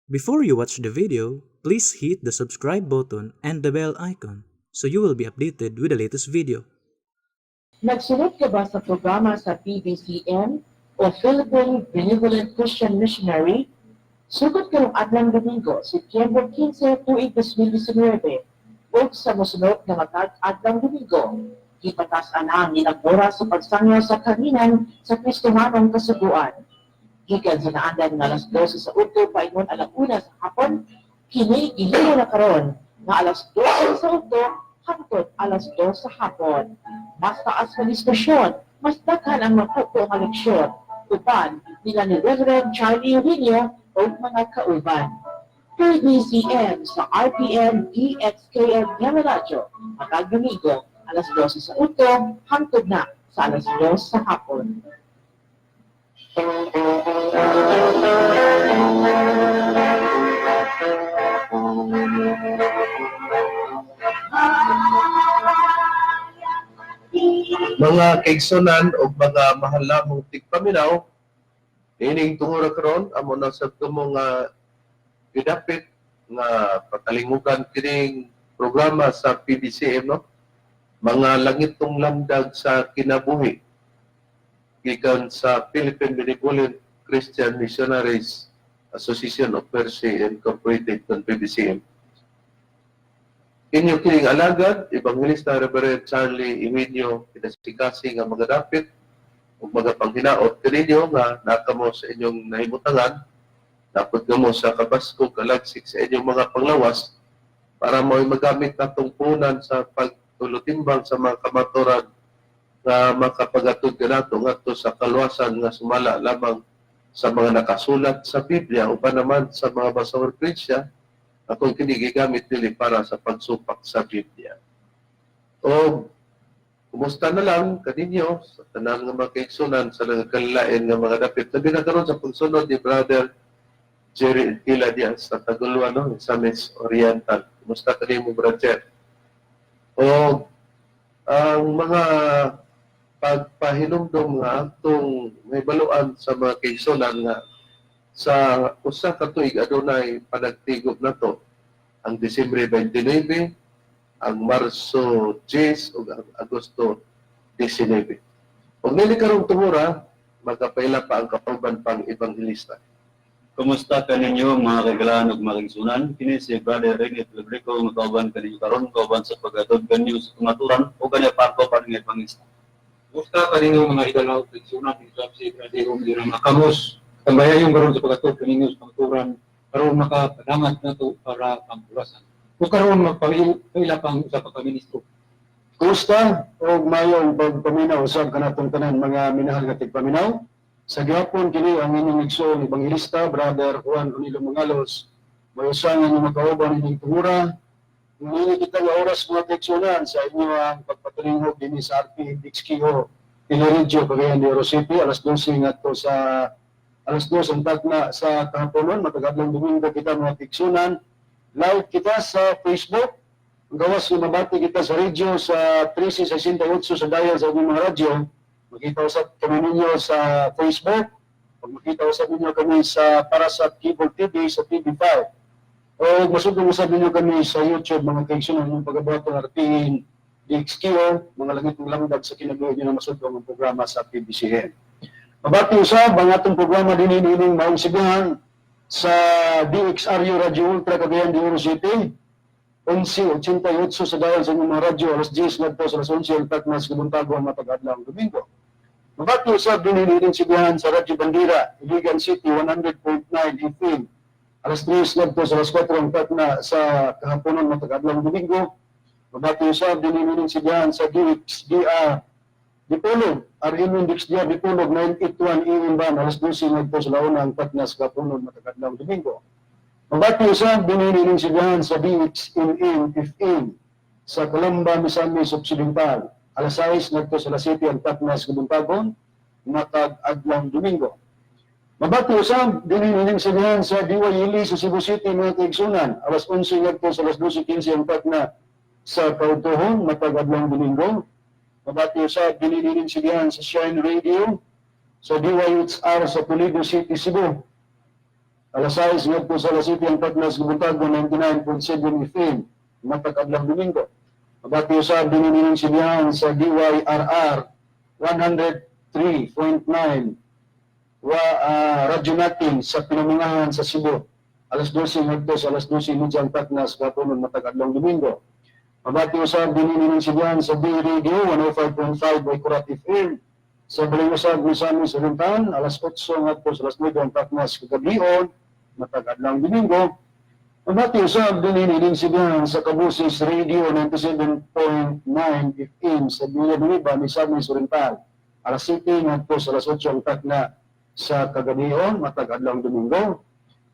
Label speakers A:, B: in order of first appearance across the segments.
A: Before you watch the video, please hit the subscribe button and the bell icon so you will be updated with the latest video.
B: Nagsunod ka ba sa programa sa PBCM o Philippine Benevolent Christian Missionary? Sugod ka ng adlang Domingo, Setyembre 15, tuig 2019, o sa musunod na adlang Domingo, ipatas-an ang ginagmura sa pagsangyo sa kaninan sa Kristohanong Kasuguan. Gikan sa naandan ng alas 12 sa Udto, paingon alas 1 sa hapon, kini gihimo na karon na alas 12 sa Udto, hangtod alas 2 sa hapon. Mas taas na diskusyon, mas daghan ang maputo nga leksyon. Uban nila ni Reverend Charlie Eugenio o mga kauban. PBCM sa RPN DXKO Radyo, matag Domingo, alas 12 sa Udto, hangtod na sa alas 2 sa hapon.
C: Mga kaigsunan o mga mahalamong tigpaminaw, ining tungura karon amo na sa mga gidapit nga patalingugan kining programa sa PBCM, no? Mga Langitnong Lamdag sa Kinabuhi gikan sa Philippine Benevolent Christian Missionaries Association of Percy Incorporated ng PBCM. Inyo kining alagad, Evangelista Reverend Charlie Eugenio, kinasikasi nga mga dapit o mga panghinaot kaninyo nga nakamo sa inyong nahimutangan, dapat mo sa kabasko, kalagsik sa inyong mga panglawas para mo'y magamit na tungpunan sa pagtulutimbang sa mga kamaturan na makapagatod ka nato ngadto sa kaluwasan nga sumala lamang sa mga nakasulat sa Biblia o pa naman sa mga basahon Crescencia akong kinigigamit nila para sa pagsupak sa Biblia. O kumusta na lang kaninyo sa tanang nga mga kaigsunan sa nagkalilain nga mga dapit na binakaroon sa pagsunod ni Brother Jerry Intila Diaz sa Taguluan, no? Misamis Oriental. Kumusta kanimo, Brother? O ang mga pagpahinumdom nga atong may baluan sa mga kaigsunan nga sa usa ka tuig adunay panagtigop nato ang Disyembre 29, ang Marso 10 ug ang Agosto 19. Ug nili karong tumura magapaila pa ang kauban pang ebanghelista.
D: Kumusta kaninyo mga kaigalaan ug mga kaigsunan? Kini si Brother Renit Biographical nga kauban kaninyo karon kauban sa pagatod kanyo sa tumaturan o kanya pa pa ng ebanghelista.
E: Kumusta kaninyo mga idalaw kaigsunan dito sa Brother Romero Makamos? Tambayan yung karon sa pagatod kaninyo sa tumaturan karon makapadangat na to para pangpulasan. O karon magpaila pang usa ka ministro.
F: Kumusta o mayong pagpaminaw usab kanatong tanan mga minahal nga tigpaminaw? Sa gihapon kini ang inyong igsoon ebanghilista Brother Juan Danilo Mangalos. Mayusangan yung makauban inyong tumura. Hindi kita nga oras mga kaigsunan sa inyo ang pagpatalingog din sa RPN DXKO Pinoregio, Cagayan de Oro City, alas 12 ngadto sa alas 2 ang tagna sa kahaponon, matagadlang Domingo kita mga kaigsunan. Live kita sa Facebook. Gawas yung mabati kita sa radio sa 1368 sa dial sa mga radyo. Makita usap kami ninyo sa Facebook. Pag makita usap ninyo kami sa Parasat Cable TV sa TV5. O masugong usap ninyo kami sa YouTube mga kaigsunan yung pag-abot ng RPN DXKO, mga Langitnong Lamdag sa Kinabuhi nyo na masugong ang programa sa PBCM. Mabati usap ang atong programa din ining maong sigahan sa DXRU Radio Ultra Cagayan de Oro City. 11:88 sa dial sa inyong mga radyo, alas 10 ngadto sa alas 11 ang taknas kabuntago ang matag-adlaw Domingo. Mabati usab din ining sigahan sa Radyo Bandera, Iligan City 100.9 FM. Alas 3 ngadto sa alas 4 ang takna sa kahaponon matag-adlaw Domingo. Mabati usab din ining sigahan sa DXDR Dipolog, RN DXDR Dipolog 981 AM ban, alas 12 ngadto sa launa ang takna sa kahaponon matag-adlaw Domingo. Mabati usab din ining sigahan sa DXNN FM sa Calamba, Misamis Oriental. Alas 6 ngadto sa alas 7 ang taknas kabuntagon matag-adlaw Domingo. Mabati usab din ining sigahan sa DYLE sa Cebu City mga kaigsunan. Alas 11 ngadto sa alas 12:15 ang takna sa Kautuhon matag-adlaw Domingo. Mabati usab din ining sigahan sa Shine Radio sa DYHR sa Toledo City, Cebu. Alas 6 ngadto sa Alas 7 ang Patnas Gibuntag 99.7 FM matag adlaw Domingo. Mabati usab dinhi nining sibihan sa DYRR 103.9 radyo natin sa pinamungahan sa Cebu. Alas 12 ngadto sa Alas 12 ang Patnas gapon matag adlaw Domingo. Mabati usab dinhi nining sibihan sa D Radio 105.5 by Kurat FM. Sa balay usab Misamis Oriental alas 8 ngadto sa Alas 9 ang Patnas kagabion matag adlaw Domingo. Mabati usab dinhi nining sibihan sa Kabusis Radio 97.9 FM sa Biographical Misamis Oriental alas 7 ngadto sa Alas 8 ang Patna sa kagabion matag adlaw Domingo.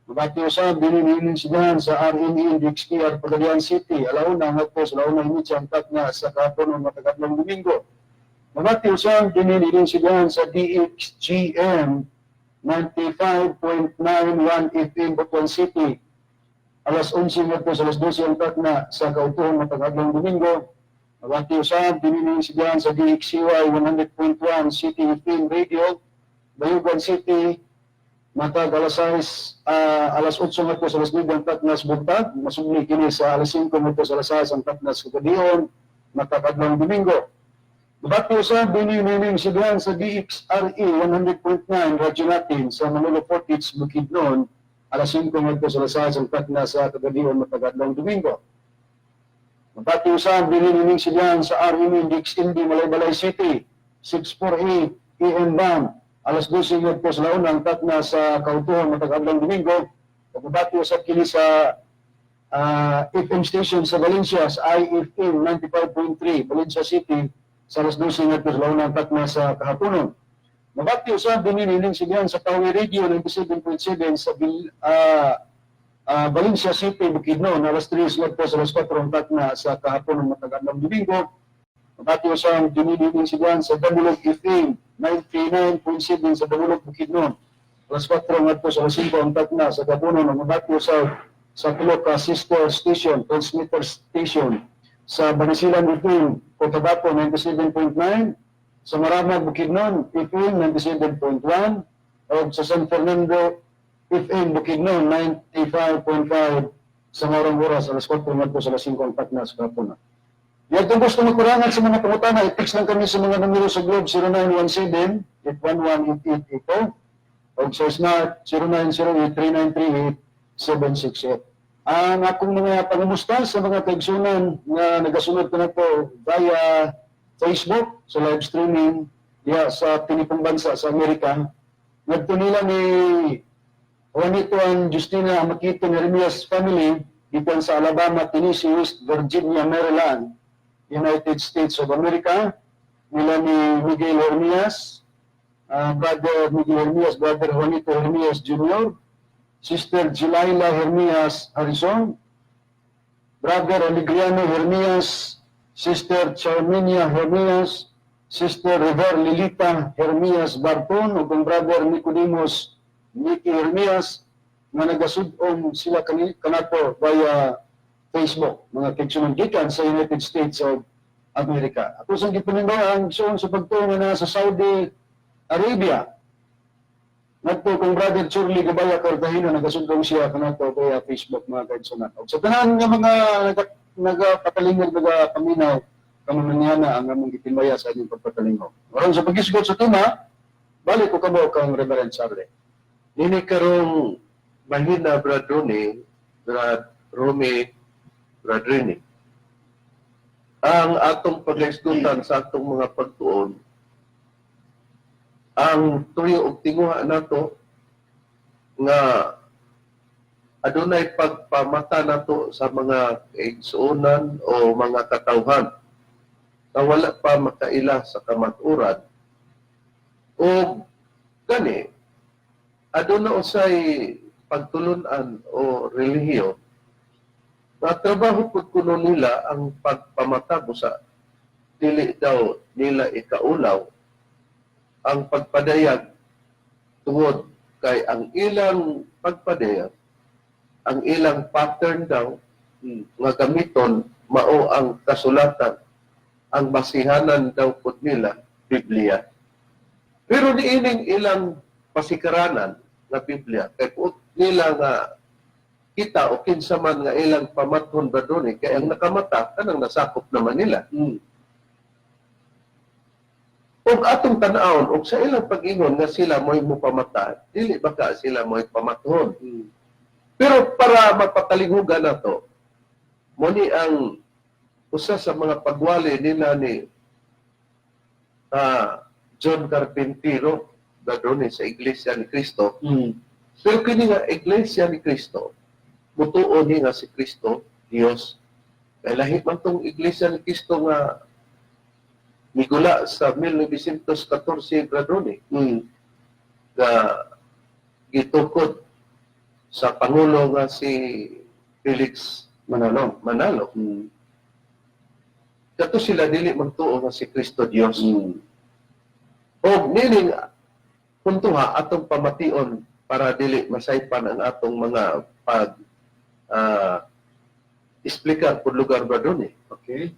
F: Mabati usab dinhi nining sibihan sa RPN DXKO Pagadian City alauna ngadto sa alauna hinit ang Patna sa kahapon matag adlaw Domingo. Mabati usab dinhi nining sibihan sa DXKM 95.91 FM Butuan City. Alas 11 ngadto sa Alas 12 ang Patna sa kautuhon matag adlaw Domingo. Mabati usab dinhi nining sibihan sa DXCY 100.1 City FM Radio Bayugan City matag alas 6 alas 8 ngadto sa Alas 9 ang Patna sa buntag. Masubli kini sa Alas 5 ngadto sa Alas 6 ang Patna sa kagabion matag adlaw Domingo. Mabati usab dinhi nining sibihan sa DXRE 100.9 radyo natin sa Manolo Fortich Bukidnon alas 5 ngadto sa Alas 6 ang Patna sa kagabion matag adlaw Domingo. Mabati usab dinhi nining sibihan sa RPN DXKO Malaybalay City 648 AM band alas 12 ngadto sa launa ang Patna sa kautuhon matag adlaw Domingo. Mabati usab kini sa FM station sa Valencia sa IFM 95.3 Valencia City sa alas 12 ngadto sa launa ang Patna sa kahaponon. Mabati usab dinhi nining sibihan sa Power Radio 97.7 sa Valencia City Bukidnon alas 3 ngadto sa Alas 4 ang Patna sa kahaponon matag adlaw Domingo. Mabati usab dinhi nining sibihan sa Dagoc FM 99.7 sa Dagoc Bukidnon alas 4 ngadto sa Alas 5 ang Patna sa kahaponon. Mabati usab sa tulo ka sister station transmitter station sa Banisilan FM Cotabato 97.9, sa Maramag Bukidnon FM 97.1 o sa San Fernando FM Bukidnon 95.5 sa Maurang Oras alas 4 ngadto sa Alas 5 ang Patna sa kahaponon. Yan kung gusto magkurangan sa mga pangutana, i-text lang kami sa mga numero sa Globe 0917-811-8882 o sa Smart 0908-3938-768. Ang akong mga pangumusta sa mga kaigsunan na nagasunod ko na po via Facebook sa live streaming diya sa tinipong bansa sa Amerika. Nagto nila ni Juanito and Justina Makito Hermias family dito sa Alabama, Tennessee, West Virginia, Maryland, United States of America. Nila ni Miguel Hermias, Brother Miguel Hermias, Brother Juanito Hermias Jr., Sister Jilaila Hermias Harrison, Brother Aligriano Hermias, Sister Charminia Hermias, Sister River Lilita Hermias Barton, ug ang Brother Nicodemus Nicky Hermias, nga nagasud-on sila kanato via Facebook, mga kaigsunan gikan sa United States of America. Ako sa gipanindahan sa pagtuon na sa Saudi Arabia, nagto kong Brother Churli Gabaya Cartagena, nagasundong siya kanato via Facebook, mga kaigsunan. Sa tanan nga mga nagapatalingon, nagapaminaw, kamananyana ang among gitinbaya sa inyong pagpatalingon. Maron sa pag-isgot sa tema, balik ko kamo kang Reverend Charlie.
C: Nini karong mahina Brad Ronnie, Brad Romy, Brad Rini. Ang atong pag-isgutan sa atong mga pagtuon, ang tuyo og tinguha nato nga adunay pagpamata nato sa mga kaigsuonan o mga katawhan na wala pa makaila sa kamaturan o gani aduna usay pagtulunan o relihiyon na trabaho pud kuno nila ang pagpamata busa dili daw nila ikaulaw ang pagpadayag tungod kay ang ilang pagpadayag, ang ilang pattern daw nga gamiton mao ang kasulatan, ang basihanan daw pud nila Biblia. Pero niining ilang pasikaranan na Biblia kay nila nga kita o kinsa man nga ilang pamathon ba doon kaya ang nakamata kanang nasakop naman nila. Ug atong tan-awon og sa ilang pag-ingon nga sila mo'y mupamata, dili baka sila mo'y pamathon. Pero para mapakalingugan nato, mo ni ang usa sa mga pagwali nila ni John Carpintero doon sa Iglesia ni Cristo. Pero kini nga Iglesia ni Cristo, mutuon ni nga si Cristo, Dios. Kaya lahi man tong Iglesia ni Cristo nga migula sa 1914 gradone. Nga gitukod sa Pangulo nga si Felix Manalo. Kato sila dili magtuo nga si Cristo Dios. O nining puntuha atong pamation para dili masaypan ang atong mga explicar pud lugar ba doon Okay?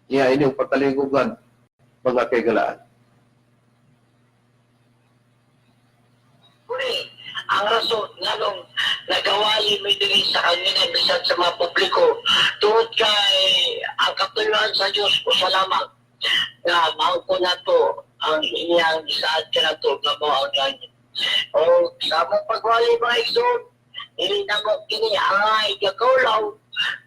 C: Iya inyong pagkalingugan mga kaigalaan.
G: Ang rason nga nung nagawali mo din sa kanina bisan sa mga publiko tungod kay ang kapuluan sa Diyos o sa lamang na maupo na to ang iyang isaad ka na to na mo ang langit. O sa mong pagwali mga igsoon, ilinamot kini ay gagawlaw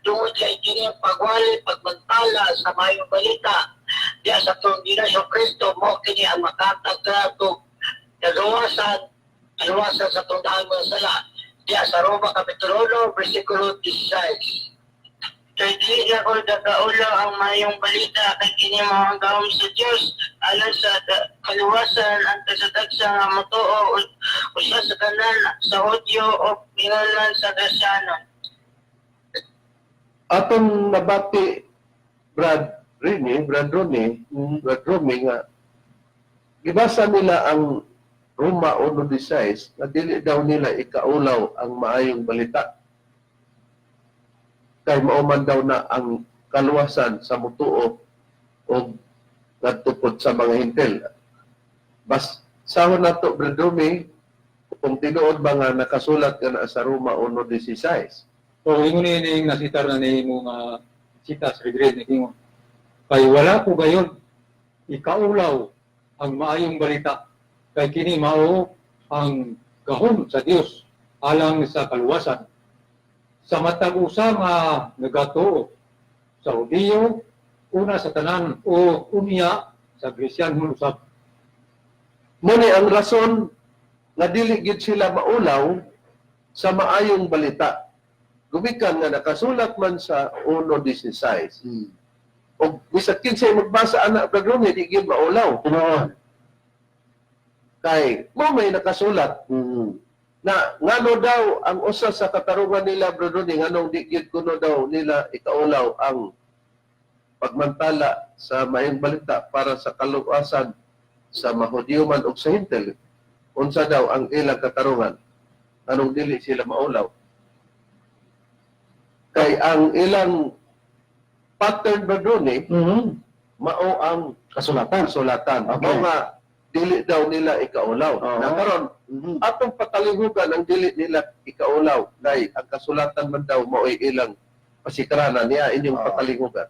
G: tungod kay kini ang pagwali pagmantala sa mayong balita diya sa itong Ginasyo Kristo mo kini ang makatag ka ito kagawasan sa tundaan mga sala diya sa Roma Kapitulo 1 versikulo 16. Kay di ako nagkaulaw ang mayong balita kay kini mga gawin sa Diyos alang sa kaluwasan ang kasatagsa nga matuo usa sa kanan sa Hudyo o pinalan sa Jasaan.
C: Atong nabati Brad Romy nga gibasa nila ang Roma 1:16 na dili daw nila ikaulaw ang maayong balita. Kay mauman daw na ang kaluwasan sa mutuo o nagtupod sa mga hintel. Bas sahon nato Brad Romy kung tinuod ba nga nakasulat ka na sa Roma 1:16.
E: So, ingon ni nasitar na ni mo nga sita sa regret ni Kingo. Kay wala ko gayon ikaulaw ang maayong balita. Kay kini mao ang gahom sa Dios alang sa kaluwasan. Sa matag usa nga nagato sa Hudiyo, una sa tanan o unya sa Kristiyanhon usab.
C: Muni ang rason nga dili gid sila maulaw sa maayong balita. Gumikan nga nakasulat man sa 1:16. O bisag kinsay magbasa anak programa di gyud maulaw. Kay mo may nakasulat na ngano daw ang usa sa katarungan nila bro ni nganong di gyud kuno daw nila ikaulaw ang pagmantala sa maayong balita para sa kaluwasan sa Mahudyo man ug sa Hintel. Unsa daw ang ilang katarungan? Anong dili sila maulaw? Kay ang ilang pattern ba doon mao ang kasulatan. Okay. Mao nga dili daw nila ikaulaw. Na karon atong patalingugan ang dili nila ikaulaw kay ang kasulatan man daw mao ay ilang pasikranan niya inyong patalingugan.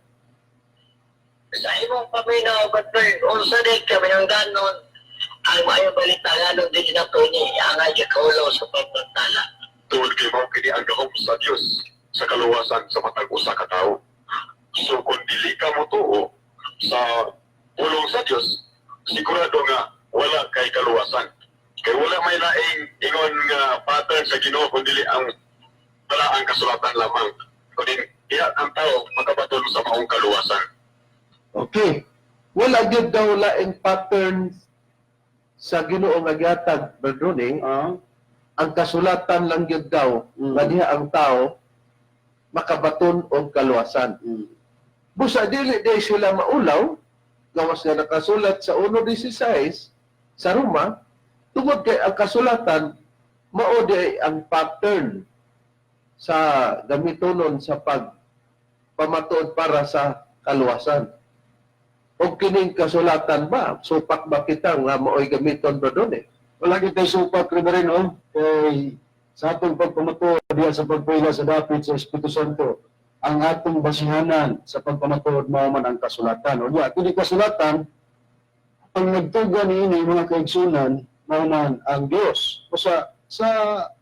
G: Sa imong paminaw patay unsa din kami nang ganon ang maayong balita ganon din na to ni ang ikaulaw sa pagpantala.
H: Tungod kay mao kini ang gahom sa Dios sa kaluwasan sa matag usa ka tawo. So kung dili ka motuo sa pulong sa Dios, sigurado nga wala kay kaluwasan. Kay wala may laing ingon nga pattern sa Ginoo kundi ang wala ang kasulatan lamang. Kundi iya ang tao makabaton sa maong kaluwasan.
C: Okay. Wala gyud daw laing pattern sa Ginoo nga gihatag Berdone. Ang kasulatan lang gyud daw nga diha ang tao makabaton og kaluwasan. Busa dili day sila maulaw gawas nga nakasulat sa 1:16 sa Roma tungod kay ang kasulatan mao day ang pattern sa gamitonon sa pagpamatuod para sa kaluwasan. Og kining kasulatan ba supak ba kita nga maoy gamiton ba doon
F: Wala kita supak rin rin, kay sa atong pagpamatud diya sa pagpila sa dapit sa Espiritu Santo, ang atong basihanan sa pagpamatud mao man ang kasulatan. O diya, kung di kasulatan, ang nagtuga niini mga kaigsunan mao man ang Dios. O sa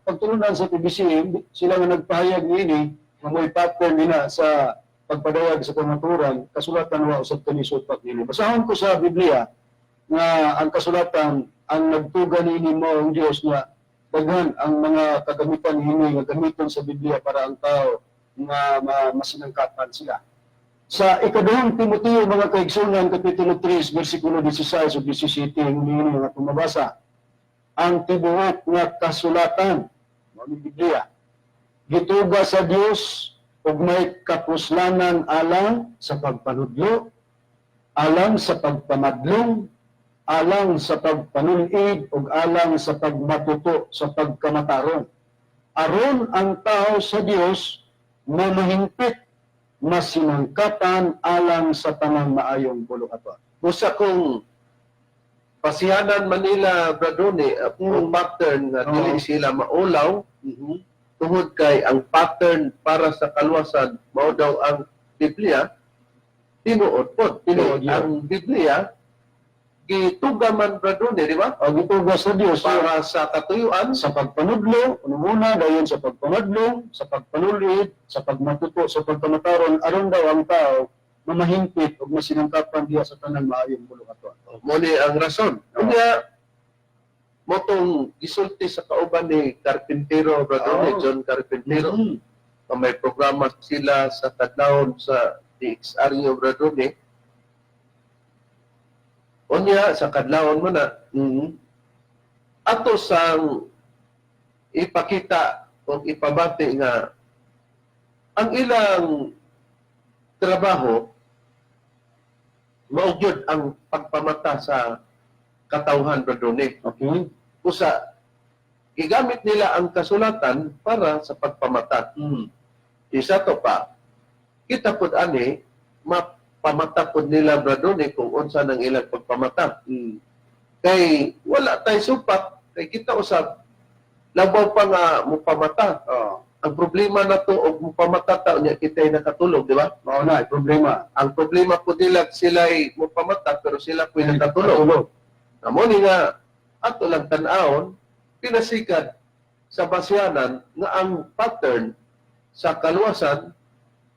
F: pagtulunan sa PBCM, sila nga nagpahayag niini nga mo'y pattern nila sa pagpadayag sa pamaturan, kasulatan wa usab kani supak nini. Basahon ko sa Biblia nga ang kasulatan ang nagtuga niini mao ang Dios nga daghan ang mga kagamitan niini nga gamiton sa Biblia para ang tao nga masinangkapan sila. Sa ikaduhang Timoteo mga kaigsunan kapitulo 3 bersikulo 16 ug 17 niini nga tumabasa ang tibuok nga kasulatan mao ni Biblia gituga sa Dios ug may kapuslanan alang sa pagpanudlo, alang sa pagpamadlong, alang sa pagpanulid ug alang sa pagmatuto sa pagkamatarong. Aron ang tao sa Dios mamahingpit, masinangkapan alang sa tanang maayong buluhaton.
C: Usa kung pasihanan Manila Bradone, ang pattern nga dili sila maulaw, tungod kay ang pattern para sa kaluwasan mao daw ang Biblia, tinuod pod.
F: Tinuod yun.
C: Ang Biblia gituga man Bradone, di ba?
F: O gituga sa Dios
C: Para sa katuyuan,
F: sa pagpanudlo, ununa dayon sa pagpamadlong, sa pagpanulid, sa pagmatuto, sa pagkamataron, aron daw ang tao mamahingpit ug masinangkapan diya sa tanang maayong buluhaton.
C: mo ni ang rason. Kanya motong gisulti sa kauban ni Carpintero Bradone, John Carpintero. Na may programa sila sa tadlawon sa DXKO Bradone. Unya sa kadlawon mo na ato sang ipakita o ipabati nga ang ilang trabaho maugyod ang pagpamata sa katawhan Bradone.
F: Okay?
C: Usa gigamit nila ang kasulatan para sa pagpamata. Isa to pa, kita pud ani mapamata pud nila Bradone kung unsa nang ilang pagpamata. Kay wala tay supak, kay kita usab labaw pa nga mo pamata. Ang problema na to og mo pamata ta unya kitay nakatulog, di ba?
F: Mao na problema.
C: Ang problema po nila sila'y mo pamata pero sila po'y nakatulog. Amo ni nga ato lang tan-awon pinasikad sa basyanan nga ang pattern sa kaluwasan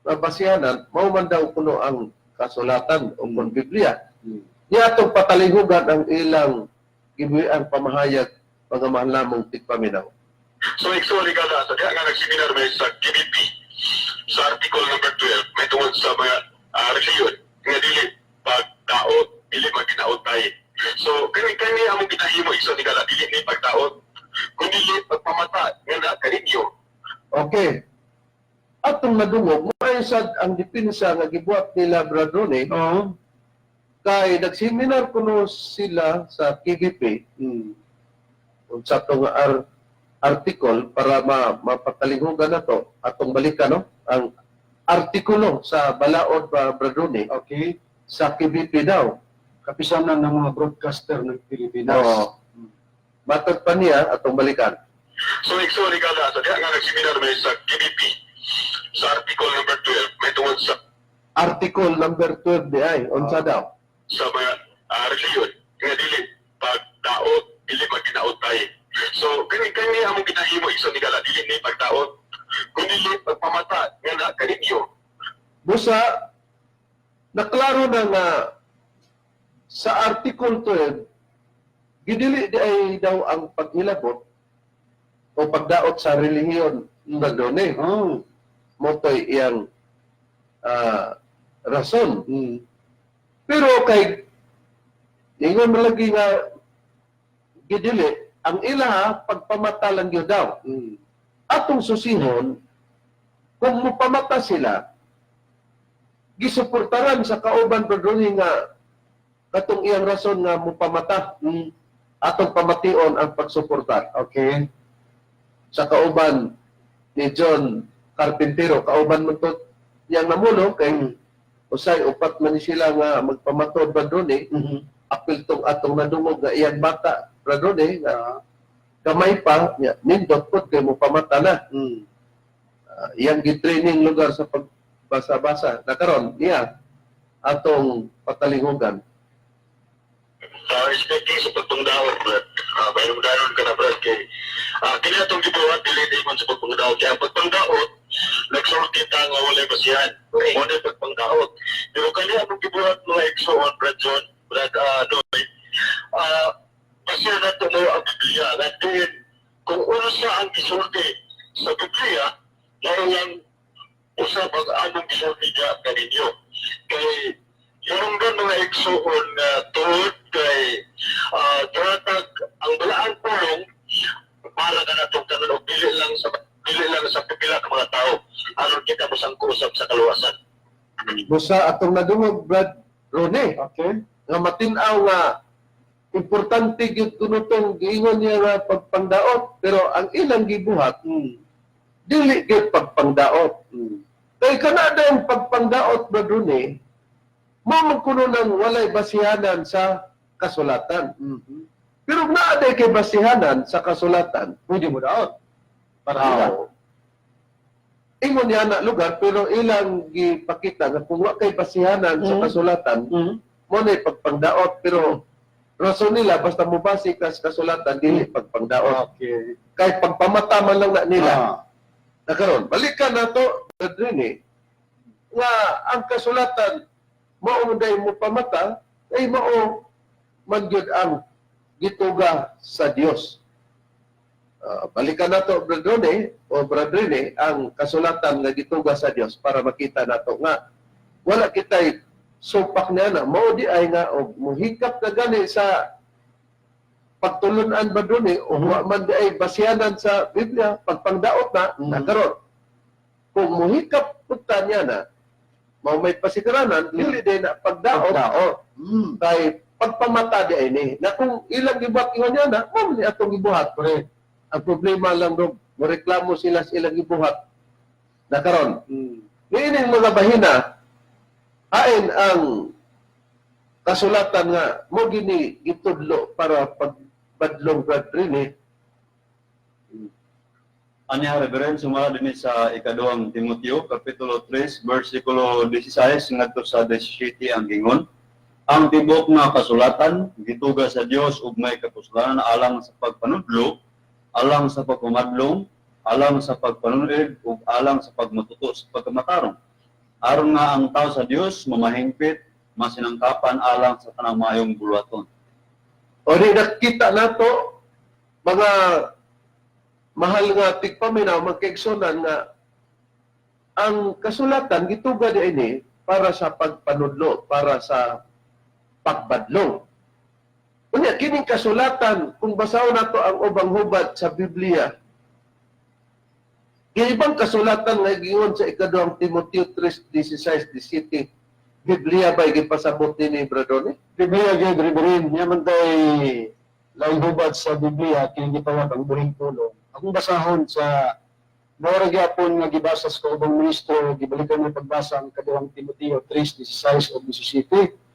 C: na basyanan mao man daw kuno ang kasulatan o ang Biblia. Niya atong patalihugan ang ilang gibuhian pamahayag mga mahal namong tigpaminaw.
H: So, actually, kada sa kaya nga nagseminar may sa KBP, sa article number 12, may tungkol sa mga reliyon, nga dili pagdaot, dili magkinaot tayo. So, kani among pinahimo, iso ni kada, dili ni pagdaot, kung dili pagpamata, nga na kaninyo.
C: Okay. Atong nadungog, maayasad ang dipinsa nga gibuhat nila Bradone, kay nagseminar kuno sila sa KBP, sa itong article para mapatalihugan na to atong balikan no ang artikulo sa balaod Bradone sa KBP daw
F: Kapisanan ng mga broadcaster ng Pilipinas.
C: matag pa niya atong balikan.
H: So, actually, kada sa kaya nga nagseminar may sa KBP, sa article number 12, may tungkol sa
C: Article number 12 di ay unsa daw
H: sa mga reliyon, nga dili pagdaot, dili magkinaot tayo. So, kani among pinahimo, iso ni kada, dili ni pagdaot, kung dili pagpamata, nga na kaninyo.
C: busa naklaro na nga sa Article 12 gidili di ay daw ang paghilabot o pagdaot sa relihiyon Bradone. Motoy iyang rason. Pero kay ingon mo lagi nga gidili ang ilaha pagpamata lang yun daw. Atong susihon kung mupamata sila gisuportaran sa kauban Bradone nga katong iyang rason nga mupamata. Atong pamation ang pagsuportar.
F: Okay?
C: Sa kauban ni John Carpintero, kauban mo to yang namuno kay usay upat man ni sila nga magpamatod Bradone. Apil tong atong nadungog nga iyang bata Bradone nga kamay pa, nindot po, kay mo pamata na. Iyang gitraining lugar sa pagbasa-basa. Nakaroon, niya, atong patalingugan.
H: Expecting sa pagpangdaot, Brad. Bayong danon ka na, Brad, kay kaya itong gibuhat, dili man sa pagpangdaot. Kaya pagpangdaot, nagsulti ta nga walay basihan. Muna yung pagpangdaot. Pero kaya itong gibuhat mga igsoon, Brad John, Brad Noy, basihan na ito mo ang Biblia. Natin, kung una sa ang gisulti sa Biblia, lang usap ang anong gisulti niya kaninyo. Kay yung doon mga igsoon na tuod kay turatag ang balaang pulong para ka na itong tanan o pili lang sa pipila ng mga tao aron kita mo sang kusap sa kaluwasan.
C: Busa atong nadungog, Brad Rone,
F: Okay.
C: nga matinaw nga importante gyud kuno tong giingon niya nga pagpangdaot, pero ang ilang gibuhat dili gyud pagpangdaot. Kay kana dayon pagpangdaot, Brad Rone, mo kuno nang walay basihanan sa kasulatan. Pero naaday kay basihanan sa kasulatan, pwede mo daot. Para ingon niya na lugar, pero ilang gipakita nga kung wa kay basihanan sa kasulatan, mo na pagpangdaot. Pero rason nila, basta mo basi ka sa kasulatan, dili pagpangdaot.
F: Okay.
C: Kahit pagpamata man lang na nila. Nakaroon, balikan na to, Adrini, nga ang kasulatan, maunday mo pamata, ay mao magyud ang gituga sa Dios. Balikan nato, Bradrone, o Bradrine, ang kasulatan nga gituga sa Dios para makita nato nga wala kitay supak niya na mao di ay nga og muhikap na gani sa pagtulunan Bradrone o wa man di ay basihanan sa Biblia pagpangdaot na nakaroon. Kung muhikap punta niya na mao may pasiguranan, dili din na pagdaot. Kay pagpamata di ay ni. Na kung ilang gibuhat ingon niya na, mao ni atong gibuhat. Pero ang problema lang ro, moreklamo sila sa ilang gibuhat. Nakaroon. Niining mga bahina, hain ang kasulatan nga mo gini itudlo para pagbadlong Bradrine.
D: Anya Reverend, sumala din sa ikaduhang Timoteo, Kapitulo 3, versikulo 16, ngadto sa 17 ang gingon. Ang tibok nga kasulatan, gituga sa Dios ug may kapuslan alang sa pagpanudlo, alang sa pagpamadlong, alang sa pagpanunog, ug alang sa pagmatuto sa pagkamatarong. Aron nga ang tao sa Dios mamahingpit, masinangkapan alang sa tanang mayong buluhaton.
C: O di nakita nato mga mahal nga tigpaminaw, magkaigsunan nga ang kasulatan gituga di ini para sa pagpanudlo, para sa pagbadlong. Unya kining kasulatan kung basahon nato ang ubang hubad sa Biblia. Ibang kasulatan nga giingon sa ikaduhang Timoteo 3:16-17, Biblia ba gipasabot ni Bradone?
F: Biblia gyud Reverend, yaman tay laing hubad sa Biblia kining gitawag ang buhing pulong. Akong basahon sa mora gyapon nga gibasa sa ubang ministro, gibalikan ni pagbasa ang kaduhang Timoteo 3:16 o 17.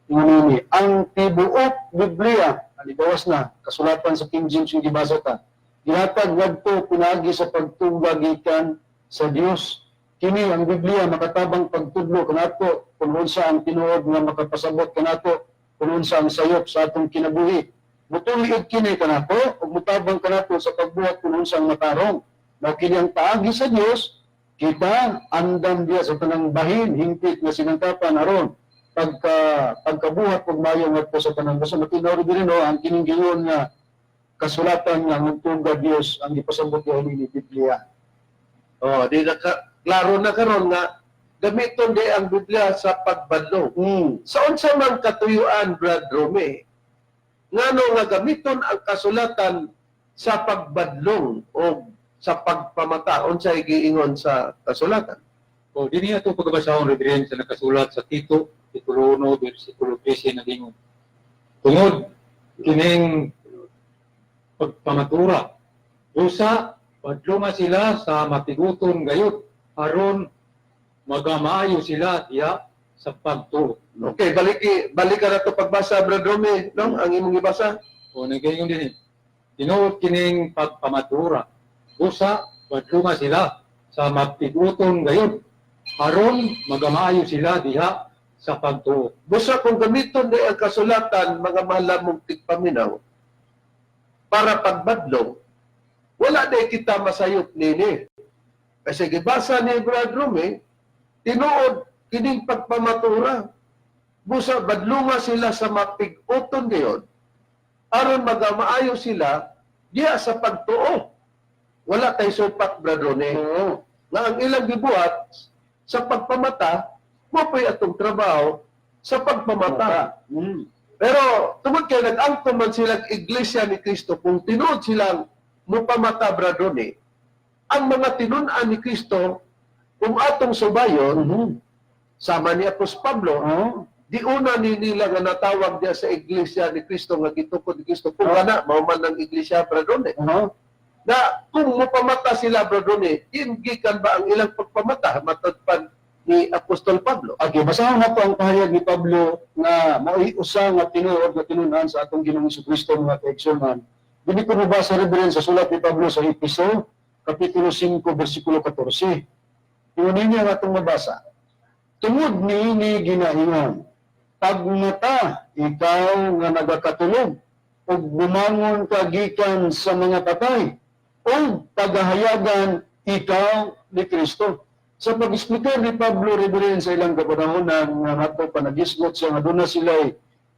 F: Ingon ang tibuok Biblia, alibawas na kasulatan sa King James yung gibasa ta. Gihatag wadto pinagi sa pagtuga gikan sa Dios. Kini ang Biblia makatabang pagtudlo kanato kung unsa ang tinuod nga makapasabot kanato kung unsa ang sayop sa atong kinabuhi. Mutuliid kini kanato ug mutabang kanato sa pagbuhat kung unsa ang matarong. Mao kini ang paagi sa Dios, kita andam diya sa tanang bahin hingpit nga sinangkapan aron pagkabuhat ug mayo ngadto sa tanang basta matinaw rin ang kining gingon nga kasulatan nga nagtuga Dios ang gipasabot ni Biblia.
C: Di na klaro na karon nga gamiton di ang Biblia sa pagbadlong. Sa unsa man katuyuan, Brad Rome, ngano nga gamiton ang kasulatan sa pagbadlong o sa pagpamata unsay giingon sa kasulatan?
E: O dinhi ato pagbasahon Reverend sa nakasulat sa Tito, Kapitulo 1, versikulo 13 na gingon. Tungod kining pagpamatura, usa padlunga sila sa matiguton gayud aron magamaayo sila diya sa pagtuo.
C: Okay, balikan na to pagbasa, Brad Rome, no? Ang imong ibasa.
E: O nagayon din. tinuod kining pagpamatura. Busa, wadlunga sila sa mapiguton gayon. Aron magamaayo sila diha sa pagtuo.
C: Busa kung gamiton di ang kasulatan, mga malamong tigpaminaw, para pagbadlong, wala na kita masayot nini. Kasi gibasa ni Brad Rumi, tinuod kining pagpamatura. Busa, badlunga sila sa mapiguton gayon, aron magamaayo sila diya sa pagtuo. Wala tayo supat, Brad Rumi. Nga ang ilang gibuhat sa pagpamata, mapoy atong trabaho sa pagpamata. Pero tungod kay nag-angkon man silang Iglesia ni Cristo, kung tinuod silang mupamata, Bradoni, ang mga tinun-an ni Cristo, kung atong subayon, sama ni Apos Pablo, di una ni nila nga natawag niya sa Iglesia ni Cristo nga gitukod ni Cristo. Kung gana, mauman ng Iglesia, Bradoni. Na kung mupamata sila, Bradoni, gikan ba ang ilang pagpamata, matagpan ni Apostol Pablo?
F: Okay, basahan na po ang pahayag ni Pablo na mauusa nga tinuod nga tinunan sa atong Ginoong Jesucristo mga kaigsunan. Dili ko mabasa rin sa sulat ni Pablo sa Episo, Kapitulo 5, versikulo 14. Iunin niya nga itong mabasa. Tungod niini ginahingan, pagmata ikaw nga nagakatulog, o bumangon ka gikan sa mga patay, o paghahayagan ikaw ni Kristo. Sa pag-explicar ni Pablo rin sa ilang kapanahonan nga nato panagisgot siya nga doon na sila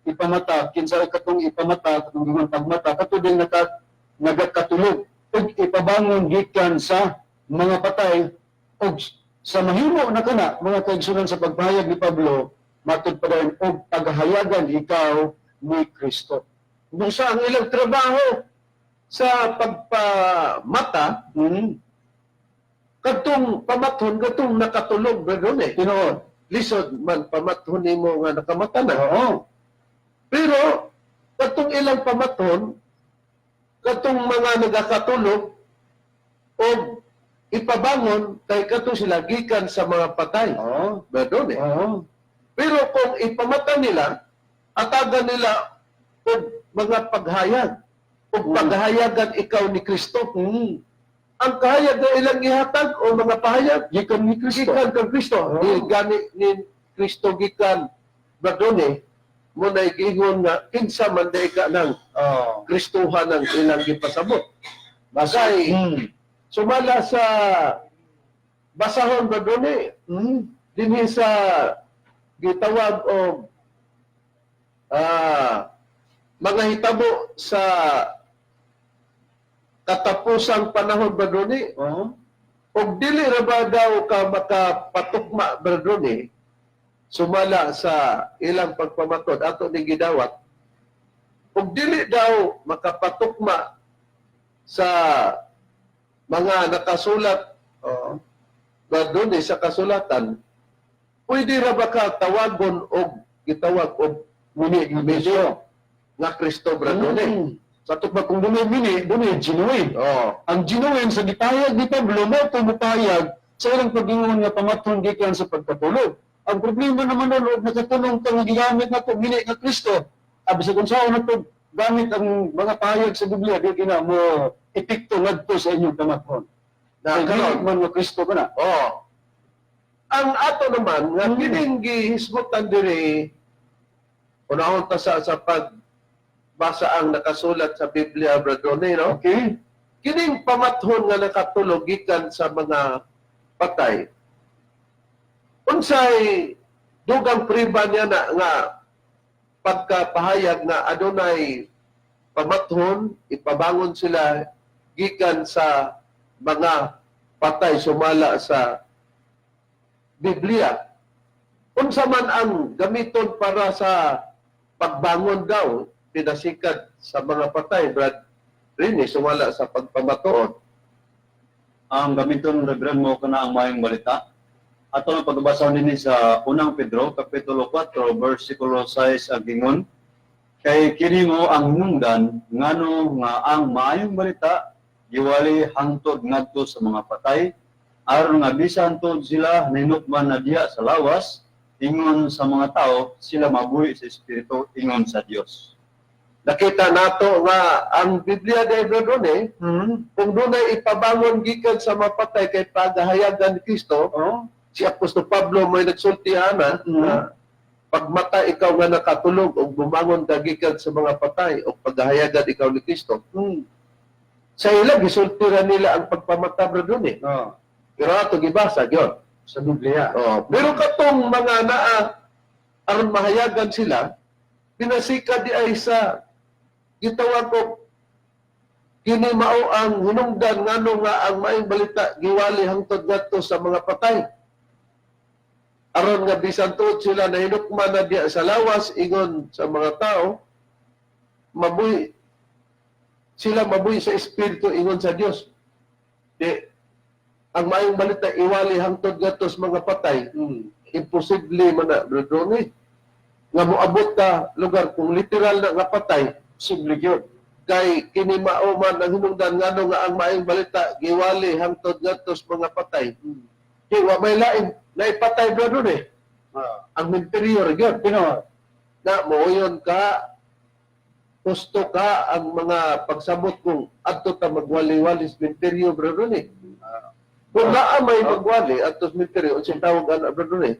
F: ipamata, kinsa katong ipamata, katong gingon pagmata, kato din nagakatulog, ug ipabangon gikan sa mga patay, ug sa mahimo na kana, mga kaigsunan sa pagpahayag ni Pablo, matud pa rin, ug paghahayagan ikaw ni Kristo.
C: Busa ang ilang trabaho sa pagpamata, katong pamathon, katong nakatulog, Bradon Tinuod, lisod man pamathon mo nga nakamata na. Pero, katong ilang pamathon, katong mga nagakatulog, o ipabangon, kay katong sila gikan sa mga patay. Bradon Pero kung ipamata nila, atagan nila o mga paghayag, o paghahayagan ikaw ni Kristo. Ang kahayag na ilang ihatag o mga pahayag, gikan ni Kristo. Gikan kang Kristo. Gani ni Kristo gikan, Bradone, mo na ikingon nga, kinsa man da ika ng Kristuhan ng ilang gipasabot. Basay, sumala sa basahon, Bradone, dinhi sa gitawag o mga hitabo sa katapusang panahon, Bradoni, o dili ra ba daw ka makapatukma, Bradoni, sumala sa ilang pagpamatod, ato ni gidawat, o dili daw makapatukma sa mga nakasulat, Bradoni, sa kasulatan, pwede ra ba ka tawagon o gitawag o mini-misyo nga Kristo, Bradoni? Sa tukma kung dumay genuine. Ang genuine sa gipahayag ni Pablo, mo pumupahayag sa ilang pag-ingon nga pamathon gikan sa pagkatulog. Ang problema naman nun, nakatulong kang gigamit na ito, mini nga Kristo. Abi sa kung saan na ito, gamit ang mga pahayag sa Biblia, di kina mo epekto ngadto sa inyong pamathon. Nagkaroon man nga Kristo ka na. Ang ato naman, nga kining gihisgutan diri, unahon ta sa basa ang nakasulat sa Biblia, Bradone, no?
F: Okay.
C: Kining pamathon nga nakatulog gikan sa mga patay. Unsay dugang priba niya na nga pagkapahayag na adunay pamathon, ipabangon sila gikan sa mga patay sumala sa Biblia. Unsa man ang gamiton para sa pagbangon daw, pinasikat sa mga patay, Brad Rini, sumala sa pagpamatuod.
D: Ang gamiton, Reverend mo ka na ang mayong balita. Ato ang pagbasa nini sa unang Pedro, Kapitulo 4, versikulo 6 ang gingon, kay kini mo ang nungdan, ngano nga ang mayong balita, giwali hangtod ngadto sa mga patay, aron nga bisan tod sila ninukman na diya sa lawas, ingon sa mga tao, sila mabuhi sa Espiritu, ingon sa Dios.
C: nakita nato nga ang Biblia dahil doon kung doon ay ipabangon gikan sa mapatay kay pagahayagan ni Kristo, si Apostol Pablo may nagsultihanan na pagmata ikaw nga nakatulog o bumangon ka gikan sa mga patay o pagahayagan ikaw ni Kristo. Sa ilang gisultiran nila ang pagpamata doon Pero ato gibasa yun
F: Sa Biblia.
C: pero katong mga naa aron mahayagan sila, pinasika di ay sa gitawag ko kini mao ang hinungdan ngano nga ang maayong balita giwali hangtod ngadto sa mga patay. Aron nga bisan tuod sila nahinukman na diya sa lawas ingon sa mga tao, mabuhi sila mabuhi sa espiritu ingon sa Dios. Di ang maayong balita iwali hangtod ngadto sa mga patay. Imposible man na brodone nga moabot ta lugar kung literal na nga patay. Simple yun. Kay kini mao man ang hinungdan ngano nga ang maayong balita giwali hangtod ngadto sa mga patay. Kay wa may lain naipatay bro doon ang interior gyud na mooyon ka gusto ka ang mga pagsabot kung adto ta magwali-wali sa interior bro doon kung naa may magwali adto sa interior unsay tawag ana bro doon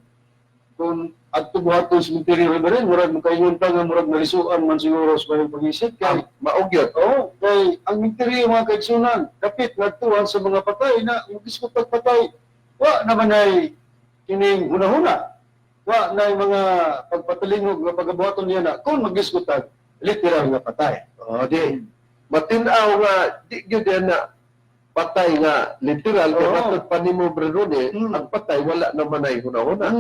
C: kung adto buhaton sa interior ba rin, murag makaingon pa nga murag nalisuan man siguro sa mga pag-isip kay maugyot.
F: Kay ang interior mga kaigsunan, kapit nagtuhan sa mga patay na yung diskutag patay, wa naman ay kining huna-huna. Wa na mga pagpatalingog nga pagabuhaton niya na kung magdiskutag, literal nga patay.
C: Di matinaw nga di gyud na patay nga literal kay matod pa nimo bro doon ang patay wala naman ay huna-huna.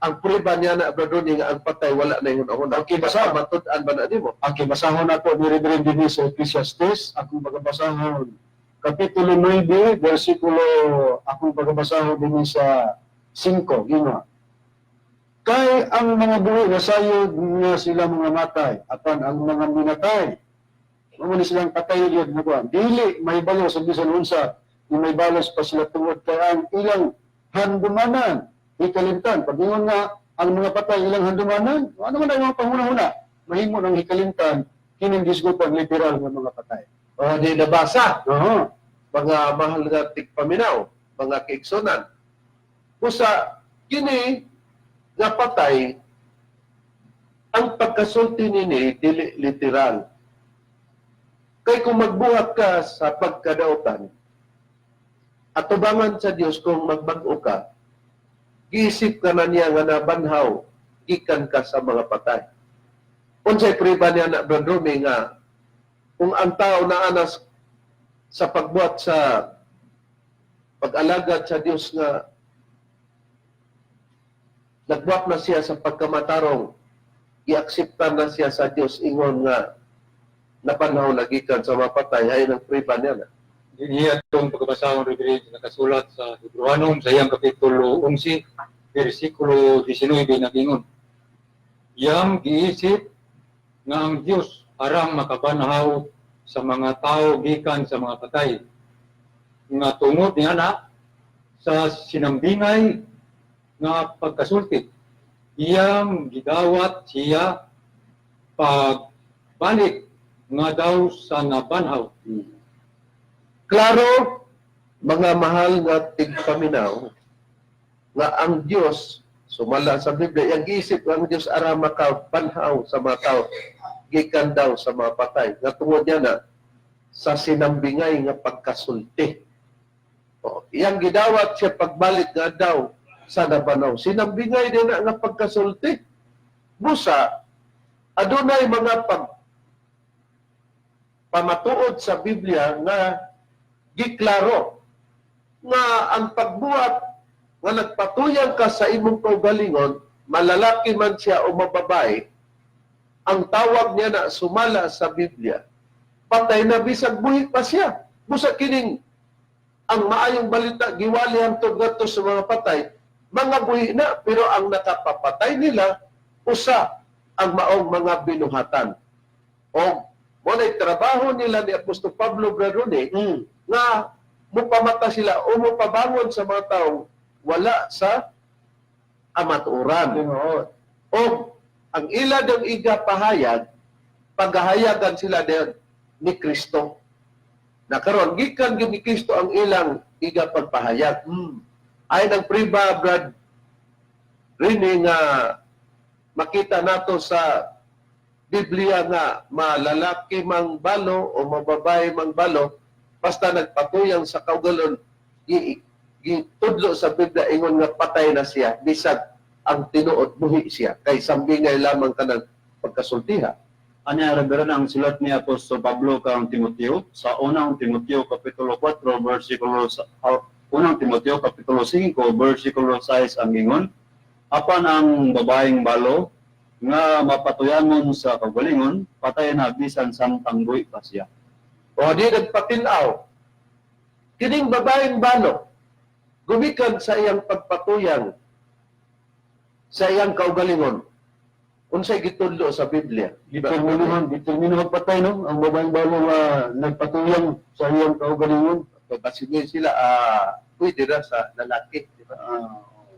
C: Ang prueba niya na bradoni nga ang patay wala na yung una. Okay, basta matud-an ba na di mo?
F: Okay, basahon na po ni Reverend Dennis sa Ecclesiastes. Akong pagabasahon Kapitulo 9, versikulo, akong pagabasahon din sa 5. Gino. Kay ang mga buhi nasayod nga sila mga matay, apan ang mga minatay, mga silang patay yun na kuwan. Dili, may balos sa bisan unsa, may balos pa sila tungod kay ang ilang handumanan. Hikalimtan. Pag-ingon nga, ang mga patay ilang handumanan, ano man ang mga panguna-una? Mahimo ng hikalimtan, kinindisgupag literal ng mga patay.
C: Di nabasa. Mga mahal nga tigpaminaw, mga kaigsunan. Kusa, kini nga patay, ang pagkasulti nini, dili literal. Kay kung magbuhat ka sa pagkadautan, atubangan sa Dios kung magbago ka, giisip ka na niya nga nabanhaw, ikan ka sa mga patay. Unsay priba niya na Brandrome nga, kung ang tao na anas sa pagbuhat sa pag-alagad sa Dios nga, nagbuhat na siya sa pagkamatarong, i-akseptan na siya sa Dios, ingon nga, napanhaw nagikan sa mga patay, ay ng priba niya na.
E: Iya itong pagkabasahon Reverend nakasulat sa Hebrewanon sa iyang kapitulo 11, versikulo 19 nagingon. Yang giisip nga ang Dios arang makabanhaw sa mga tao gikan sa mga patay. Nga tungod niya na sa sinambingay nga pagkasulti. Iyang gidawat siya pagbalik nga daw sa nabanhaw.
C: Klaro, mga mahal nga tigpaminaw, nga ang Diyos, sumala sa Biblia, yung isip ang Diyos ara makabanhaw sa mga tao, gikan daw sa mga patay. Nga tungod niya na, sa sinambingay nga pagkasulti. Iyang gidawat siya pagbalik nga daw sa nabanaw. Sinambingay din na nga pagkasulti. Busa, adunay mga pamatuod sa Biblia nga giklaro nga ang pagbuhat nga nagpatuyang ka sa imong kaugalingon, malalaki man siya o mababae, ang tawag niya na sumala sa Biblia, patay na bisag buhi pa siya. Busa kining ang maayong balita, giwali hangtod ngadto sa mga patay, mga buhi na, pero ang nakapapatay nila, usa ang maong mga binuhatan. O muna'y trabaho nila ni Apostol Pablo Bradone, nga mupamata sila o mupabangon sa mga taong wala sa amaturan. O ang ila ng iga pahayag paghahayagan sila diyon ni Kristo. Na karon gikan gyud ni Kristo ang ilang iga pagpahayag. Ay nang priba brad rini nga makita nato sa Biblia nga malalaki mang balo o mababae mang balo basta nagpatuyang sa kaugalon gitudlo sa Biblia ingon nga patay na siya bisag ang tinuod buhi siya kay sambingay lamang kanang pagkasultiha.
D: Anya reverend ang sulat ni Apostol Pablo kang Timoteo sa unang Timoteo kapitulo 4 bersikulo 5 bersikulo 6 ang ingon, apan ang babaeng balo nga mapatuyangon sa kagalingon patay na bisan samtang buhi pa siya.
C: O di nagpatinaw kining babaeng balo gumikan sa iyang pagpatuyang sa iyang kaugalingon. Unsay gitudlo sa Biblia?
F: Determinuhan patay, no? Ang babaeng balo nga nagpatuyang sa iyang kaugalingon.
C: Pagkasingin sila, pwede na sa lalaki. Diba?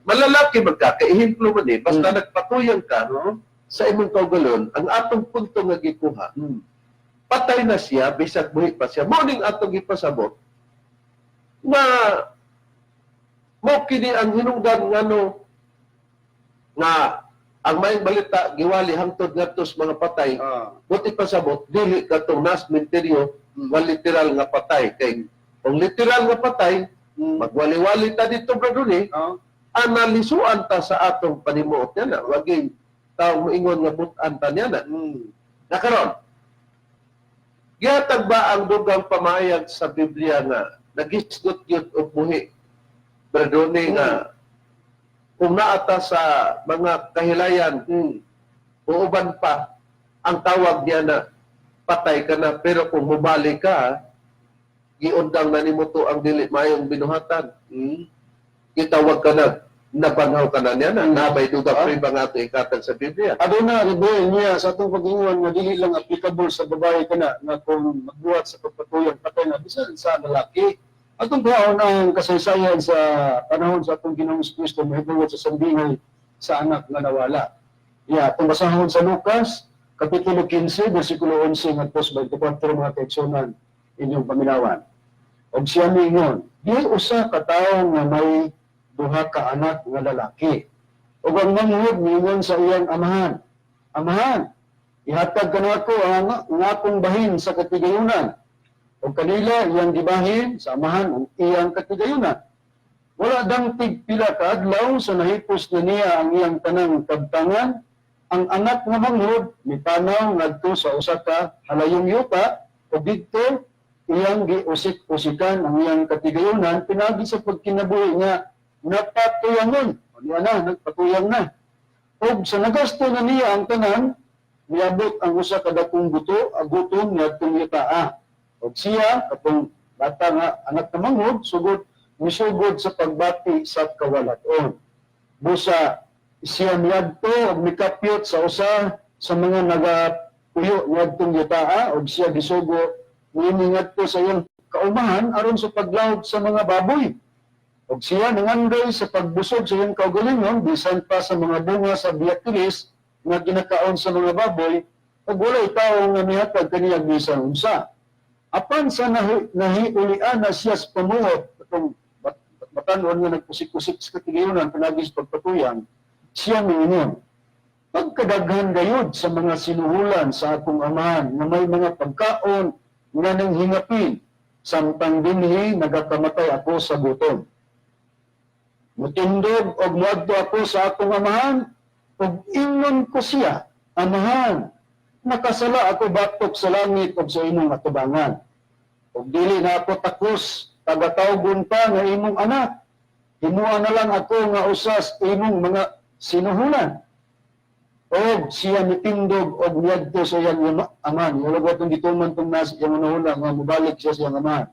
C: Malalaki magkakaihemplo man eh. Basta nagpatuyang ka, no? Sa imong kaugalon, ang atong punto nga gikuha, patay na siya, bisag buhi pa siya. Morning atong ipasabot, na mo kini ang hinungdan nga no, nga ang mayang balita giwali hangtod ngadto sa mga patay buti pasabot dili katong nas menteryo nga literal nga patay kay kung literal nga patay magwali-wali ta dito braduni analisuan ta sa atong panimuot niya waging taong moingon nga butan ta niya na karon gihatag ba ang dugang pamayag sa Biblia nga nagisgot gyud og buhi braduni nga kung naata sa mga kahilayan, uuban pa, ang tawag niya na patay ka na, pero kung mubalik ka, giundang na nimo to ang dili mayong binuhatan. Itawag ka na, nabanhaw ka na niya na, nabay duga priba nga ito ikatag sa Biblia.
F: Aduna, riboy niya, sa atong pag-ingon nga dili lang applicable sa babae ka na kung magbuhat sa pagpatuyang patay na bisan sa lalaki. Atong tuhaon ang kasaysayan sa panahon sa atong Ginoong Kristo mahitungod sa sambingay sa anak nga nawala. Atong basahon sa Lucas, Kapitulo 15, versikulo 11, ngadto sa 24 mga kaigsunan inyong paminawan. Og siya mingon, di usa ka tawo nga may duha ka anak nga lalaki. Og ang manghud mingon sa iyang amahan, Amahan, ihatag kanako ang akong bahin sa katigayunan. O kanila iyang gibahin sa amahan ang iyang katigayunan. Wala dang tigpila ka adlaw sa nahipos na niya ang iyang tanang kabtangan. Ang anak nga manghud mitanaw ngadto sa usa ka halayong yuta o didto iyang giusik-usikan ang iyang katigayunan pinagi sa pagkinabuhi nga napatuyangon. O niya na, nagpatuyang na. O sa nagasto na niya ang tanan, niabot ang usa ka dakong buto, agutom ngadtong yutaa. O siya, katong bata nga anak na manghod, misugod sa pagbati sa kawalaton. Busa siya niyadto og mikapyot sa usa sa mga nagapuyo niyadtong yutaa og siya gisugo niini ngadto sa iyang kaumahan aron sa paglawd sa mga baboy. Og siya nangandoy sa pagbusog sa iyang kaugalingon bisan pa sa mga bunga sa biyatilis nga ginakaon sa mga baboy ug walay tawo nga mihatag kaniya bisan unsa. Apan sa nahiulian na siya sa pamuot, itong batanon nga nagkusik-kusik sa katigayunan, panagis pagpatuyang, siya mingon, pagkadaghan gayud sa mga sinuhulan sa akong amahan na may mga pagkaon nga nang hingapin, samtang dinhi nagakamatay ako sa gutom. Mutindog og muadto ako sa akong amahan, og ingon ko siya, Amahan, nakasala ako batok sa langit o sa imong atubangan. O dili na ako takos, tagatawgon pa nga imong anak. Himuan na lang ako nga usas imong mga sinuhulan. O siya mitindog o niyadto sa iyang aman. Yung itong gituman itong nasa iyang nahulan nga mubalik siya sa iyang aman.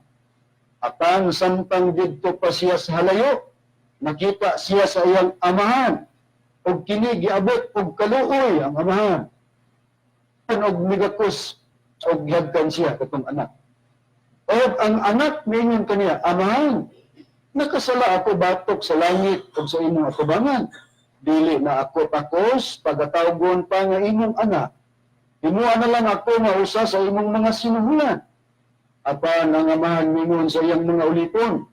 F: At ang samtang dito pa siya sa halayo, nakita siya sa iyang amahan. O kini giabot og kaluoy ang amahan. Og migakos og gihagkan siya katong anak. Og ang anak mingon kaniya, Amahan, nakasala ako batok sa langit o sa imong atubangan. Dili na ako takos, pagatawgon pa nga imong anak. Himuan na lang ako nga usa sa imong mga sinuhulan. Apan ang amahan mingon sa iyang mga ulipon,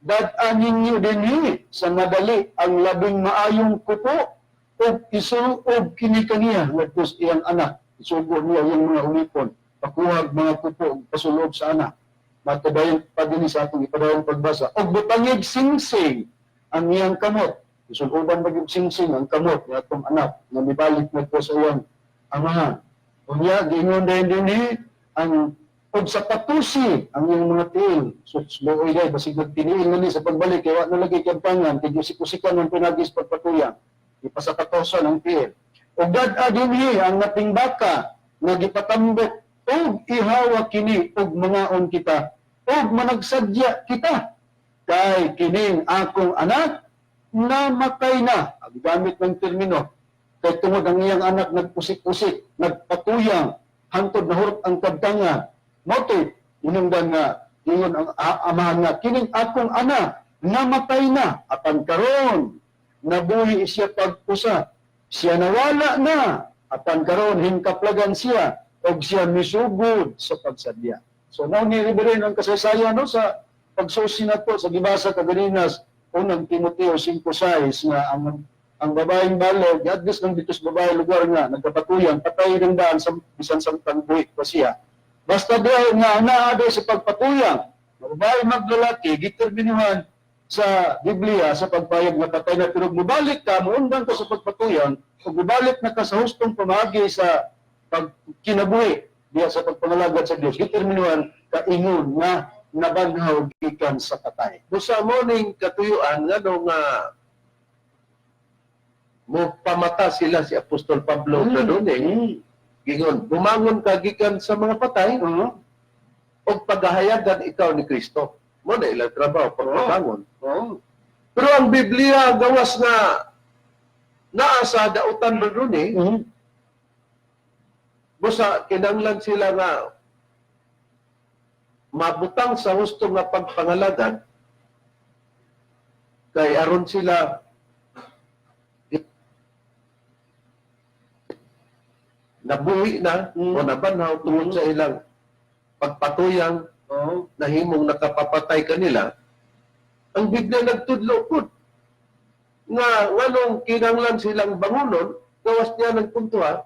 F: dad-anin niyo dinhi sa madali ang labing maayong kupo o isuog kini kaniya ngadto sa iyang anak. Isugo niya iyang mga ulipon, pakuhag mga kupo ug pasulob sa anak. Matabayan pa din sa atong ipadayong pagbasa. Og butangig singsing ang iyang kamot. Isugoban bagyung singsing ang kamot ni atong anak nga mibalik ngadto sa iyang amahan. Unya giingon din ang og sa patusi ang iyong mga tiil. So, slow day, basig nagtiniil na ni sa pagbalik, kaya na lagi kampangan, tigusikusikan ng pinagis pagpatuyang. Ipasakatosan ang tiil. O dad-adinhi ang nating baka, nagipatambok, og ihawa kini, og mangaon kita, og managsadya kita. Kay kining akong anak, namatay na. Ang gamit ng termino. Kay tungod ang iyang anak nagpusik-pusik, nagpatuyang, hantod na hurot ang kabtangan. Motive, inungdan nga, ingon ang amahan nga, kining akong anak, namatay na, apan karon nabuhi siya pagpusa. Siya nawala na, apan karon hingkaplagan siya, o siya misugod sa pagsadya. So, now ni-reverin ang kasaysayan no, sa pagsusi na po, sa gibasa kagalinas, unang Timoteo 5:6, nga ang babaeng balog, at least ng ditos babae lugar nga, nagkapatuyang, patay ng daan sa bisan samtang buhik pa siya. Basta doon nga naaday sa pagpatuyang, babae maglalaki, giterminuhan sa Biblia sa pagpayag na patay na pero mubalik ka, muundang ka sa pagpatuyang, kung mubalik na ka sa hustong pamagi sa kinabuhi, diya sa pagpangalagad sa Diyos, giterminuhan ka ingon na nabanhaw gikan sa patay.
C: Busa morning katuyuan nga nga mo pamata sila si Apostol Pablo na doon Gingon, bumangon ka gikan sa mga patay, o paghahayagan ikaw ni Kristo. Mo na ilang trabaho pagpabangon. Pero ang Biblia gawas na naa sa dautan ba doon busa kinanglan sila nga mabutang sa husto nga pagpangalagan kay aron sila nabuhi na o nabanhaw tungod sa ilang pagpatuyang nahimong nakapapatay kanila, ang Biblia nagtudlo po nga nganong kinanglan silang bangunon, gawas niya ng puntuha,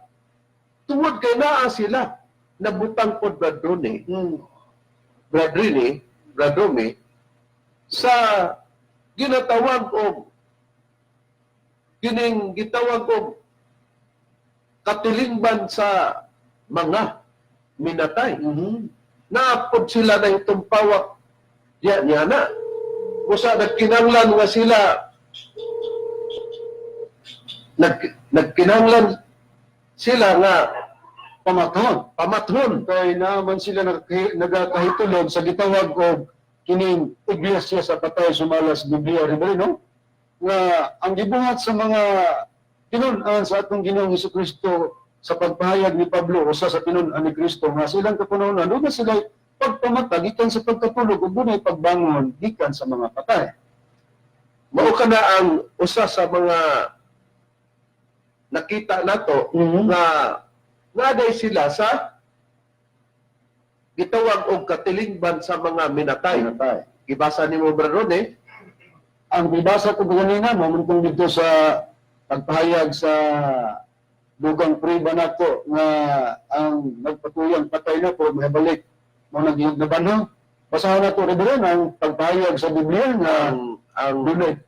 C: tungod kay naa sila nabutang pod bradrone, bradrome, sa ginatawag o kining gitawag og katilingban sa mga minatay. Naapod sila na itong pawak niya na. Kusa nagkinanglan nga sila nagkinanglan sila nga pamathon.
F: Kay naman sila nagakahitulog sa gitawag og kining iglesia sa patay sumalas Biblia no? Nga ang gibuhat sa mga tinunan sa atong Ginoong Hesukristo sa pagpahayag ni Pablo usa sa tinunan ni Kristo nga silang kapunuan doon na sila pagpamata gikan sa pagkatulog ug dunay pagbangon gikan sa mga patay.
C: Mao kana ang usa sa mga nakita nato nga naday sila sa gitawag og katilingban sa mga minatay. Ibasa nimo bro
F: Ang ibasa ko ganina mo mong dito sa pagpahayag sa dugang priba nato nga ang nagpatuyang patay na po mahibalik mo naging nabanho. Basahan nato rin ang pagpahayag sa Biblia nga
C: ang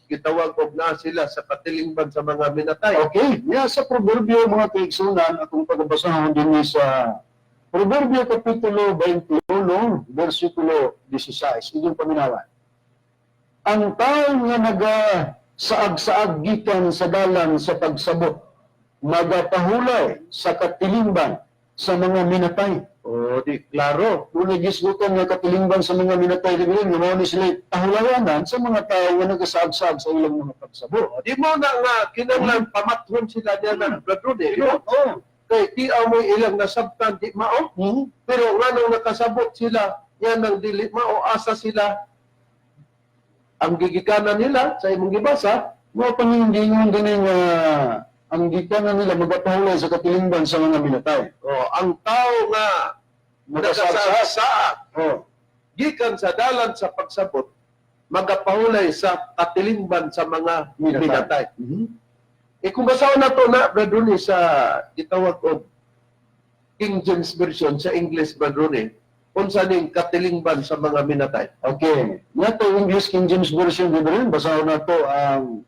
C: gitawag og na sila sa katilingban sa mga minatay.
F: okay, sa Proverbio mga kaigsunan atong pagbasahon din sa Proverbio Kapitulo 21, versikulo 16. Inyong paminawan. Ang tao nga saag-saag gikan sa dalan sa pagsabot, magapahulay sa katilingban sa mga minatay.
C: Di klaro.
F: Kung nagisgutan nga katilingban sa mga minatay, nga mao ni sila tahulayanan sa mga tao nga nagasaag-saag sa ilang mga pagsabot.
C: Di mo na nga kinanglan pamathon sila diyan ng bradrone. Kay di amoy ilang nasabtan di mao. Pero nganong nakasabot sila yan ang dili mao asa sila ang gigikanan nila sa imong gibasa
F: Mo pangingon ganing ang gikanan nila magpahulay sa katilingban sa mga minatay.
C: Ang tao nga nagasasaad gikan sa dalan sa pagsabot magapahulay sa katilingban sa mga minatay. Kung basaw na to na Bradoni sa gitawag og King James Version sa English Bradoni, unsa ning katilingban sa mga minatay?
F: Okay. Nato English King James Version din basaw na to ang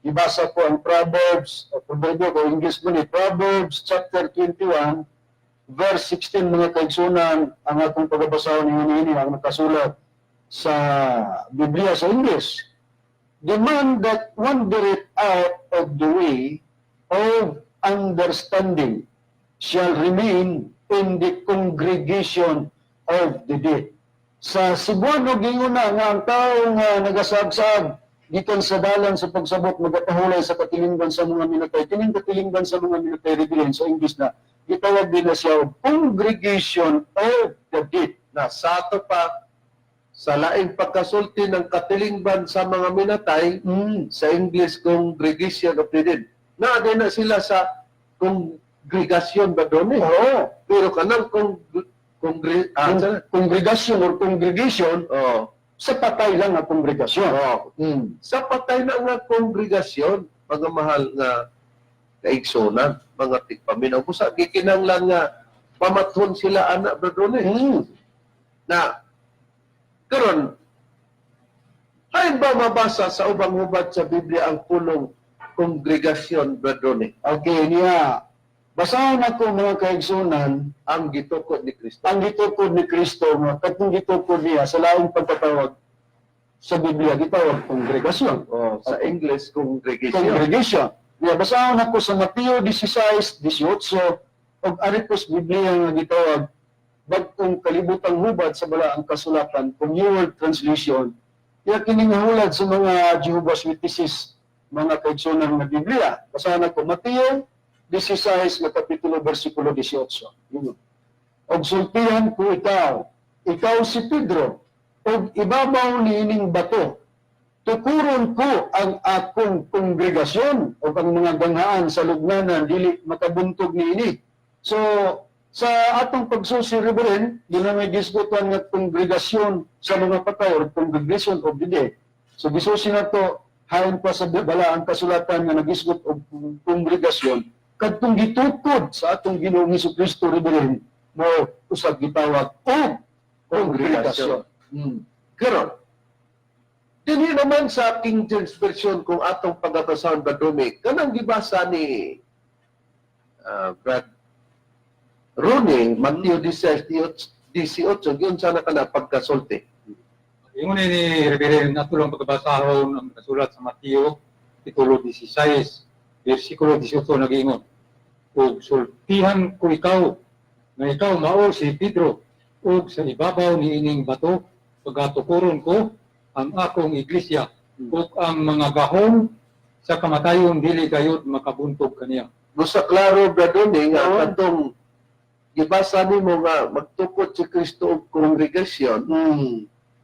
F: ibasa ko ang Proverbs, Proverbio ko English mo ni Proverbs chapter 21 verse 16 mga kaigsunan ang atong pagbabasaw ni ang nakasulat sa Biblia sa English. The man that wandereth out of the way of understanding shall remain in the congregation of the dead. Sa Cebuano ginguna nga ang tao nga nagasagsag gikan sa dalan sa pagsabot magapahulay sa katilingban sa mga minatay. Kining katilingban sa mga minatay revealed sa English na gitawag din na siya congregation of the dead.
C: Na sa ato pa sa laing pagkasulti ng katilingban sa mga minatay sa English congregation of the dead. Na din na sila sa congregation ba doon eh? Pero kanang
F: congregation or congregation sa patay lang nga kongregasyon.
C: Sa patay na nga kongregasyon, mga mahal nga kaigsonan, mga tigpaminaw. Kung sa gikinanglan nga pamathon sila anak Bradone. Na karon ay ba mabasa sa ubang hubad sa Biblia ang pulong kongregasyon Bradone?
F: Okay niya. Basahan ako mga kaigsunan
C: ang gitukod ni Kristo.
F: Ang gitukod ni Kristo nga katong gitukod niya sa laing pagkatawag sa Biblia gitawag kongregasyon.
C: Sa English congregation.
F: Congregation. Niya basahan ako sa Mateo 16:18 og aripos Biblia nga gitawag bagong kalibutang hubad sa bala ang kasulatan kung New World Translation. Kaya kiningahulad sa mga Jehovah's Witnesses mga kaigsunan nga Biblia. Basahan ako Mateo 16 na kapitulo versikulo 18. Og sultihan ko ikaw si Pedro, og ibabaw niining bato. Tukuron ko ang akong kongregasyon o ang mga ganghaan sa lugnanan dili makabuntog niini. So sa atong pagsusi Reverend, di na may gisgutan nga kongregasyon sa mga patay or congregation of the dead. So gisusi na to hayon pa sa bala ang kasulatan nga nagisgot og kongregasyon kadtong gitukod sa atong Ginoong Hesukristo Reverend mo usag gitawag og kongregasyon.
C: Karon dinhi naman sa King James Version kung atong pagabasahon Badome, kanang gibasa ni Brad Rooney, Mateo 18, yun sana ka na pagkasulti.
E: Ingon ni Reverend natulong pagkabasahon ang kasulat sa Mateo, Kapitulo 16, versikulo 18 nag-ingon. Ug sultihan ko ikaw, na ikaw mao si Pedro, ug sa ibabaw ni ining bato, pagatukuron ko ang akong iglesia, ug ang mga gahom sa kamatayon dili kayod makabuntog kaniya.
C: Gusto klaro ba doon nga katong gibasa nimo nga magtukod si Kristo og kongregasyon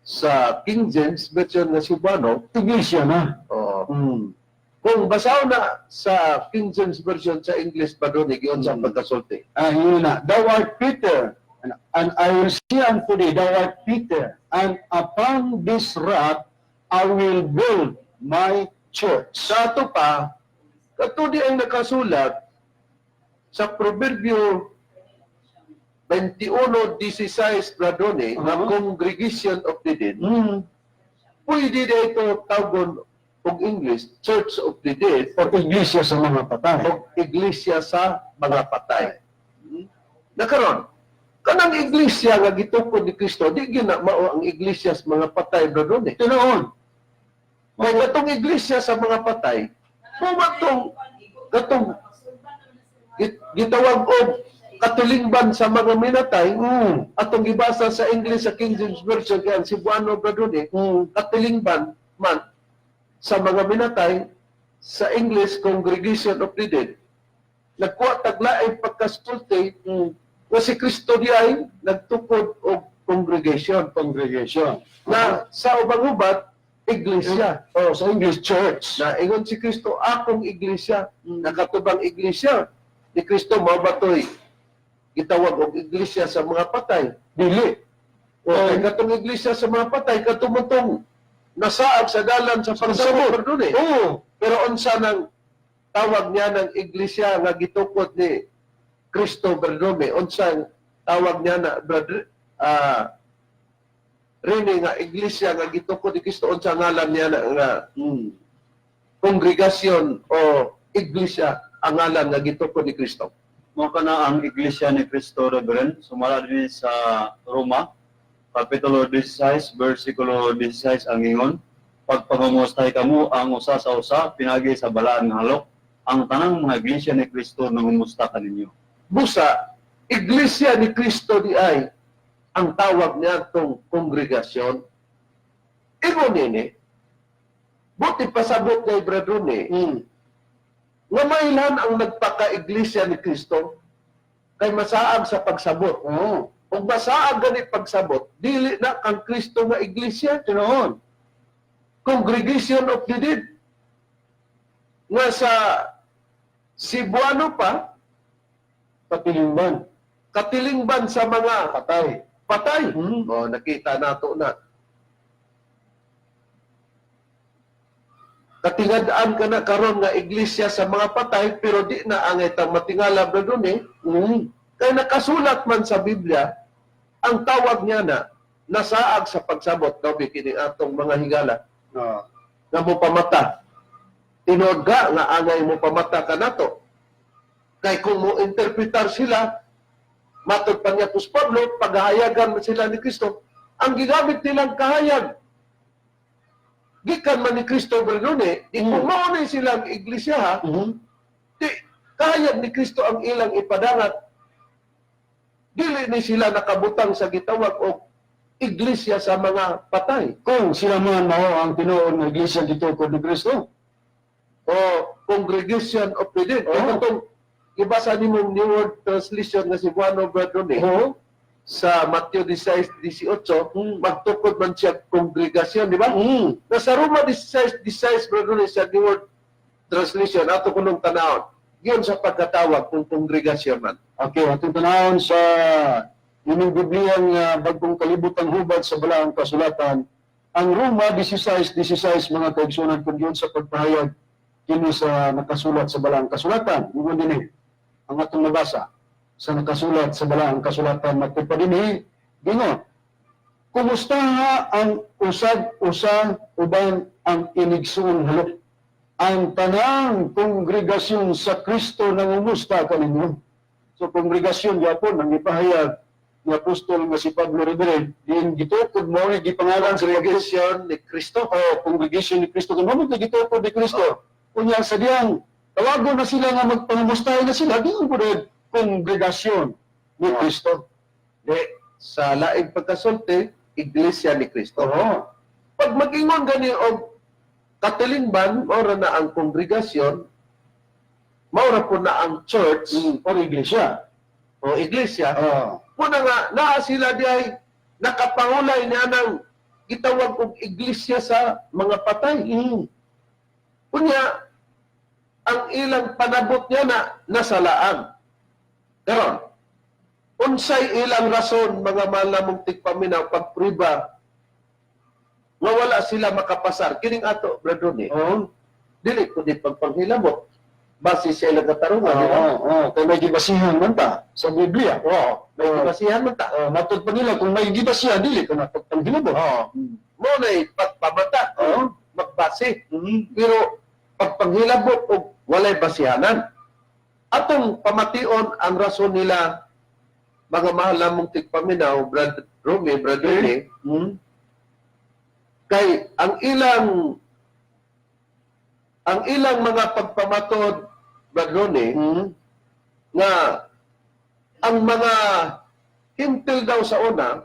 C: sa King James Version nga Cebuano,
F: iglesia na.
C: Kung basaw na sa King James Version sa English pa doon, giyon sa pagkasulti.
F: Yun na. Thou art Peter, and I will say unto thee, thou art Peter, and upon this rock I will build my church.
C: Sa ato pa, katudi ang nakasulat sa Proverbio 21:16 Bradone, na congregation of the dead. Pwede dito tawgon og English, Church of the Dead,
F: O iglesia sa mga patay.
C: o Iglesia sa mga patay. Nakaron, kanang iglesia nga gitukod ni Kristo, di gina mao ang iglesia sa mga patay Bradone.
F: Tinoon.
C: May katong iglesia sa mga patay, katong gitawag og katilingban sa mga minatay, atong gibasa sa English sa King James Version kay ang Cebuano Bradone, katilingban man sa mga minatay sa English Congregation of the Dead. Nagkuha taglaay pagkasulti nga si Kristo diay nagtukod og congregation
F: Congregation.
C: na sa ubang ubat iglesia.
F: Oh, sa English, church.
C: Na ingon si Kristo, akong iglesia, nakatubang iglesia ni Kristo, mao ba to'y gitawag og iglesia sa mga patay?
F: Dili.
C: Okay, katong iglesia sa mga patay, katumutong nasaag sa dalan sa pagsabot.
F: Oo.
C: Pero unsa nang tawag niya ng iglesia nga gitukod ni Kristo, Berdome? Unsa ang tawag niya na, brother, rini nga iglesia nga gitukod ni Kristo, unsa ngalan niya na nga kongregasyon o iglesia ang ngalan nga gitukod ni Kristo?
D: Mo kana ang Iglesia ni Cristo, Reverend, sumala din sa Roma, Kapitulo 16, versikulo 16 ang ingon, pagpangumustay kamo ang usa sa usa, pinagi sa balaan nga halok, ang tanang mga iglesia ni Kristo nangumusta kaninyo.
C: Busa, iglesia ni Kristo di ay ang tawag niya itong kongregasyon. Ingon nini, buti pasabot kay Brother ni, nga mailan ang nagpaka-iglesia ni Kristo kay masaag sa pagsabot. Kung masaag ganit pagsabot, dili na kang Kristo nga iglesia, tinoon. Congregation of the Dead. Nga sa Cebuano pa, katilingban sa mga patay. O, nakita nato na. Katingadaan ka na karon nga iglesia sa mga patay, pero di na ang itang matingala ba doon Kaya nakasulat man sa Biblia, ang tawag niya na nasaag sa pagsabot, no, bikini atong mga higala, nga mo pamata. Tinood ka nga angay mo pamata ka nato. Kay kung mo interpretar sila, matod pa niya Pablo, paghahayagan sila ni Kristo, ang gigamit nilang kahayag, gikan man ni Kristo Bernone, di kung maunay silang iglesia ha, di kahayag ni Kristo ang ilang ipadangat. Dili ni sila nakabutang sa gitawag o iglesia sa mga patay.
F: Kung sila man mao ang tinuod nga iglesia dito ko ni Kristo.
C: O congregation of the dead. Kaya itong ibasa ni mong New World Translation nga si Buano Bernone, sa Mateo 16:18, magtukod man siya kongregasyon, di ba? Nasa Roma 16:16, brother, sa New World Translation, ato ko nung tanawon, yun sa pagkatawag kung kongregasyon man.
F: Okay, atong tanawon sa inyong Biblia nga bagong kalibutang hubad sa balaang kasulatan, ang Roma 16:16 mga kaigsunan kung yun sa pagpahayag kini sa nakasulat sa balaang kasulatan. Yun din ang atong nabasa sa nakasulat sa balaang kasulatan magpadinhi gingon, kumusta nga ang usag-usa uban ang inigsuon halok, ang tanang kongregasyon sa Kristo nangumusta kaninyo. So kongregasyon gyapon ang ipahayag ni apostol nga si Pablo Rivera, din gitukod mo ni gipangalan sa
C: Congregation ni Kristo.
F: congregation ni Kristo kung mo gitukod ni Kristo. Kunya sa diyang tawagon na sila nga magpangumustay na sila, diyon po kongregasyon ni Kristo.
C: Sa laing pagkasulti, iglesia ni Kristo. Pag mag-ingon gani og katilingban, maura na ang kongregasyon, maura po na ang church
F: O iglesia.
C: o iglesia. Muna nga, naa sila di ay nakapangulay niya ng gitawag og iglesia sa mga patay. Kunya, ang ilang panabot niya na nasalaan. Karon, unsay ilang rason mga malamong tigpaminaw pagpriba nga wala sila makapasar kining ato brother ni. Dili ko di pagpanghilabot base sa ilang katarungan, di ba?
F: Kaya may gibasihan man ta sa Biblia.
C: May basihan man ta.
F: Matod pa nila kung may gibasihan, dili ka na pagpanghilabot.
C: Mo na'y pagpamata, magbase. Pero pagpanghilabot o walay basihanan. Atong pamation ang rason nila, mga mahal namong tigpaminaw, Brother Romy, Brother Lee, kay ang ilang mga pagpamatod, Brother Ronnie, nga ang mga hintil daw sa una,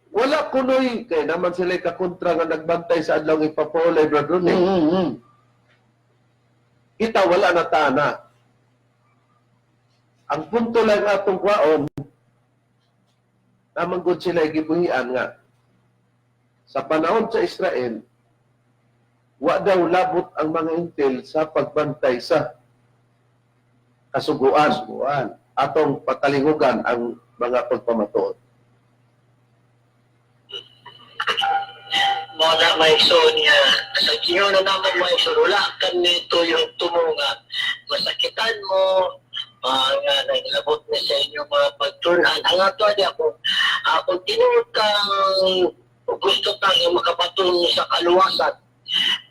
C: wala kunoy, kay naman sila kakontra nga nagbantay sa adlaw ipapolay, Brother Ronnie. Kita wala na tana. Ang punto lang atong kwaon, naman gud sila gibuhian nga sa panahon sa Israel, wa daw labot ang mga hintil sa pagbantay sa kasuguan. Atong patalingugan ang mga pagpamatuod.
G: Muna may niya, sa inyo na naman may surulakan nito yung tumunga. Masakitan mo, mga naglabot na sa inyo mga pagtunan. Ang ato niya kung tinuod kang gusto tayong makapatungo sa kaluwasan,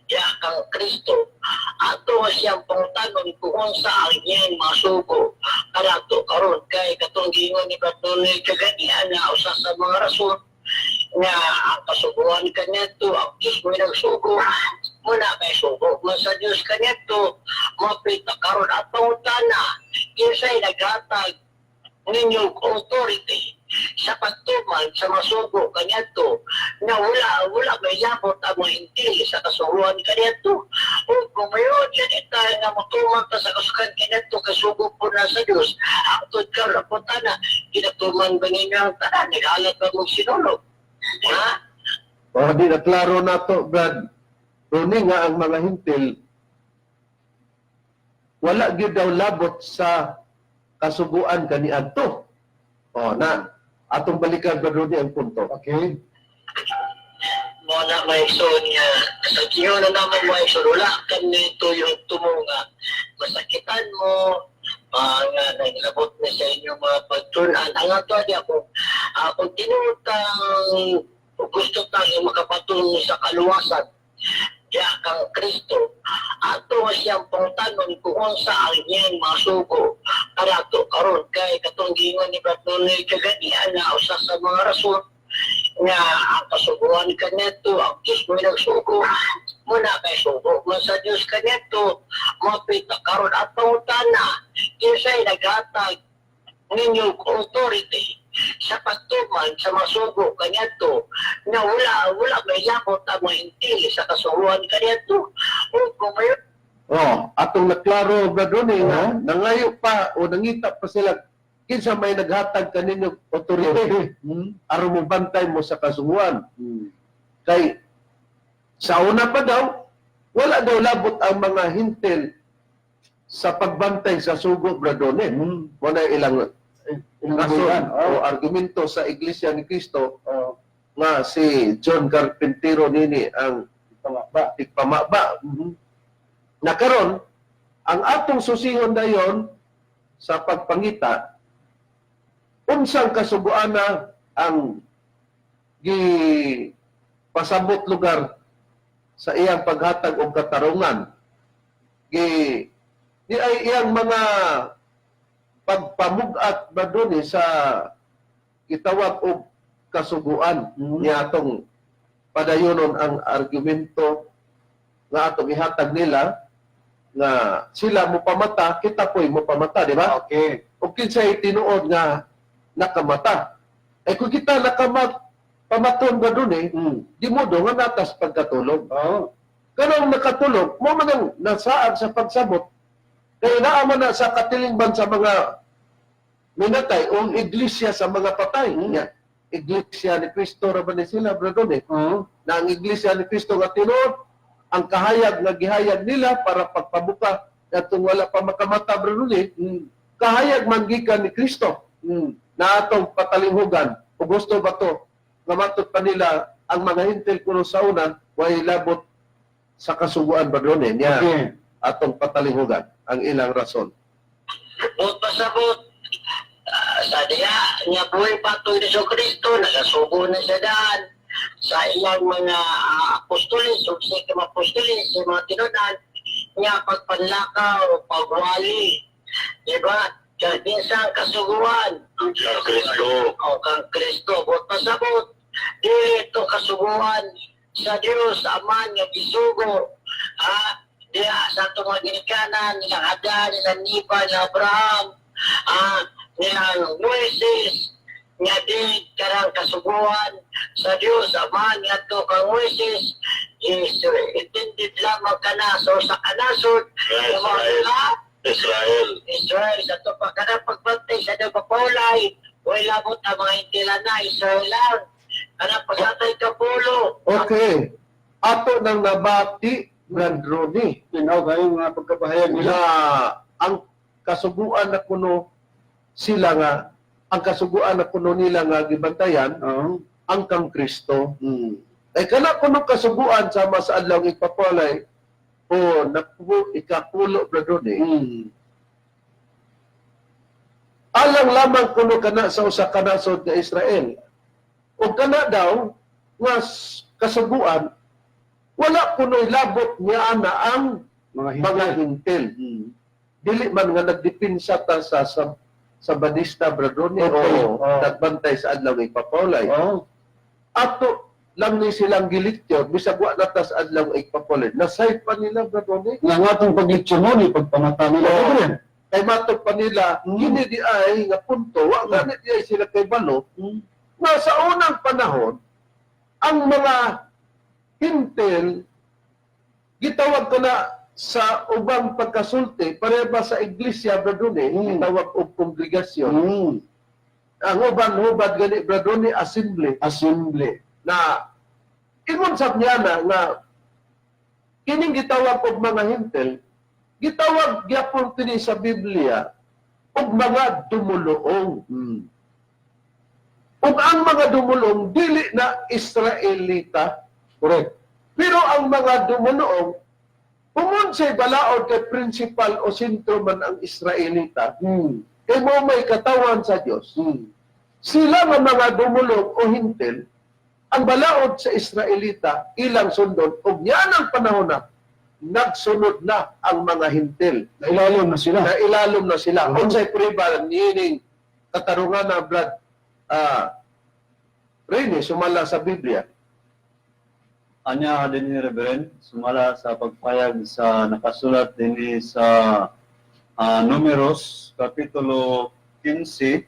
G: ya kang Kristo, ato siyang pangutanon kung sa ang masuko karato karon kay katong gingon ni Patuloy kaganian na usa sa mga rason nga ang kasuguan kanyato ang Diyos mo nagsugo muna kay sugo man sa Diyos kanyato mapita karon at pangutana kinsay naghatag ninyong authority sa pagtuman sa masugo kanyato na wala may labot ang mga intil sa kasuguan kanyato o kung mayroon ganita nga matuman ta sa kasugan kanyato kasugo po na sa Diyos ang tudkar na putana kinatuman ba ninyo ang tanan nag-alat ba mong sinulog ha?
C: O di na klaro na to, Brad. Runi nga ang mga hintil wala gyud daw labot sa kasuguan kaniadto. O na atong balikan ba Runi ang punto. Okay?
G: Muna may niya, sa inyo na naman may surulakan nito yung tumunga. Masakitan mo, mga naglabot na sa inyo mga pagtunan. Ang ato niya kung tinuod kang gusto tayong makapatungo sa kaluwasan, ya kang Kristo, ato siyang pangutanon kung sa ang masuko karato karon kay katong gingon ni Patuloy kaganian na usa sa mga rason nga ang kasuguan kanyato ang Diyos mo nagsugo muna kay sugo man sa Diyos kanyato mapita karon at pangutana kinsay naghatag ninyong authority sa pagtuman sa masugo kanyato na wala may labot ang mga intil sa kasuguan kanyato o kung may
C: atong naklaro Brad Runi nga nangayo pa o nangita pa sila kinsa may naghatag kaninyo authority aron mo bantay mo sa kasuguan. Kay sa una pa daw wala daw labot ang mga hintil sa pagbantay sa sugo Bradone. Wala ilang rason o argumento sa Iglesia ni Cristo nga si John Carpintero nini ang tigpamaba. Nakaron ang atong susihon dayon sa pagpangita unsang kasuguana ang pasabot lugar sa iyang paghatag og katarungan di ay iyang mga pagpamug-at ba dun sa gitawag og kasuguan niya atong padayonon ang argumento nga atong ihatag nila nga sila mo pamata kita po'y mo pamata di ba? Okay. O kinsay tinuod nga nakamata. Eh kung kita pamaton ba dun di mo do nga natas pagkatulog. Kanang nakatulog, mo man nasaan sa pagsabot, kaya naaman na sa katilingban sa mga minatay o iglesia sa mga patay. Iglesia ni Cristo raman ni sila, bro dun na ang iglesia ni Cristo nga tinuod, ang kahayag nga gihayag nila para pagpabuka atong wala pa makamata, bro dun kahayag man gikan ni Cristo. Na atong patalinghugan o gusto ba to nga matud pa nila ang mga hintil kuno sa una way labot sa kasuguan ba doon niya atong patalinghugan ang ilang rason.
G: Bot pasabot sa diya niya buhay patoy ni Kristo nagasugo na sa daan sa ilang mga apostolis o sa apostolis sa mga tinunan niya pagpanlakaw pagwali diba? Kaya binsang kasuguan ang Kristo o kang Kristo bot pasabot dito kasuguan sa Diyos Ama nga gisugo diya sa itong mga ginikanan nilang Adan, nilang Nipa, nilang Abraham nilang Moises nga di karang kasuguan sa Diyos Ama nga ito kang Moises itindid lamang ka na so sa kanasod Israel sa ito pa ka na pagbantay sa ito papaulay o ilabot ang mga intila na Israel lang Anak pasatay ka pulo.
C: Okay. Ato nang nabati, Brad Ronnie,
F: Tinaw kayo nga pagkabahayag nila.
C: na ang kasuguan na kuno sila nga, ang kasuguan na kuno nila nga gibantayan,
F: Oo.
C: ang kang Kristo.
F: Mm.
C: Ay kana kuno kasuguan sama sa adlaw ipapalay o napuo ikapulo Brad Ronnie.
F: Mm.
C: Alang lamang kuno kana sa usa ka nasod nga Israel. O kana daw nga kasuguan wala kuno'y labot niya ana ang mga hintil.
F: Mm.
C: Dili man nga nagdipinsa ta sa Badista Bradoni
F: Okay.
C: o nagbantay sa adlaw ng Papolay.
F: Oo.
C: Ato lang ni silang gilityo bisag wa na ta sa adlaw ng Papolay. Nasay pa nila Bradoni.
F: Nga nga itong paglitsyon mo, pagpamata nila.
C: Oo.
F: Ano yan?
C: Kay matog pa nila, kini di ay nga punto, wa nga di ay sila kay balo. Nga sa unang panahon, ang mga hintil, gitawag ko na sa ubang pagkasulti, pareba sa iglesia, Bradone, gitawag og kongregasyon.
F: Mm.
C: Ang uban-hubad gani, Bradone, assembly.
F: Assembly.
C: Na, ingon sab niya na, nga, kining gitawag og mga hintil, gitawag gyapon kini sa Biblia og mga dumuluong.
F: Mm.
C: Ug ang mga dumulong dili na Israelita,
F: Correct.
C: pero ang mga dumuluong kung say balaod kay principal o sentro man ang Israelita,
F: Mm.
C: kay mo may katawan sa Dios.
F: Mm.
C: Sila nga mga dumulong o hintil, ang balaod sa Israelita ilang sundon ug yan ang panahon na nagsunod na ang mga hintil.
F: Nailalim na sila.
C: Na ilalom na sila.
F: Oo.
C: Unsay pribal niining katarungan na Brad Rene sumala sa Biblia.
D: Anya din ni Reverend, sumala sa pagpayag sa nakasulat din sa Números, Kapitulo 15,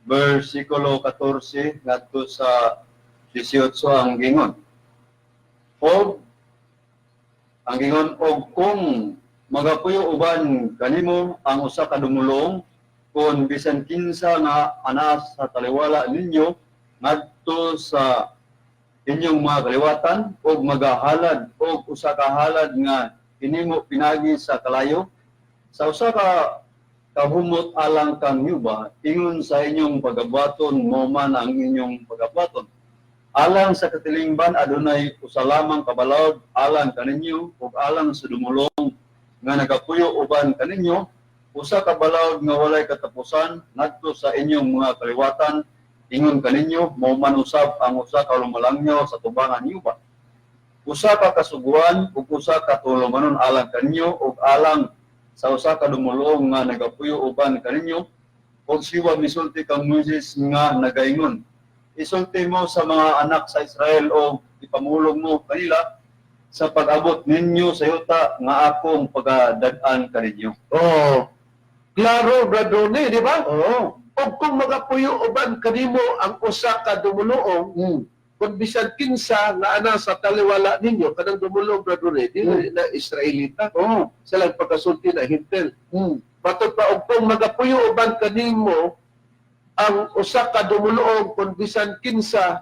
D: versikulo 14, ngadto sa 18 ang gingon. Ang gingon, og kung magapuyo uban kanimo ang usa ka dumulong, kung bisan kinsa nga ana sa taliwala ninyo, ngadto sa inyong mga kaliwatan o magahalad o usa ka halad nga hinimo pinagi sa kalayo sa usa ka kahumot alang kang yuba ingon sa inyong pagabaton mo man ang inyong pagabaton alang sa katilingban adunay usa lamang kabalawd alang kaninyo ug alang sa dumulong nga nagapuyo uban kaninyo usa ka balawd nga walay katapusan ngadto sa inyong mga kaliwatan ingon kaninyo mo man usab ang usa ka lumalangyaw sa tubangan niyo ba usa ka kasuguan ug usa ka tulumanon alang kaninyo ug alang sa usa ka dumulong nga nagapuyo uban kaninyo ug siwa misulti kang Moses nga nagaingon isulti mo sa mga anak sa Israel o ipamulong mo kanila sa pag-abot ninyo sa yuta nga akong pagadag-an kaninyo.
C: Oh, klaro Bradone, di ba?
F: Oo.
C: O kung magapuyo uban kanimo ang usa ka dumuluong,
F: Mm.
C: kung bisan kinsa nga ana sa taliwala ninyo, kanang dumuluong Bradone, dili na Israelita.
F: Oo.
C: Sila pagkasulti na hintil.
F: Mm.
C: Patod pa, og kung magapuyo uban kanimo ang usa ka dumuluong kung bisan kinsa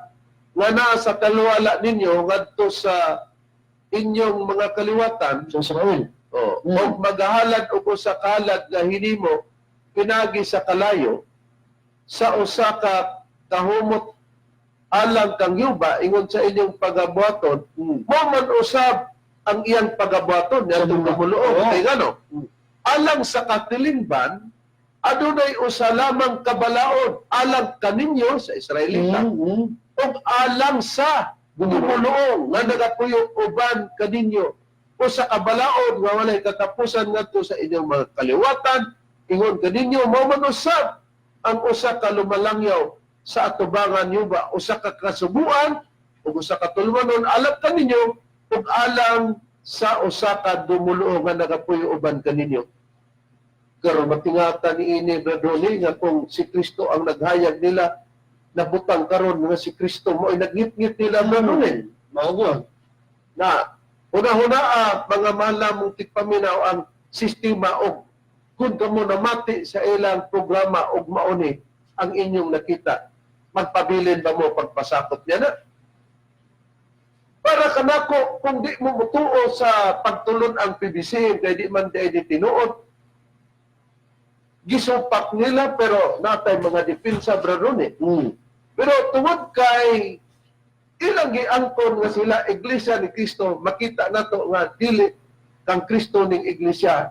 C: nga naa sa taliwala ninyo ngadto sa inyong mga kaliwatan,
F: Sa Israel.
C: o maghahalad og usa ka halad nga hinimo pinagi sa kalayo sa usa ka kahumot alang kang yuba ingon sa inyong pagabuhaton, mo man usab ang iyang pagabuhaton
F: Sa
C: ngadtong
F: mga-
C: dumuluong
F: Oo.
C: kay ngano alang sa katilingban adunay usa lamang kabalaod alang kaninyo sa Israelita
F: Mm.
C: ug alang sa dumuluong nga nagapuyo uban kaninyo usa ka balaod nga walay katapusan ngadto sa inyong mga kaliwatan ingon kaninyo mao man usab ang usa ka lumalangyaw sa atubangan niyo ba usa ka kasubuan ug usa ka tulumanon alang kaninyo ug alang sa usa ka dumuluong nga nagapuyo uban kaninyo karon matingatan ni ini Bradoni nga kung si Kristo ang naghayag nila nabutang karon nga si Kristo mo ay nagngit-ngit nila Bradoni
F: Mao
C: na una-una mga malamong tigpaminaw ang sistema og kung kamo namati sa ilang programa og mauni ang inyong nakita magpabilin ba mo pagpasakop niya na? Para kanako, kung di mo mutuo sa pagtulon ang PBCM, kaya di man di tinuod, gisupak nila, pero natay mga depensa bradon eh. Pero tungod kay ilang giangkon nga sila iglesia ni Kristo, makita nato nga dili kang Kristo ning iglesia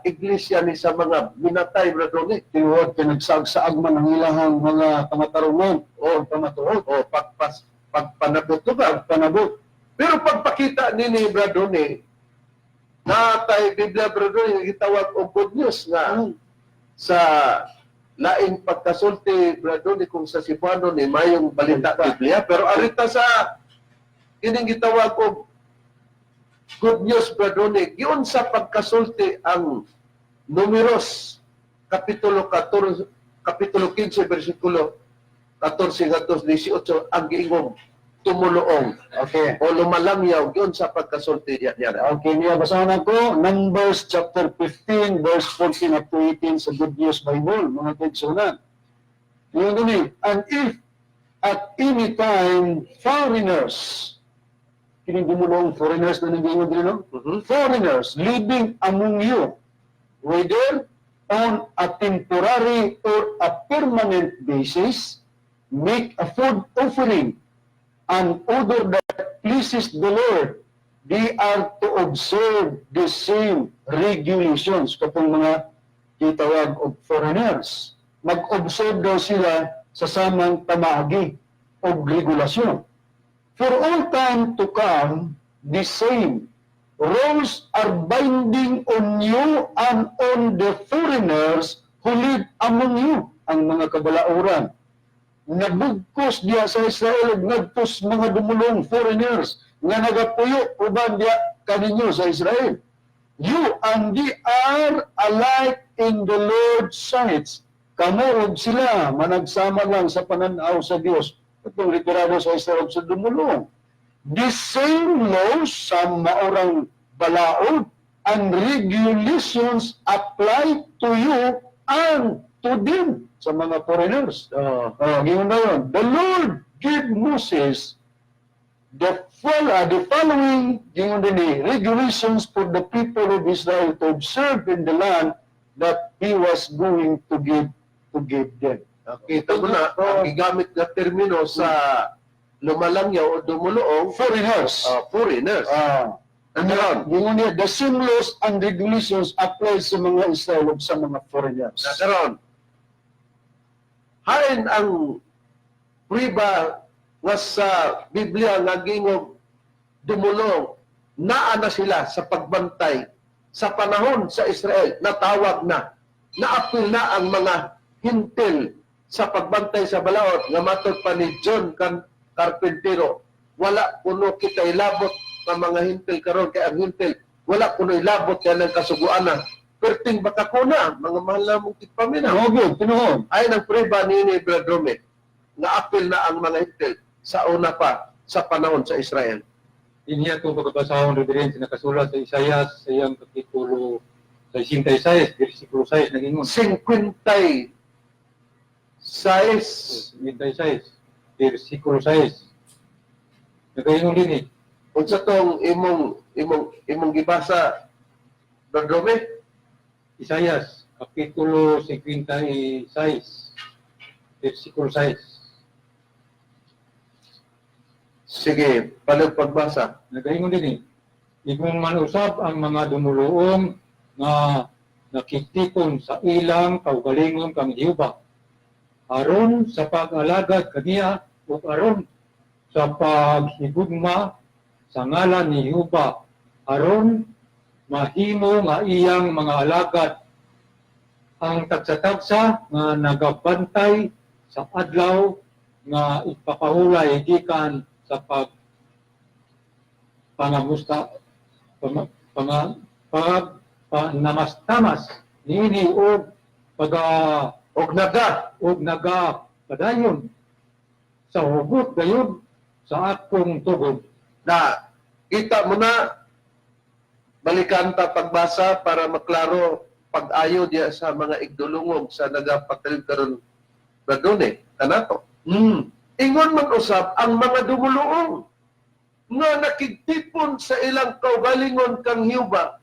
C: ni sa mga minatay bradon eh.
F: Tiwod kay nagsagsaag man ang ilahang mga kamatarungan o pamatuod
C: O pagpanabot to ba?
F: panabot.
C: Pero pagpakita ni bradon eh, natay Biblia bradon yung gitawag og good news nga sa laing pagkasulti bradon kung sa Cebuano ni mayong balita Biblia, pero arita sa kining gitawag og good news bradon giun sa pagkasulti ang Números kapitulo 14 kapitulo 15 bersikulo 14 hangtod 18 ang giingong tumuluong
F: Okay.
C: o lumalangyaw giun sa pagkasulti niya.
F: Okay, niya basahan ako Numbers chapter 15 verse 14 up to 18 sa Good News Bible, mga kaigsunan. Yun dun eh. And if at any time foreigners, kinigumulong foreigners na nag-iingon din, no? Foreigners living among you, whether on a temporary or a permanent basis, make a food offering an order that pleases the Lord, they are to observe the same regulations. Kapag mga kitawag o foreigners, mag-observe daw sila sa samang tamaagi o regulasyon. For all time to come, the same rules are binding on you and on the foreigners who live among you, ang mga kabalauran. Nabugkos diya sa Israel ug nagpus mga dumulong foreigners nga nagapuyo uban diya kaninyo sa Israel. You and they are alike in the Lord's sight. Kamo ug sila managsama lang sa pananaw sa Dios. Itong retirado sa Israel sa dumulong. The same laws sa maorang balaod and regulations apply to you and to them, sa mga foreigners. Ngayon na yun. The Lord gave Moses the following regulations for the people of Israel to observe in the land that He was going to give them.
C: Kita mo na, ang gigamit na termino sa lumalangyaw o dumuluong,
F: Foreigners.
C: foreigners.
F: And yun niya, the same laws and regulations apply sa mga Israel o sa mga foreigners.
C: Karon, hain ang priba nga sa Biblia nga gingog dumulong, naa na sila sa pagbantay sa panahon sa Israel, natawag na, naapil na ang mga hintil sa pagbantay sa balaod, nga matod pa ni John Carpintero, wala kuno kita ilabot ng mga hintil karon kay ang hintil, wala kuno ilabot yan ng kasuguanan. Perting baka kuna, mga mahal na mong tigpamina.
F: Tinuhod.
C: Ay ng priba ni Bradrome, nga apil na ang mga hintil sa una pa sa panahon sa Israel.
E: Inya itong pagkabasahon reference na kasulat sa Isayas sa iyang kapitulo 66, versikulo 6 nag-ingon.
C: 56,
E: 56, versikulo 6. Nag-ingon din eh.
C: kung sa tong imong gibasa, Bradrome,
E: Isayas, kapitulo 56, versikulo 6.
C: sige, pagbasa.
E: Nagaingon din eh. Igong manusab ang mga dumuluong nga nakitikon sa ilang kaugalingon kang Diuba. Aron sa pag-alagad kaniya o aron sa paghigugma sa ngalan ni Diuba. Aron mahimo nga iyang mga alagad ang tagsa-tagsa nga nagabantay sa adlaw nga ipakahulay gikan sa namastamas niini og naga padayon sa hugot gayon sa akong tugod.
C: Na kita mo na, balikan ta pagbasa para maklaro pag-ayo diya sa mga igdulungog sa nagapatrid karon Bradrome kanato. Ingon man usab ang mga dumuluong nga nakigtipon sa ilang kaugalingon kang Hiuba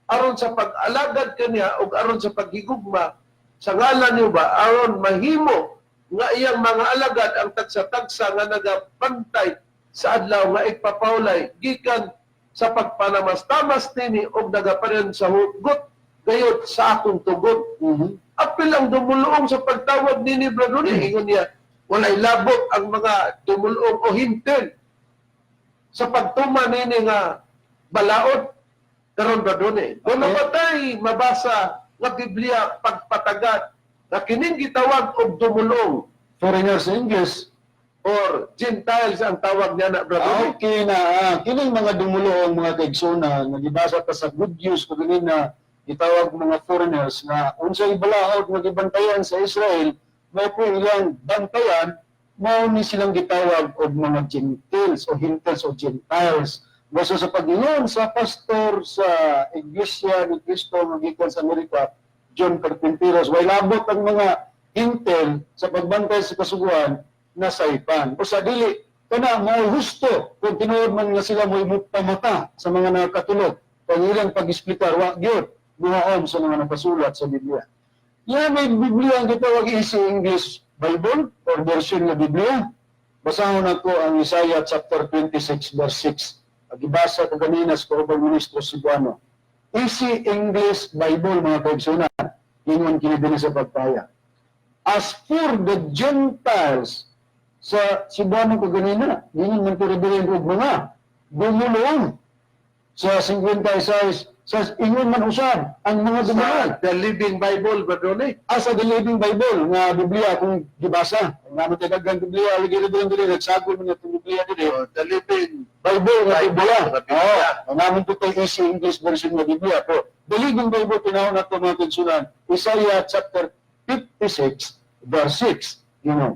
C: aron sa pag-alagad kaniya ug aron sa paghigugma sa ngalan niyo ba aron mahimo nga iyang mga alagad ang tagsa-tagsa nga nagabantay sa adlaw nga ipapawlay gikan sa pagpanamas-tamas nini og nagaparehan sa hugot gayud sa akong tugot. Apil ang dumuluong sa pagtawag nini Brother Ronnie. Ingon niya, walay labot ang mga dumuluong o hintel sa pagtuma nini nga balaod karon Brother Ronnie. Kung napatay mabasa nga Biblia pagpatagad na kining gitawag og dumuluong
F: Foreigners sa English.
C: or Gentiles ang tawag niya na Brother Ronnie.
F: Okay na, kining mga dumuluong mga kaigsoona, nagibasa ta sa good news kung na itawag mga foreigners na unsay balaod nga gibantayan sa Israel, may po ilang bantayan, mao ni silang gitawag og mga Gentiles o Hintels o Gentiles. Basta sa pag-ingon sa pastor sa Iglesia ni Cristo nga gikan sa Amerika, John Carpinteros, way labot ang mga Hintel sa pagbantay sa kasuguan na saipan. O sa dili, kana mo husto kung tinuod man nga sila mo pamata sa mga nakatulog. Pag ilang pag-explicar, wa gyud buhaon sa mga napasulat sa Biblia. Yan may Biblia ang gitawag sa English Bible or version ng Biblia. Basahon ako ang Isaiah chapter 26 verse 6. Agibasa ko ganina sa Korobal Ministro Cebuano. Easy English Bible mga kaigsunan. Ingon kinibili sa pagpaya. As for the Gentiles, sa Cebuano ko ganina, ingon man ko rin og mga dumuluong sa 56 sa ingon man usab ang mga dumuluong.
C: The Living Bible, Brother Ronnie.
F: Asa the Living Bible nga Biblia kung gibasa. Nga mo tagagang Biblia, lagi-lagi dili nagsagol man itong Biblia dili.
C: The Living
F: Bible nga Biblia.
C: Nga Biblia.
F: Ang namin po tayo easy English version nga Biblia po. The Living Bible tinawag na ito mga kinsunan. Isaiah chapter 56 verse 6. You know.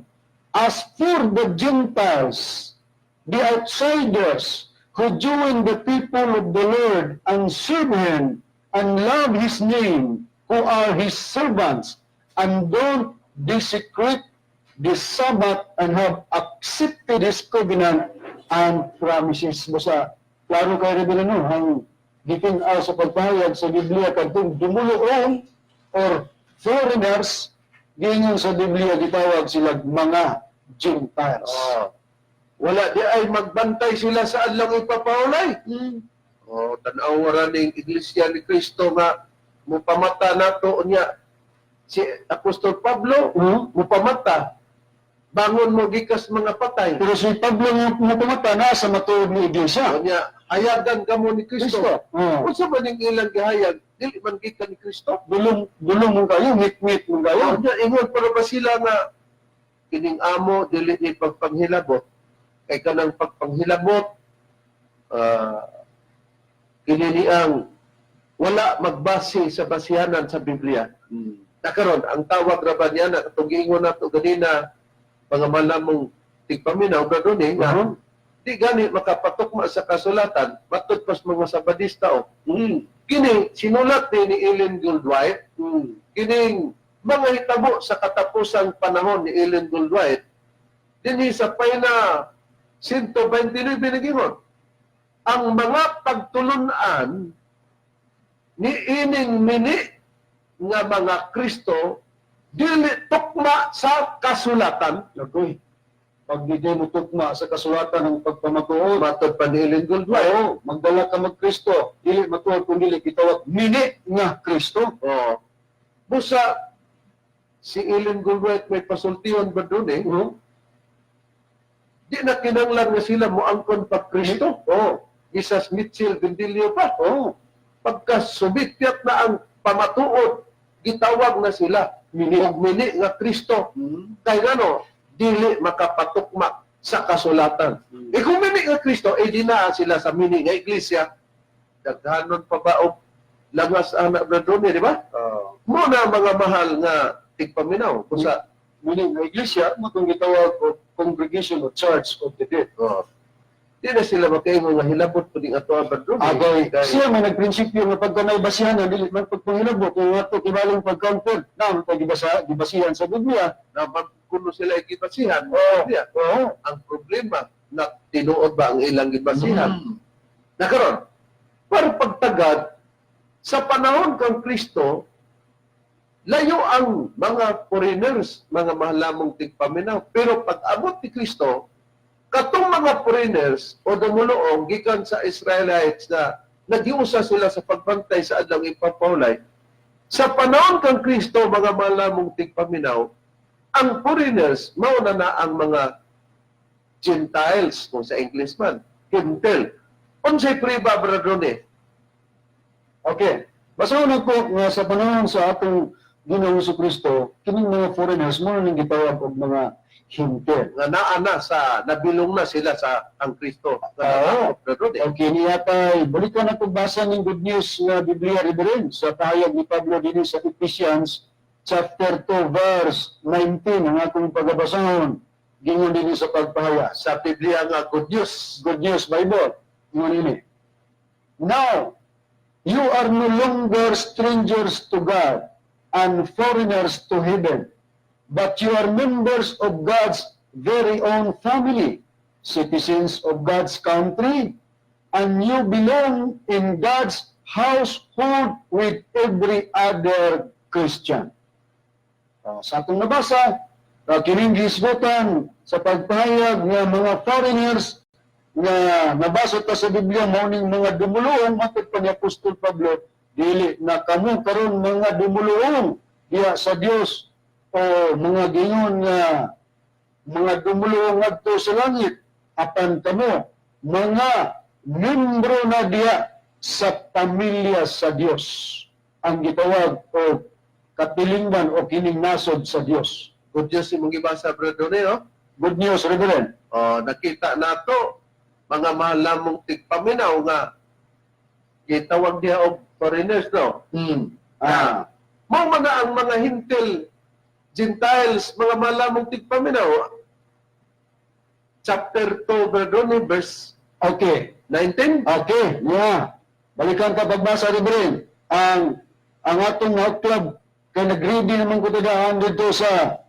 F: As for the Gentiles, the outsiders who join the people of the Lord and serve Him and love His name, who are His servants, and don't desecrate the Sabbath and have accepted His covenant and promises. Basta, klaro kayo rin no, ang gitinaw sa pagpahayag sa Biblia kadtong dumuluong or foreigners, gingon sa Biblia gitawag sila mga Gentiles.
C: Wala di ay magbantay sila sa adlaw ipapawlay. Tanaw ra ning Iglesia ni Cristo nga mupamata nato niya si Apostol Pablo mupamata bangon mo gikas mga patay.
F: Pero si Pablo nga mupamata na sa matuod ni Iglesia.
C: Niya hayagan kamo ni Cristo. Unsa man ning ilang gihayag dili man gikan ni Cristo.
F: Gulong mo kayo, mit mo kayo.
C: Niya ingon para ba sila nga kining amo dili ni pagpanghilabot kay kanang pagpanghilabot kininiang wala magbase sa basihanan sa Biblia. Nakaron ang tawag ra ba niya na katong giingon nato ganina pangamalan mong tigpaminaw Brother Ronnie nga di gani makapatukma sa kasulatan matud pas mga sabadista o kini sinulat ni Ellen Goldwhite kining mga hitabo sa katapusang panahon ni Ellen Goldwhite dinhi sa payna 129 binigingon ang mga pagtulunan ni ining mini nga mga Kristo dili tukma sa kasulatan.
F: Lagoy. Pag di mo tukma sa kasulatan ng pagpamatuod,
C: Matod pa ni Ellen Goldwhite.
F: magdala ka mag-Kristo. Dili matuod kung dili kitawag mini nga Kristo.
C: Busa si Ellen Goldwhite may pasultiyon ba doon di na kinanglan nga sila moangkon pa Kristo. Isas Mitchell Bendilio pa. Pagka subityat na ang pamatuod, gitawag na sila mini nga Kristo. Kaya gano, dili makapatukma sa kasulatan. Kung mini nga Kristo, di na sila sa mini nga iglesia. Daghanon pa ba o langas anak na doon, di ba? Muna mga mahal nga tigpaminaw. Kusa,
F: Mini nga iglesia, mo itong gitawag o congregation o church of the dead.
C: Di na sila makaingon nga hilabot po din ato abad doon.
F: Agay, siya may nagprinsipyo nga pagka may basihan na dili man pagpangilabot kung ato kibaling pag-counter na gibasihan sa Biblia.
C: Na kuno sila ikibasihan.
F: Oo.
C: Ang problema, na tinuod ba ang ilang gibasihan? Nakaroon, para pagtagad, sa panahon kang Kristo, layo ang mga foreigners, mga mahalamong tigpaminaw. Pero pag abot ni Kristo, katong mga foreigners o dumuloong gikan sa Israelites na nagiusa sila sa pagbantay sa adlang ipapawlay, sa panahon kang Kristo, mga mahalamong tigpaminaw, ang foreigners, mauna na ang mga Gentiles, kung sa English man, Gentil. Unsay priba, bradone?
F: Okay. Basahan ko nga sa panahon sa atong Ginoong Kristo, kining mga foreigners mo nang gitawag og mga hintil.
C: Nga naana sa, nabilong na sila sa ang Kristo.
F: Okay, niyatay, balikan na pagbasa ng good news nga Biblia rin sa pahayag ni Pablo din sa Ephesians chapter 2 verse 19 ang akong pagbabasahon. Gingon din sa pagpahayag
C: Sa Biblia nga, good news.
F: Good News Bible. Gingon ini. Now, you are no longer strangers to God and foreigners to heaven, but you are members of God's very own family, citizens of God's country, and you belong in God's household with every other Christian. Sa atong nabasa, kining gisgutan sa pagpahayag ng mga foreigners nga nabasa ta sa Biblia mauning mga dumuluong matod pa ni Apostol Pablo, dili na kamo karon mga dumuluong diya sa Dios o mga gingon nga mga dumuluong ngadto sa langit, apan kamo mga membro na diya sa pamilya sa Dios, ang gitawag o katilingban o kining nasod sa Dios.
C: Good news yung gibasa, Brother no?
F: Good news, Reverend.
C: Nakita nato mga mahalamong tigpaminaw nga gitawag diha og foreigners, no? Mao man na ang mga hintil, Gentiles, mga mahalamong tigpaminaw. Chapter 2, Brother verse
F: Okay.
C: 19.
F: Okay, yeah. Balikan ka pagbasa, Reverend. Ang atong health club, kay nag-ready naman ko tadaan dito sa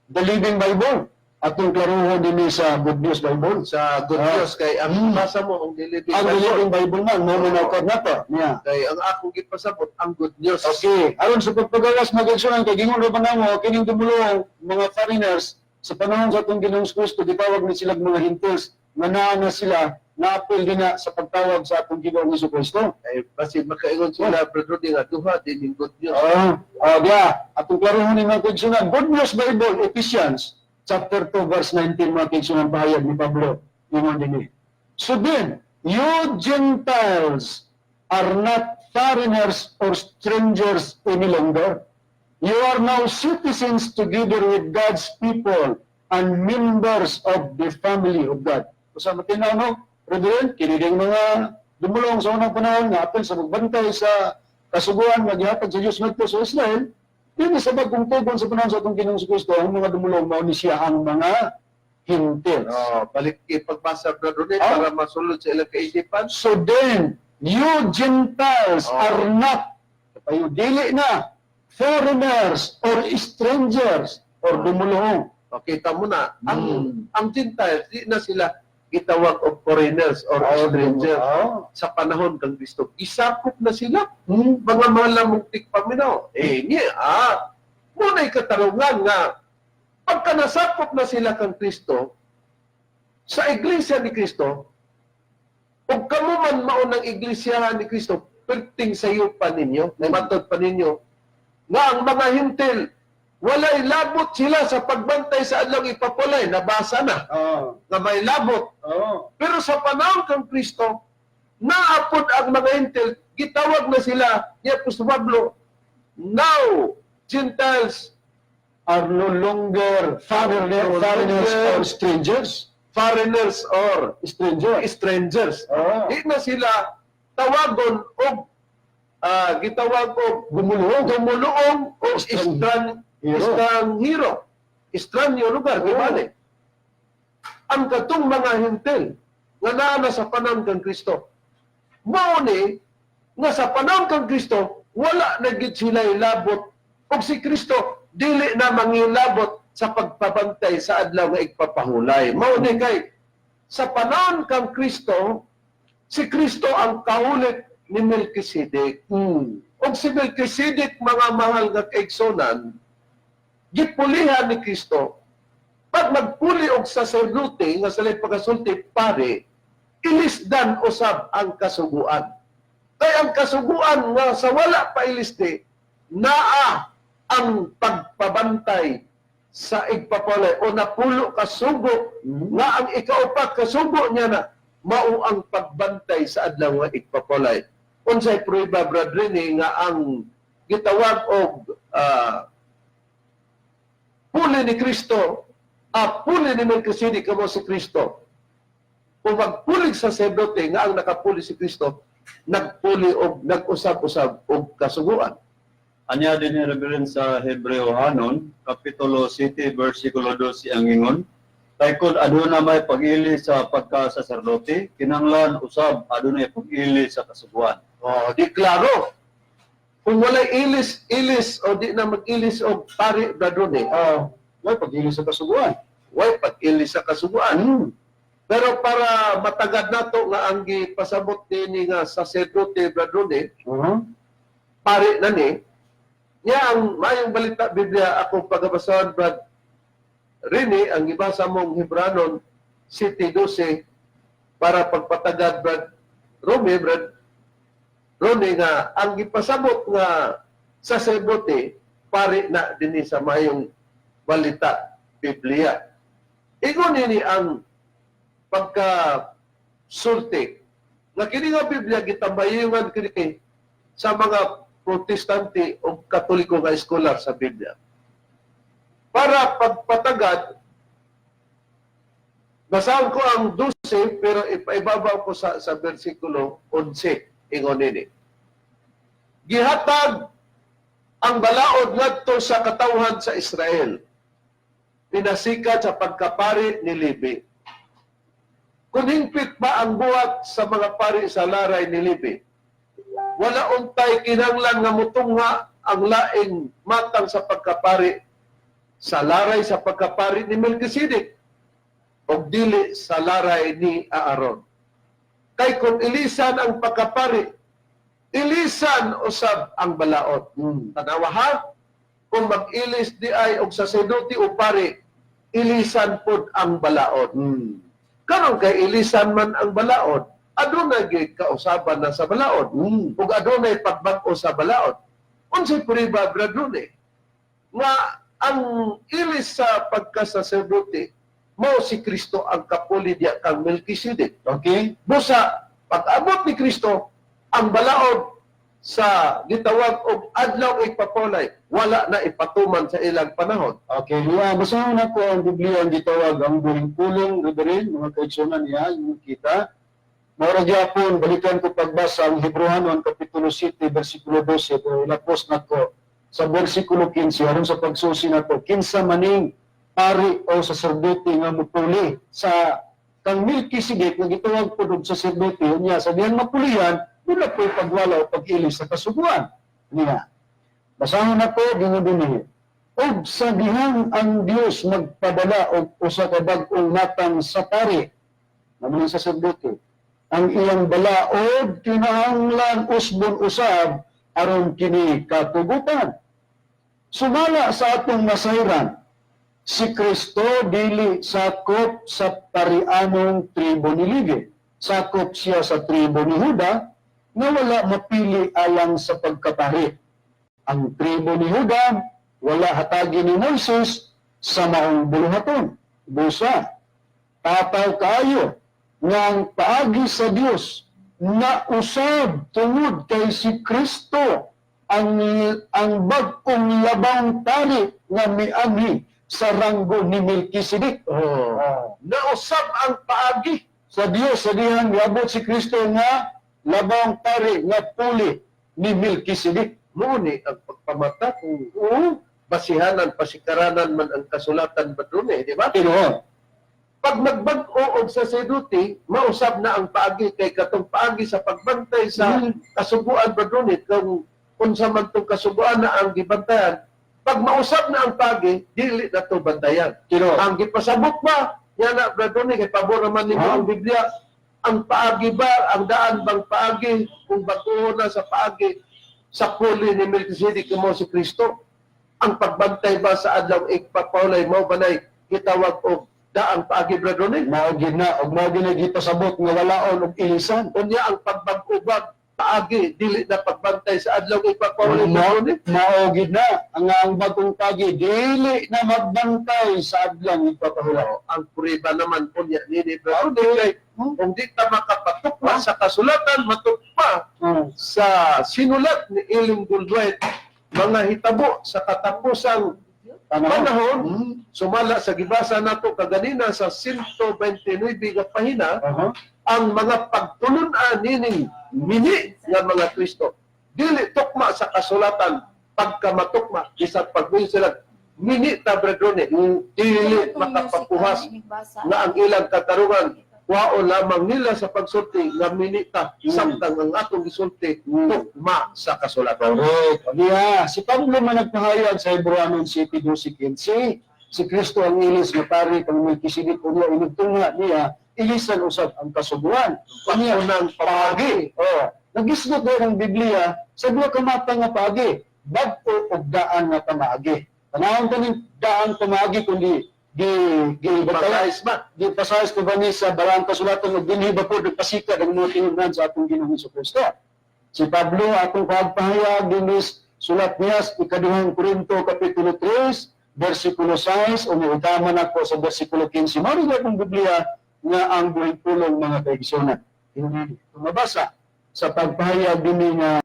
F: The Living Bible. Atong klaruhon din sa Good News Bible.
C: Sa good news, kay ang basa mo ang Living
F: Ang The
C: Bible.
F: Living Bible man, mo manawkad na to. Yeah.
C: Kay ang akong gipasabot, ang good news.
F: Okay. Aron sa pagpagawas mag-aksyonan, kay gingon ra ba namo, kining dumulong mga foreigners, sa panahon sa atong Ginoong Kristo, gitawag ni sila mga Hintils, nga naa na sila, na-appeal din na sa pagtawag sa atong Ginoong Kristo.
C: Ay, kasi makaingon sila, Brother Rudy, nga duha din yung good news.
F: Yeah. Atong klaruhon ni mga kigsunan. Good News Bible, Ephesians, chapter 2, verse 19, mga kigsunan pahayag ni Pablo. Yung din. So then, you Gentiles are not foreigners or strangers any longer. You are now citizens together with God's people and members of the family of God. So, matinaw, no? Reverend, kiniling mga dumulong sa unang panahon nga apel sa magbantay sa kasuguan, maghihatag sa Diyos nagto sa Israel, hindi sa bagong tugon sa panahon sa atong Ginoong Kristo, ang mga dumulong mao ni siya ang mga Hintils.
C: Balik ipagbasa, Brother Rudy, para masulod sa ilang kaisipan.
F: So then, you Gentiles are not, kayo dili na, foreigners or strangers or dumulong.
C: Kita mo na, ang Gentiles, di na sila itawag of foreigners or strangers sa panahon kang Kristo. Isakop na sila, mga malamong tigpaminaw. Muna'y katarungan nga, pagka nasakop na sila kang Kristo, sa iglesia ni Kristo, kung kamo man maunang iglesia ni Kristo, perting sayo pa ninyo, matod pa ninyo, nga ang mga hintil, walay labot sila sa pagbantay sa adlaw ipapulay, nabasa na, na may labot. Pero sa panahon kang Kristo, naapod ang mga hintil, gitawag na sila, ni Apostol Pablo, now, Gentiles
F: Are no longer foreigners or strangers.
C: Foreigners or strangers. Di na sila tawagon o gitawag og gumuluong o estranghero. Estranyo lugar, gimana? Ang katong mga hintil, nga naa na sa panahon kang Kristo. Mao ni nga sa panahon kang Kristo wala na gid sila ilabot ug si Kristo dili na mangilabot sa pagpabantay sa adlaw nga igpapahulay. Mao ni kay sa panahon kang Kristo, si Kristo ang kaulit ni Melkisedek. Og si Melkisedek, mga mahal nga kaigsonan, gipulihan ni Kristo, pag magpuli og saserdote nga sa pagasulti pare, ilisdan usab ang kasuguan. Kay ang kasuguan nga sa wala pa iliste, naa ang pagpabantay sa igpapalay o napulo kasugo nga ang ikaupat kasugo niya na mao ang pagbantay sa adlaw nga igpapalay. Unsay prueba brethren nga ang gitawag og puli ni Kristo, puli ni Melkisedek kamo si Kristo. Kung magpulig sa sacerdote nga ang nakapuli si Kristo, nagpuli og nag-usab-usab og kasuguan.
D: Anya din ni Reverend sa Hebreo hanon, Kapitulo 7, versikulo 12 ang ingon, Taykod aduna may pag-ili sa pagka-saserdote, kinanglan usab adunay pag-ili sa kasuguan.
C: Di klaro. Kung walay ilis o di na mag-ilis o pari bradone,
F: May pag-ili sa kasuguan.
C: way pag-ilis sa kasuguan. Pero para matagad nato nga ang gipasabot ni nga sacerdote bradone, pari na ni, niya ang mayong balita Biblia ako pagabasaan Brad Rini, ang ibasa mong Hebranon City 12 para pagpatagad Brad Rone nga ang ipasabot nga sacerdote pare na dinhi sa mayong balita Biblia. Ingon ni ang pagka-sulti nga kini nga Biblia gitambayingan kini sa mga Protestante o Katoliko nga eskolar sa Biblia. Para pagpatagad, basahan ko ang 12 pero ipaibabaw ko sa versikulo 11. Ingon nini. Gihatag ang balaod ngadto sa katawhan sa Israel. Pinasikat sa pagkapari ni Levi. Kung hingpit ba ang buhat sa mga pari sa laray ni Levi, wala untay kinahanglan nga mutungha ang laing matang sa pagkapari sa laray sa pagkapari ni Melkisedek o dili sa laray ni Aaron. Kay kung ilisan ang pagkapari, ilisan usab ang balaod. Tanawa ha? Kung mag-ilis di ay og sacerdote o pari, ilisan pod ang balaod. Karon kay ilisan man ang balaod, adunay kausaban na sa balaod. Ug adunay pagbag-o sa balaod. Unsay puriba bradune nga ang ilis sa pagkasaserdote mao si Kristo ang kapuli diya kang Melkisedek. Okay? Busa pag-abot ni Kristo ang balaod sa gitawag og adlaw ipapolay wala na ipatuman sa ilang panahon.
F: Okay, basahin na ko ang Biblia ang gitawag ang buring pulong, Reverend, mga kaigsunan niya, yung kita. Maura gyapon balikan ko pagbasa ang Hebrehanon Kapitulo 7 bersikulo 12 pero ilapos na ko sa bersikulo 15 aron sa pagsusi na ko kinsa maning pari o saserdote nga mupuli sa kang Melkisedek nga gitawag pod og saserdote niya sa diyang mapulihan wala po pagwala o pag-ilis sa kasuguan niya. Basahon na ko dinhi. Og sa dihang ang Dios magpadala og usa ka bag-ong natang sa pari naman sa saserdote ang iyang balaod kinahanglan usbon usab aron kini katugutan. Sumala sa atong nasayran, si Kristo dili sakop sa parianong tribo ni Levi. Sakop siya sa tribo ni Juda na wala mapili alang sa pagkapari. Ang tribo ni Juda wala hatagi ni Moises sa maong buluhaton. Busa, tataw kaayo ng paagi sa Dios na usab tungod kay si Kristo ang bag-ong labang tali nga mianhi sa ranggo ni Melkisedek. Nausab ang paagi sa Dios sa dihang giabot si Kristo nga labang tali nga puli ni Melkisedek. Muni ang pagpamata kung basihanan pasikaranan man ang kasulatan ba doon di ba? Tinuod.
C: Pag nagbag-o og sacerdote, mausab na ang paagi kay katong paagi sa pagbantay sa kasubuan Bradone kung unsa man tong kasubuan na ang gibantayan. Pag mausab na ang paagi, dili na to bantayan.
F: Kino.
C: Ang gipasabot ba, yan na Bradone kay pabor naman nimo ang Biblia. Ang paagi ba, ang daan bang paagi, kung bago na sa paagi, sa puli ni Melchizedek mo si Kristo, ang pagbantay ba sa adlaw ipapawlay mo banay gitawag og daang paagi Bradone?
F: Mao gid na og mao gid na gipasabot nga walaon og ilisan.
C: Unya ang pagbag-ubag paagi dili na pagbantay sa adlaw ipapawlay Bradone.
F: Mao gid na ang bagong pagi dili na magbantay sa adlaw ipapahulaw.
C: Ang puriba naman unya nini Bradone kay kung di ta makapatukma sa kasulatan matukma sa sinulat ni Iling Gulduet mga hitabo sa katapusang panahon, sumala sa gibasa nato kaganina sa 129 nga pahina, ang mga pagtulunan nining mini nga mga Kristo. Dili tukma sa kasulatan pagka matukma bisag pagbuhi sila mini ta Bradone, dili makapapuhas nga ang ilang katarungan wao lamang nila sa pagsulti nga minita samtang ang atong gisulti tukma sa kasulatan.
F: Correct. Yeah. Si Pablo man nagpahayag sa Hebreanon 7:15, si Kristo ang ilis nga pari kang Melchizedek unya inigtunga niya ilisan usab ang kasubuan. Kanya unang paagi. Nagisgot din ang Biblia sa duha ka mata nga paagi, bag-o ug daan nga pamaagi. Tanawon kaning daan pamaagi kundi pasayas ko ba ni sa barang kasulatan ug dinhi ba po nagpasikad ang mga tinubdan sa atong Ginoong Jesucristo. Si Pablo atong pagpahayag dinis sulat niya sa ikaduhang Korinto kapitulo 3 bersikulo 6 o niutama nako sa bersikulo 15. Mao rin akong Biblia nga ang buhing pulong mga kaigsunan. Hindi mabasa sa pagpahayag dinhi nga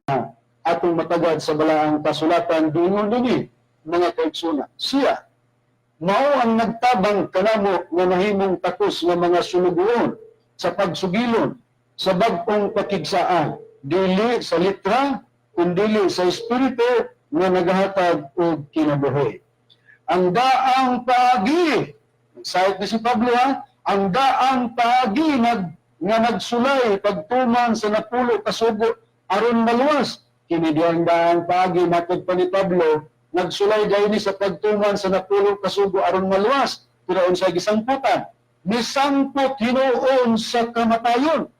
F: atong matagad sa balaang kasulatan dingon dinhi mga kaigsunan. Siya mao ang nagtabang kanamo nga nahimong takos nga mga sulugoon sa pagsugilon sa bag-ong pakigsaan dili sa litra kundi sa espiritu nga nagahatag og kinabuhi. Ang daang paagi, sayot ni si Pablo ang daang paagi nga nagsulay pagtuman sa napulo kasugo aron maluwas. Kini diyang daang paagi matod pa ni Pablo nagsulay gayni sa pagtuman sa napulo kasugo aron maluwas pero unsay gisangputan misangpot hinuon sa kamatayon.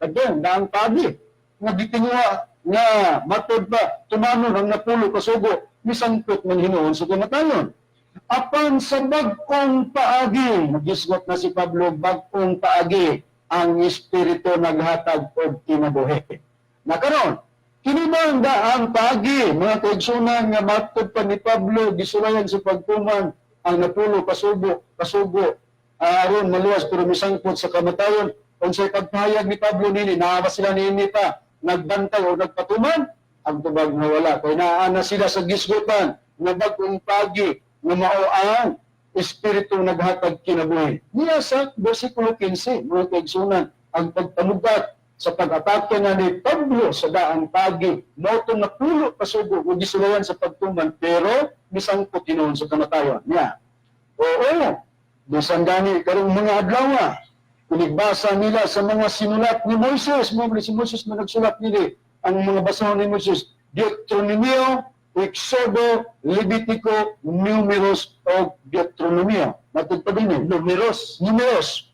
F: Kadto daang paagi nga gitinguha nga matod pa tumanon ang napulo kasugo misangpot man hinuon sa kamatayon. Apan sa bag-ong paagi, nagisgot na si Pablo, bag-ong paagi ang espiritu naghatag og kinabuhi. Nakaron kini ba ang paagi, mga kaigsunan nga matod pa ni Pablo, gisulayan sa pagtuman ang napulo kasugo aron maluwas pero misangpot sa kamatayon. Unsay pagpahayag ni Pablo nini, naawa sila nini pa, nagbantay o nagpatuman, ang tubag na wala. Kaya naana sila sa gisgutan, na bag-ong paagi, na mao ang espiritu naghatag kinabuhi. Niya sa versikulo 15, mga kaigsunan, ang pagpamugat sa pag-atake na ni Pablo sa daang paagi, moto na pulo kasugo o gisulayan sa pagtuman, pero misangkot hinuon sa kamatayon niya. Oo, bisan gani karong mga adlaw, pinigbasa nila sa mga sinulat ni Moises, si Moises na nagsulat nila, ang mga basahon ni Moises, Deuteronomio, Exodo, Levitico, Numeros, o Deuteronomio. Matod pa din Numeros,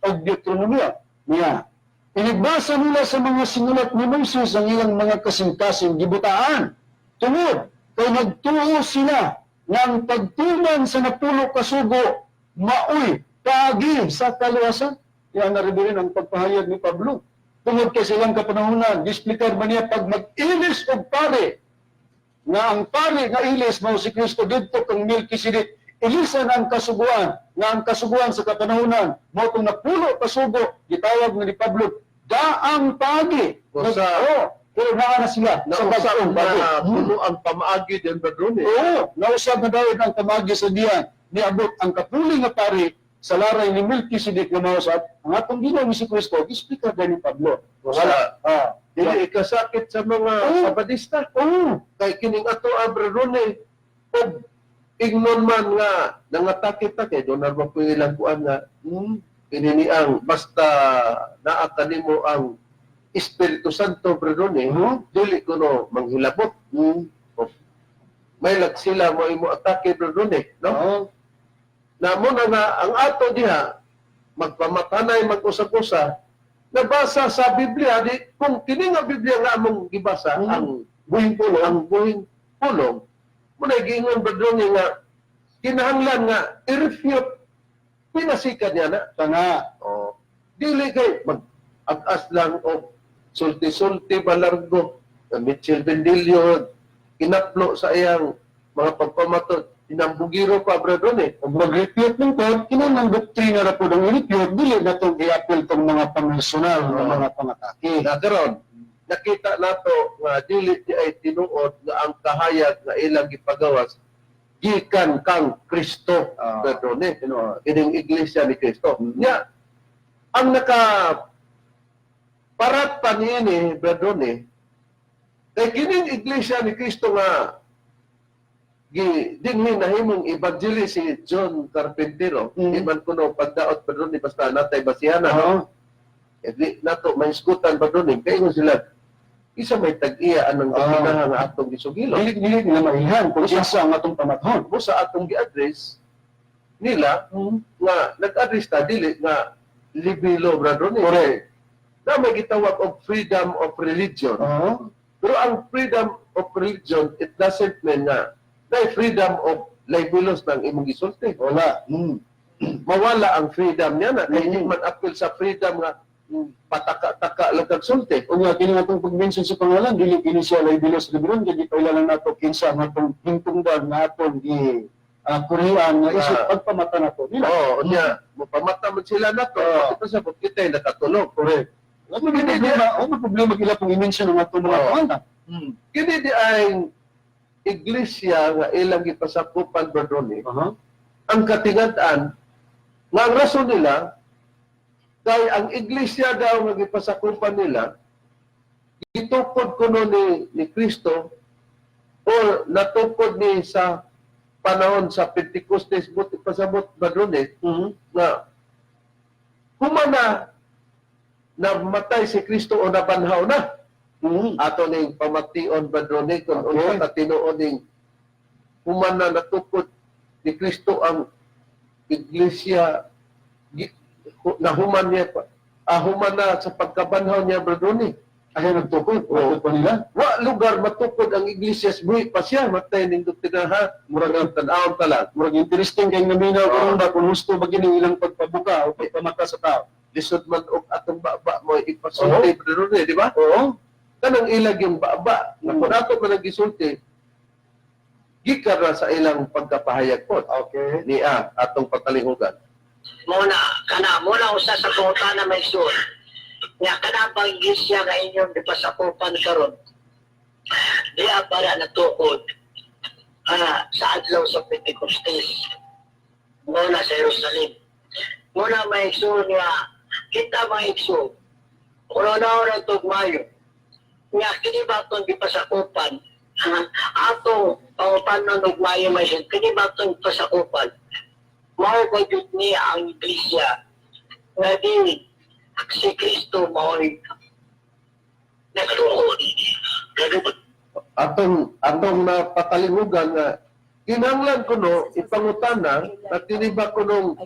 F: o Deuteronomio niya. Inigbasa nila sa mga sinulat ni Moses ang ilang mga kasing-kasing gibutaan. Tungod, kay nagtuo sila ng pagtuman sa napulo kasugo, maoy, paagi sa kaluwasan. Kaya naribirin ang pagpahayag ni Pablo. Tungod kay silang kapanahunan, displikar ba niya pag mag-ilis o pare, nga ang pare nga ilis mao si Kristo dito kang Melchizedek, ilisan ang kasuguan, nga ang kasuguan sa kapanahunan, mao itong napulo kasugo, gitawag nga ni Pablo, daang paagi. Pero naa na sila sa bag-ong paagi.
C: Puno ang pamaagi din Bradone.
F: Oo, nausab na dawid ang pamaagi sa diyan. Niabot ang kapuli nga pari sa laray ni Melchizedek nga mao sa ang atong Ginoong Jesucristo, gispika ni Pablo.
C: Wala. Dili ikasakit sa mga sabadista. Kay kining ato Bradone og ignon man nga nangatake ta kay donar mo ko ilang kuan nga Ininiang basta naa kanimo ang Espiritu Santo brethren dili kuno manghilabot. May sila mo imo atake brethren no? Na mo na nga ang ato diha magpamatanay mag-usap-usap nabasa sa Biblia di kung kini nga Biblia nga among gibasa ang buhing pulong mo na giingon brethren nga kinahanglan nga i-refute pinasikan niya na. Tanga. Dili kay mag-agas lang o sulti-sulti balargo. Mitchell Bendilio, kinaplo sa iyang mga pagpamatot. Inambugiro pa, brethren
F: Kung mag-refute ng court, kinanang doktrina na po ng i-refute, dili na itong i-appeal itong mga pang-nasyonal na mga pangatake.
C: Nakaroon, nakita nato nga dili di ay tinuod nga ang kahayag nga ilang gipagawas gikan kang Kristo, brethren ining iglesia ni Kristo. Nya, ang parat pa niini, brethren kay kining iglesia ni Kristo nga dinhi nahimong evangelist si John Carpintero, iman kuno pagdaot brethren basta natay basihana. Di nato may iskutan brethren kay sila isa may tag-iya anang pagkinaha nga atong gisugilo.
F: Dili nila maihan kung isa ang atong pamathon.
C: Mo sa atong gi-address nila nga nag-address ta dili nga libelo brethren.
F: Correct.
C: Na may gitawag og freedom of religion. Pero ang freedom of religion, it doesn't mean na freedom of libelous ng imong gisulti. Wala. Mawala ang freedom niya na. Kaya hindi man appeal sa freedom nga pataka-taka lang kagsulti.
F: O nga, kini nga itong pag-mention sa pangalan, dili kini siya libelous libron, kaya di pa ilan nato kinsa nga itong hintungdan nga atong Korean nga isip pagpamata na po nila.
C: Niya, mapamata mo sila na to. Kasi sa kita yung nakatulog.
F: Correct. Ano problema kila pong i-mention ng atong mga pangalan?
C: Kini di ay iglesia nga ilang gipasakupan brethren ang katingad-an nga ang rason nila kay ang iglesia daw nga gipasakupan nila gitukod kuno ni Kristo o natukod ni sa panahon sa Pentecostes buti pasabot brethren nga humana namatay si Kristo o nabanhaw na. Ato ning pamation brethren kung unsa ta tinuod ning human na natukod ni Kristo ang iglesia nahuman niya human na sa pagkabanhaw niya brethren
F: Ay nagtukod pa nila.
C: Wa lugar matukod ang iglesia buhi pa siya matay ning doktrina ha murag ang tan-awon ta lang.
F: Murag interesting kay naminaw karon ba kung gusto ba gini ilang pagpabuka o pagpamata sa tao.
C: Lisod man og atong baba mo ipasulti brethren di ba? Kanang ilag yung baba na kung ato man nagisulti gikan ra sa ilang pagkapahayag po.
F: Okay.
C: Niya atong pagkalihugan.
G: Muna usa sa kota na may sur. Nga kana pang iglesia nga inyong dipasakupan karon. Diya para natukod sa adlaw sa Pentecostes. Muna sa Jerusalem. Muna may sur nga kita may sur. Una-una tugmayo. Nga kini ba itong dipasakupan? Atong pangupanon tugmayo may sur. Kini ba itong dipasakupan? Mao ba yun niya ang iglesia nga di si Kristo mao'y nagtuon.
C: Atong napakalimugan nga kinahanglan kuno ipangutana at tiniba kunong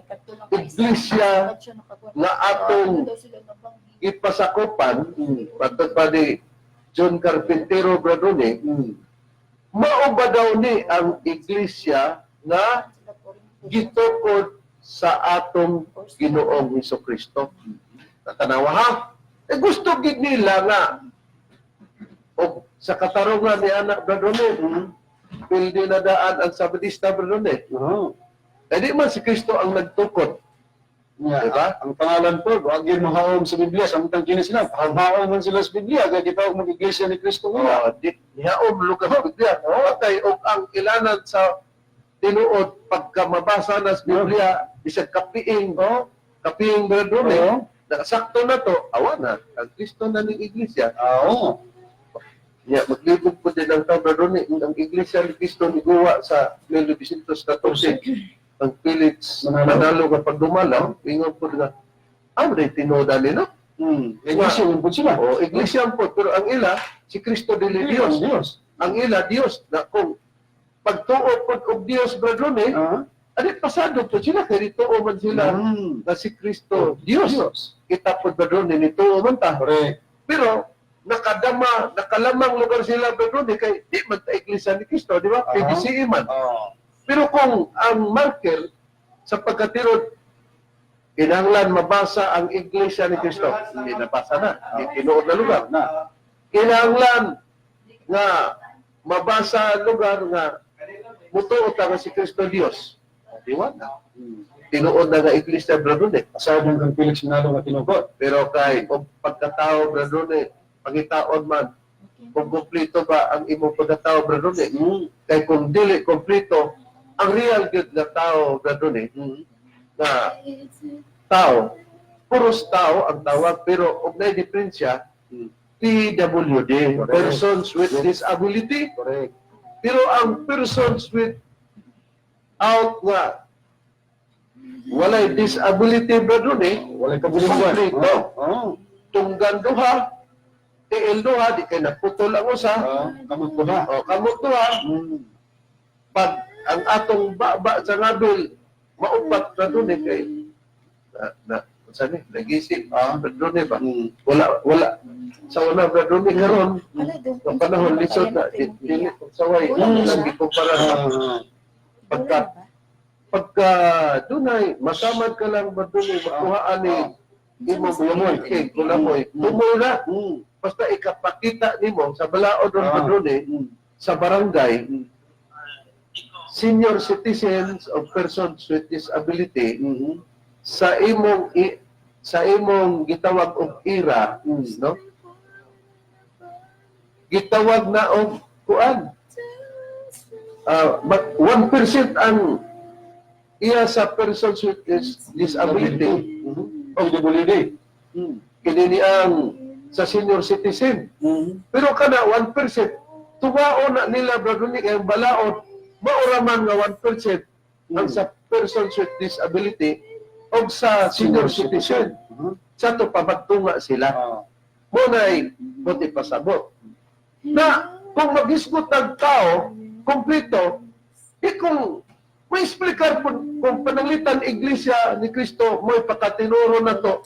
C: iglesia nga atong ipasakupan patod pa ni John Carpintero brethren mao ba daw ni ang iglesia nga gitukod sa atong Ginoong Hesukristo. Tatanawa ha? Gusto gid nila nga o sa katarungan ni anak brethren pildi na daan ang Sabadista brethren di man si Kristo ang nagtukod. Diba?
F: Ang pangalan po, wag yun mahaom sa Biblia. Samtang kini sila, haom man sila sa Biblia. Kaya di pa ako mag-iglesia ni Kristo nga.
C: Nihaom lukas sa Biblia. Patay o ang ilanan sa tinuod pagka mabasa na sa Biblia bisag kapiing kapiing brethren nakasakto na to awa na ang Kristo na ning iglesia maglibog po din ang tao brethren ang iglesia ni Kristo niguwa sa 1914 ang Philips manalo nga pagdumalaw ingon po nga ang tinoda nila.
F: Iglesia yung po sila.
C: O, iglesia po, pero ang ila, si Cristo dili Dios.
F: Dios.
C: Ang ila, Dios, na kung pagtuo po og Dios, brethren, adi pasado po sila, kaya rituo man sila na si Cristo Dios. Kita po, brethren, nituo man ta.
F: Correct.
C: Pero, nakalamang lugar sila, brethren, kay di man ta iglesia ni Cristo, di ba? PBCM man. Pero kung ang marker sa pagkatirod, kinahanglan mabasa ang iglesia ni Cristo, hindi nabasa na, hindi tinuod na lugar na. Kinahanglan nga mabasa ang lugar nga mutuot nga si Cristo Dios. Di ba na? Tinuod na nga iglesia, brethren.
F: Aside ng Felix Minalo nga tinugot.
C: Pero kay kung pagkatao, brethren, pangitaon man, kung kumplito ba ang imong pagkatao, brethren, kay kung dili kumplito, ang real good na tao, brethren, na tao, puros tao ang tawag, pero og na diferensya, PWD,
F: Correct.
C: persons with disability.
F: Correct.
C: Pero ang persons with out nga walay disability, brethren,
F: Walay kabuliwan.
C: kumplito. Tunggan duha, TL duha, di kay naputol ang usa.
F: Kamot ko ba?
C: O, kamot duha. Pag ang atong baba sa ngabil, maupat na doon kay saan nagisip, brethren ba? Wala. Sa una, brethren, karon sa panahon lisod na, dili saway, lang gikumpara pagka dunay, masamad ka lang, brethren, makuhaan ni imong kulamoy, kulamoy, tumoy na. Basta ikapakita nimo sa balaod ron, brethren, sa barangay, senior citizens of persons with disability, sa imong gitawag og ira, no? Gitawag na og kuan. 1% ang iya sa persons with disability.
F: PWD.
C: Kini ang sa senior citizen. Pero kada 1%, tuwaon na nila, brethren, kay balaod, mauraman nga 1% ang sa persons with disability o sa senior citizen. Sa ito, pabagtunga sila. Muna'y buti pasabot. Na kung mag-isgot ang tao, kumplito, kung may explicar kung pananglitan iglesia ni Cristo, mo'y pakatinuro na to.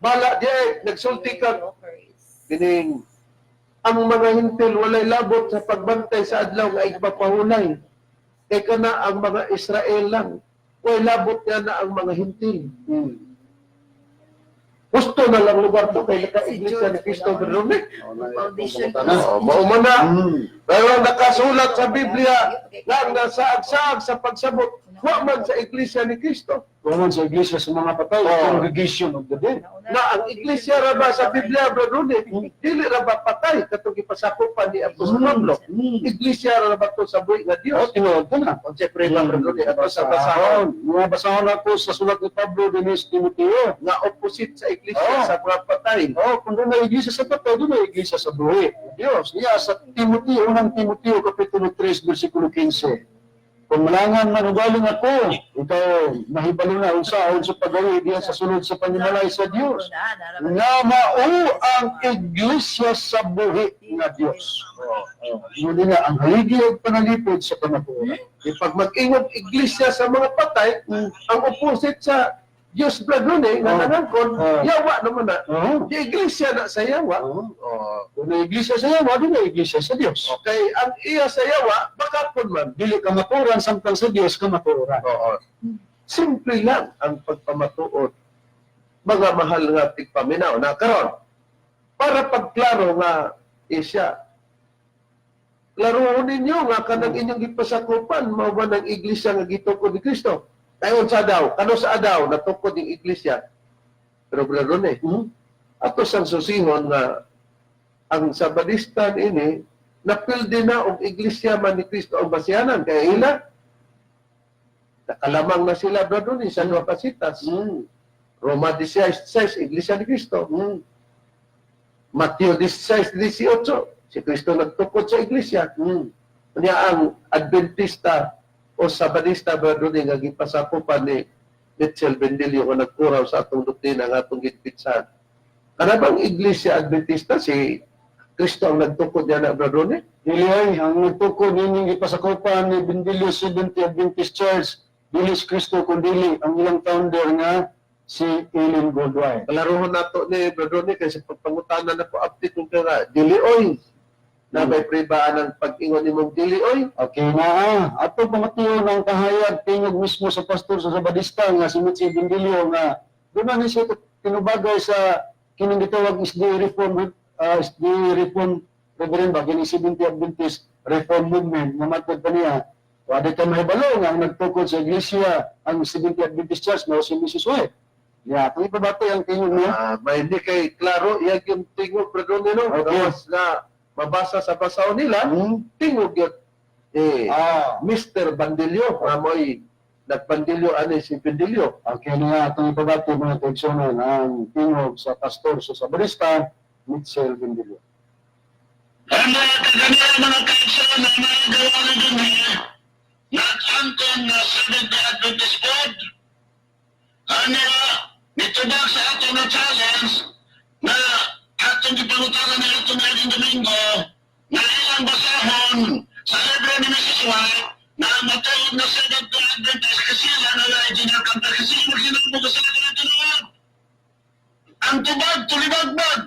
C: Bala diay, nagsulti ka. Kining, ang mga hintil walay labot sa pagbantay sa adlaw nga igpapahunay. Kaya ka na ang mga Israel lang. Way labot niya na ang mga hintil. Gusto na lang lugar to kay naka-iglesia ni Cristo Berlome. Maumana. Pero nakasulat sa Biblia nga nasaag-saag sa pagsabot. Wa man sa iglesia ni Cristo.
F: Kuman sa iglesia sa mga patay, congregation of the dead.
C: Na ang iglesia ra ba sa Biblia, Berlome, dili ra ba patay katong gipasakupan ni Apostol Pablo. Iglesia ra ba to sa buhi nga Dios.
F: Tinuod ko na.
C: Kung siyempre ba, Berlome, ato sa basahon.
F: Mga basahon ako sa sulat ni Pablo dinis Timoteo.
C: Nga opposite sa iglesia sa mga patay.
F: Kung doon na iglesia sa patay, doon na iglesia sa buhi. Diyos, niya sa Timoteo, unang Timoteo, Kapitulo 3, versikulo 15. Kung malangan manugaling ako, ikaw mahibalo na unsaon sa pagawi diyan sa sunod sa panimalay sa Dios. Nga mao ang iglesia sa buhi nga Dios. Muli nga ang haligi ug panalipod sa kamatuoran.
C: Pag mag-ingon iglesia sa mga patay, ang opposite sa Diyos Bradone, nga nanangkon, yawa naman na. Di iglesia na sa yawa.
F: Kung na iglesia sa yawa, di na iglesia sa Dios.
C: Okay, ang iya sa yawa, bakapon man.
F: Dili ka maturan, samtang sa Dios ka maturan.
C: Simple lang ang pagpamatuod. Mga mahal nga tigpaminaw na karon. Para pagklaro nga isya, klaroon ninyo nga kanang inyong gipasakupan, mao ba ng iglesia nga gitukod ni Kristo? Tayon sa daw, kano sa adaw, natukod ng iglesia. Pero brethren ato sang susihon nga ang Sabadistan ini, napildi na og iglesia man ni Kristo ang basihanan. Kaya ila, nakalamang na sila, brethren, sa Nacua Pasitas. Roma 16, iglesia ni Kristo. Mateo 16, 18, si Kristo nagtukod sa iglesia. Kanya ang Adventista o Sabadista, brethren, nga gipasakupan ni Mitchell Bendilio nga nagkuraw sa atong doktrina nga atong gitpitsan. Kana bang Iglesia Adventista si Kristo ang nagtukod niya na Bradone?
F: Dili ay, ang nagtukod nining ipasakupan ni Bendilio Seventh Adventist Church, dili si Kristo kundi ang ilang founder nga si Ellen Goldwyn.
C: Kalaruhon nato ni Bradone kasi pagpangutanan na po update kung kaya dili oy. Na may pribaan ng pag-ingon ni mong dili oy.
F: Okay na ato pamatiyo ng kahayag tingog mismo sa pastor sa Sabadista nga si Mitchell Bendilio nga doon na siya tinubagay sa kining gitawag SD Reform Reverend ba kining Seventh Adventist Reform Movement nga matod pa niya wala ka mahibalo nga ang nagtukod sa iglesia ang Seventh Adventist Church na si Mrs. White. Ya, kung ipabati ang tingog niya.
C: May hindi kay klaro iyag yung tingog Bradone no.
F: Okay.
C: Tapos na mabasa sa basaw nila, tingog yun. Mr. Bandilyo, mamoy nagbandilyo ani si Bandilyo.
F: Okay na itong ipabati mga kaigsunan ang tingog sa pastor sa Sabadista, Mitchell Bendilio.
G: Ang mga kaganyan mga kaigsoon na mga gawa na dun nag-antong na Seventh Adventist God. Ano nitubag sa ato na challenge na atong ipangutaran na itong Laging Domingo na ilang basahon sa libro ni Mrs. White na matawag na Seventh Adventist kasi sila na engineer kanta kasi magsinagbuga sa ato na tinawag. Ang tubag, tulibagbag.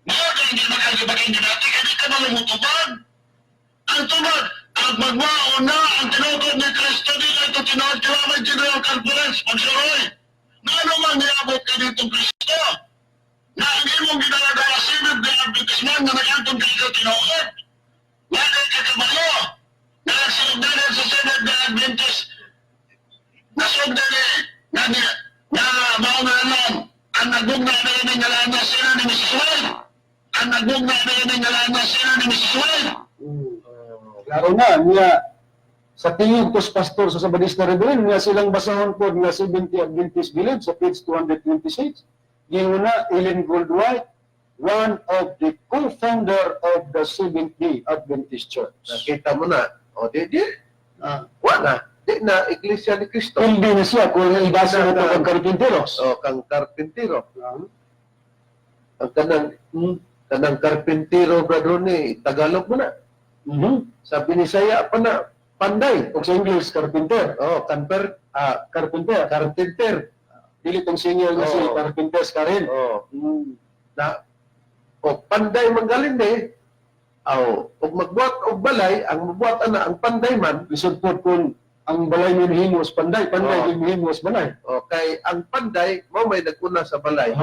G: Mga hindi makagibagin din natin kasi ka malumutubag. Ang tubag, ang magmao na ang tinutod ni Cristo nila ito tinawag kailangan General Conference pagsuroy. Ano man niabot ka ditong Cristo? Na ang imong ginagawa sinod na advertisement na nag-antong kayo tinuod. Ngayon kakabalo, na nagsugdanan sa sinod na Adventist, nasugdanan na maunanan, ang nagbugna na yun ang ngalan na sila ni Mrs. White. Ang nagbugna na yun ang ngalan na sila ni Mrs. White.
F: Klaro na, niya sa tingog ko sa pastor sa Sabadista Reverend, nga silang basahon po nga 70 Adventist Village sa page 226. Yung na, Ellen Goldwyn, one of the co-founder of the Seventh-day Adventist Church.
C: Nakita mo na, o di. Wala. Di na, Iglesia ni Cristo.
F: Hindi na siya, kung ibasa na ito kang karpinteros.
C: O, kang karpintero. Ang kanang karpintero, Bradone, Tagalog mo na. Sa Binisaya pa na, panday.
F: Kung sa English, carpenter.
C: O,
F: Carpenter.
C: carpenter.
F: Dili tong senior nga si carpenters ka rin.
C: O, panday manggalin og magbuhat og balay, ang mabuhat ana ang panday man,
F: Lisod po kung ang balay mo himos panday, panday mo himos balay.
C: o kay ang panday mo may naguna sa balay.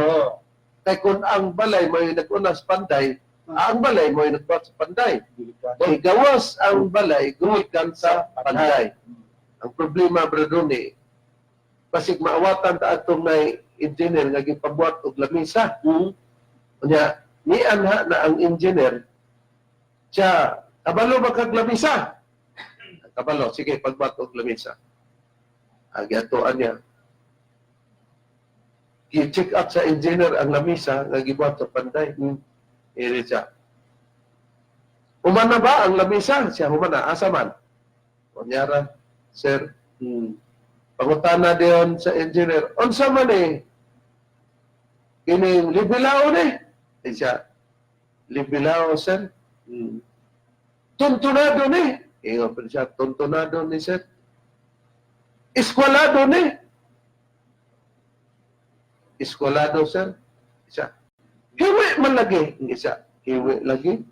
C: Kay kung ang balay mo naguna sa panday, ang balay mo nagbuhat sa panday. Kay gawas ang balay gumikan sa panday. Ang problema Bradone, basig maawatan ta atong may engineer nga gipabuhat og lamisa. Unya ni anha na ang engineer siya kabalo ba kag lamisa? Kabalo, sige pagbuhat og lamisa. Agyatoan niya. I-check up sa engineer ang lamisa nga gibuhat sa panday. Iri siya. Humana ba ang lamisa? Siya humana. Asa man? Kunyara, sir, pangutana diyon sa engineer. Unsa man kining libilao siya. Libilao, sir. Tuntunado ingon pa siya, tuntunado sir. Eskwalado Eskwalado, sir. Siya. Hiwi man lagi. Siya. Hiwi lagi.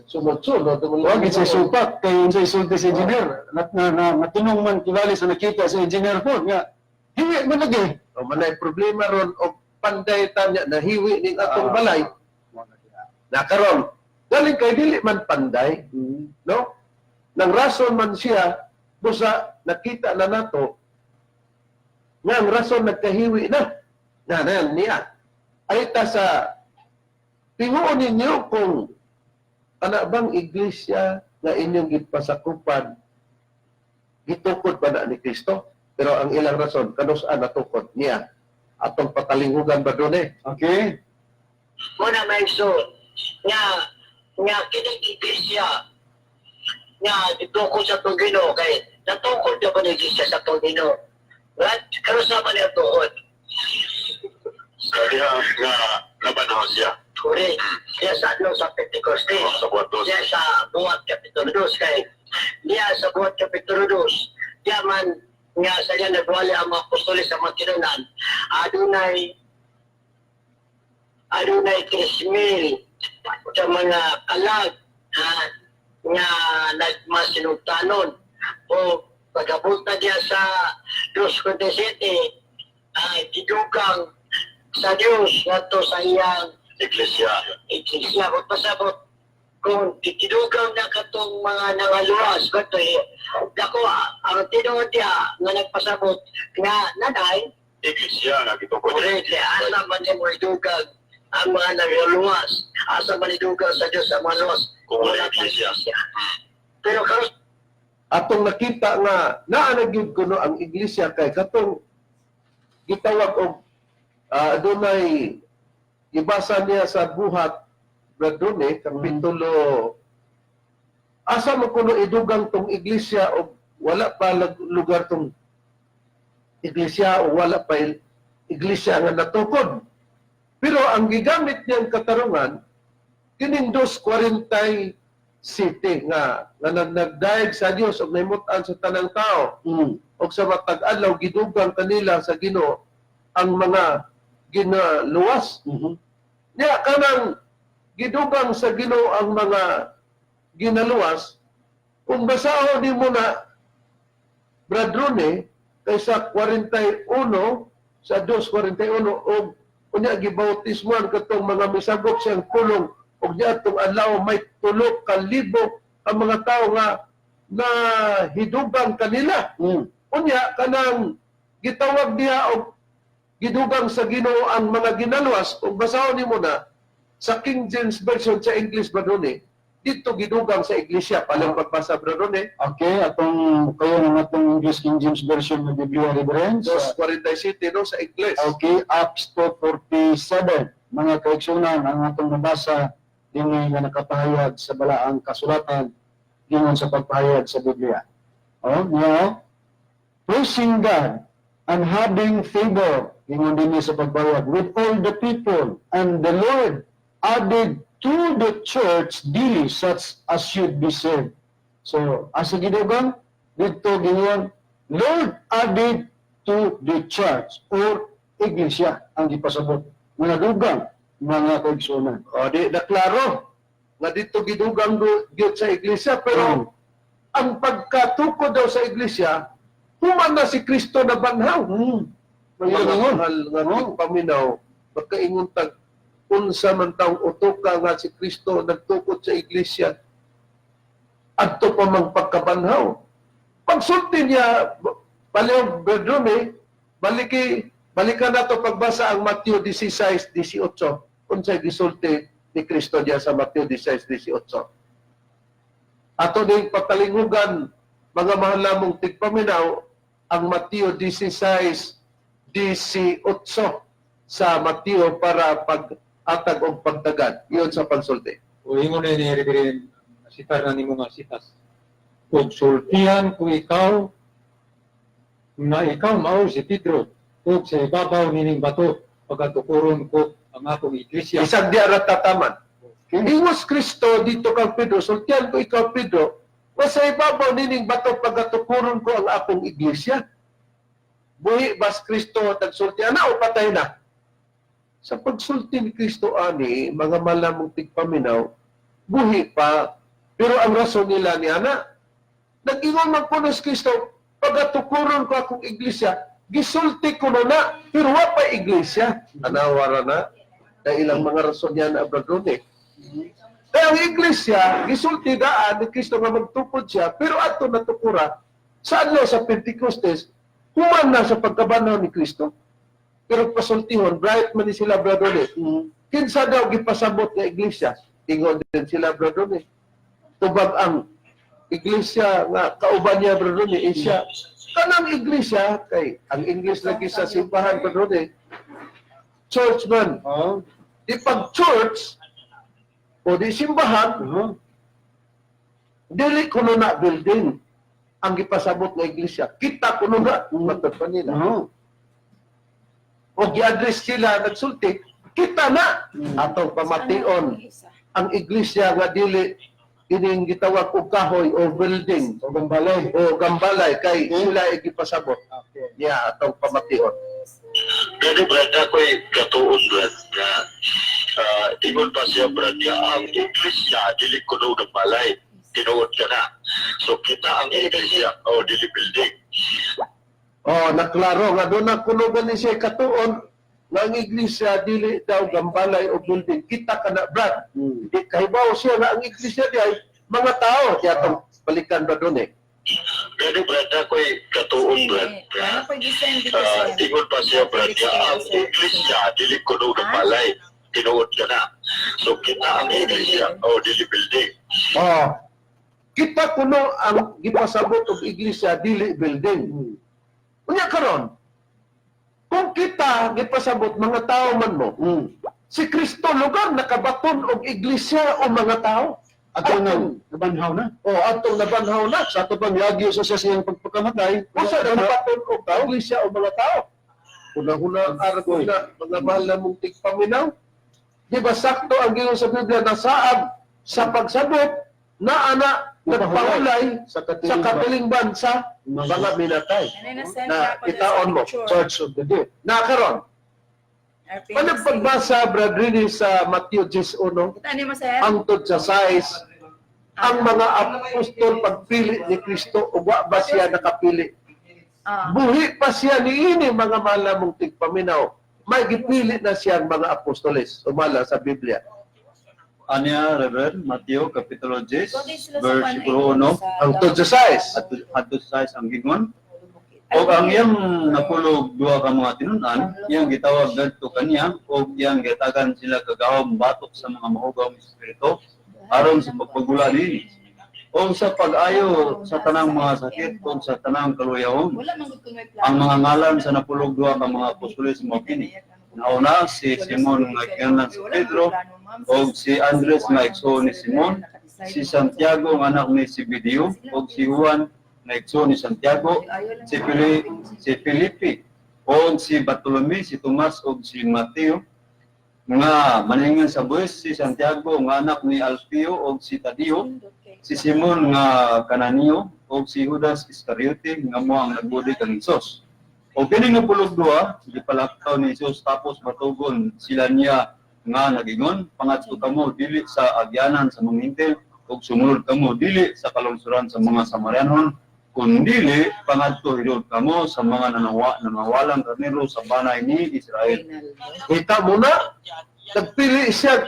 C: Sunod-sunod.
F: Huwag sa supak, kayo sa isulti sa engineer. Natinong man kilali sa nakita sa engineer po, nga, hiwi man lagi.
C: O manay problema ron o panday tanya na hiwi ning atong balay. Nakaron, galing kay dili man panday, no? Nang rason man siya, busa nakita na nato, nga ang rason nagkahiwi na. Nanan niya. Ay ta sa tinguon ninyo kung ana bang iglesia nga inyong gipasakupan gitukod pa na ni Kristo, pero ang ilang rason kanus-an natukod niya atong patalinghugan ba doon
F: Okay.
G: Muna may so, nga kining iglesia, nga itukod sa Tugino, kay natukod na ba ng iglesia sa Tugino? Right? Karon sa man niya tuod.
H: Kaya nga nabanaw siya.
G: Correct. Siya sa ano sa Pentecoste.
H: Sa buwan dos.
G: Siya sa buhat Kapitulo 2 kay niya sa buhat Kapitulo 2. Diya man nga sa niya nagwali ang mga apostoles sa mga tinunan. Adunay 3,000 sa mga kalag nga nagmasinugtanon o pagabunta niya sa 2:27 ay gidugang sa Diyos ngadto sa iyang
H: Iglesia.
G: kung pasabot kung tinugang na katong mga nangaluwas kato dako ang tinuod niya nga nagpasabot nga nanay
H: Iglesia nga gitungkol.
G: correct asa man niya mo idugang ang mga nangaluwas asa man idugang sa Diyos ang mga luwas
H: Kung wala iglesia.
G: pero karon
C: Atong nakita nga naanagyud kuno ang iglesia kay katong gitawag og adunay ibasa niya sa buhat Bradone kapitulo asa mo kuno idugang tong iglesia og wala pa lugar tong iglesia o wala pa iglesia nga natukod. Pero ang gigamit niyang katarungan kining 2:40 city nga nagdaig sa Dios og nahimutan sa tanang tao og sa matag adlaw gidugang kanila sa Ginoo ang mga ginaluwas. Nya kanang gidugang sa Ginoo ang mga ginaluwas kung basahon nimo na Bradrone kaysa 41 sa 2:41 og unya gibautismoan katong mga misagop siyang pulong og diadtong adlaw may 3,000 ang mga tao nga nahidugang kanila. Unya kanang gitawag niya og gidugang sa Ginoo ang mga ginaluwas ug basahon nimo na sa King James version sa English ba dun dito gidugang sa iglesia palang pagbasa bro dun
F: Okay, atong kayo ng atong English King James version ng Biblia Reverence.
C: 2:47 no sa English.
F: Okay, Acts 2:47. Mga kaigsunan ang atong nabasa dinhi nga nakapahayag sa balaang kasulatan dingon sa pagpahayag sa Biblia. Now, praising God and having favor dingon dinhi sa pagpahayag with all the people, and the Lord added to the church daily such as should be saved. So, asa gidugang dito gingon Lord added to the church or iglesia ang gipasabot mga dugang mga kaigsunan.
C: O di na klaro nga dito gidugang gyud sa iglesia pero ang pagkatukod daw sa iglesia human na si Kristo na banhaw. Mga mahal nga paminaw magkaingon tag unsa man taong utoka nga si Kristo nagtukod sa iglesia adto pa mang pagkabanhaw. Pagsulti niya palihog bedroom balikan nato pagbasa ang Mateo 16:18 unsay gisulti ni Kristo diya sa Mateo 16:18. Ato ding patalingugan mga mahal namong tigpaminaw ang Mateo 16:18 sa Mateo para pag-atag og pagtagad. Iyon sa pagsulti.
E: O ingon na ni Reverend, sitar na ni mga sitas. Ug sultihan ko ikaw na ikaw mao si Pedro ug sa ibabaw nining bato pagatukuron ko ang akong iglesia.
C: Isang diya ratataman. Ingos Kristo dito kang Pedro, sultihan ko ikaw Pedro, sa ibabaw nining bato pagatukuron ko ang akong iglesia. Buhi bas Kristo tagsultihan na o patay na? Sa pagsulti ni Kristo ani, mga malamong tigpaminaw, buhi pa, pero ang rason nila ni Ana, nag-ingon magpunos Kristo, pagatukuron ko akong iglesia, gisulti ko na, pero wa pa iglesia. Anawara na, dahil ilang mga rason yan na abradon Kaya ang iglesia, gisulti daan ni Kristo nga magtukod siya, pero ato natukura, sa adlaw sa Pentecostes, human na sa pagkabanaw ni Kristo. Pero pasultihon, bright man ni sila bradone. Kinsa daw gipasabot nga iglesia? Ingon din sila bradone. Tubag ang iglesia nga kauban niya bradone, isya. Kanang iglesia, kay ang English lagi sa simbahan bradone, church man. Di pag church, o di simbahan, dili kuno na building. ang gipasabot nga iglesia. Kita kuno na matod pa nila. O gi-address sila nagsulti, kita na atong pamation ang iglesia nga dili ining gitawag og kahoy o building o gambalay kay sila gipasabot. Yeah, atong pamation.
H: Gani Brad, ako'y katuon Brad na ingon pa siya Brad nga ang iglesia dili kuno ng balay, tinuod ka na. So kita ang iglesia o dili building.
C: Oh, naklaro nga doon na kuno gani siya katuon nga ang iglesia dili daw gambalay o building. Kita ka na Brad. Di kahibaw siya nga ang iglesia di ay mga tao. Kaya itong balikan ba doon eh.
H: Gani Brad, ako'y katuon Brad na ingon pa siya Brad nga ang iglesia dili kuno ng balay, tinuod ka na. So kita ang iglesia o dili building.
C: Oh, kita kuno ang gipasabot og iglesia dili building. Unya karon, kung kita gipasabot mga tao man mo, si Kristo lugar nakabaton og iglesia o mga tao.
F: Atong nabanhaw na.
C: O atong nabanhaw na.
F: Sa ato pa miagi sa siyang pagpakamatay.
C: Usa na nabaton og tao, iglesia o mga tao. Una-una araw na mga mahal na mong tigpaminaw. Di ba sakto ang gingon sa Biblia na saab sa pagsabot na anak nagpahulay sa katiling bansa mga minatay na itaon mo.
F: Church of the Dead.
C: Na karon, Paano pagbasa, Brad Rini, sa Matthew 10:1, hangtod sa 6, ang mga apostol pagpili ni Kristo, uwa ba siya nakapili? Buhi pa siya niini, mga malamong tigpaminaw. May gipili na siyang mga apostoles, umala sa Biblia.
D: Anya, Reverend, Matthew, Kapitulo 10, versikulo 1,
C: Hangtod sa 6.
D: hangtod sa 6 ang gingon. O ang iyang napulog duha ka mga tinunan, iyang gitawag dadto kaniya, o iyang gitagan sila kagawang batok sa mga mahugawang espiritu, aron sa pagpagula nini. O sa pag-ayo sa tanang mga sakit, o sa tanang kaluyahon, ang mga ngalan sa napulog duha ka mga apostoles mo kini. Nauna si Simon nga kinahanglan si Pedro, o si Andres nga igsoon ni Simon, si Santiago nga anak ni Zebedeo, o si Juan na igsoon ni Santiago, si Felipe, o si Bartolome, si Tomas, o si Mateo, nga maningan sa buwis, si Santiago, nga anak ni Alfeo, o si Tadeo, si Simon nga Kananeo, o si Judas Iscariote, nga mo ang nagbudi kang Isos. O kini nga pulog duha, gipalakaw ni Isos, tapos matugon sila niya nga nagingon, pangatlo kamo dili sa agyanan sa mga hintil, o sumunod kamo dili sa kalungsuran sa mga Samarianon, kundili pangadto hilod kamo sa mga nanawalang karnero sa banay ni Israel.
C: Kita mo na, nagpili siya.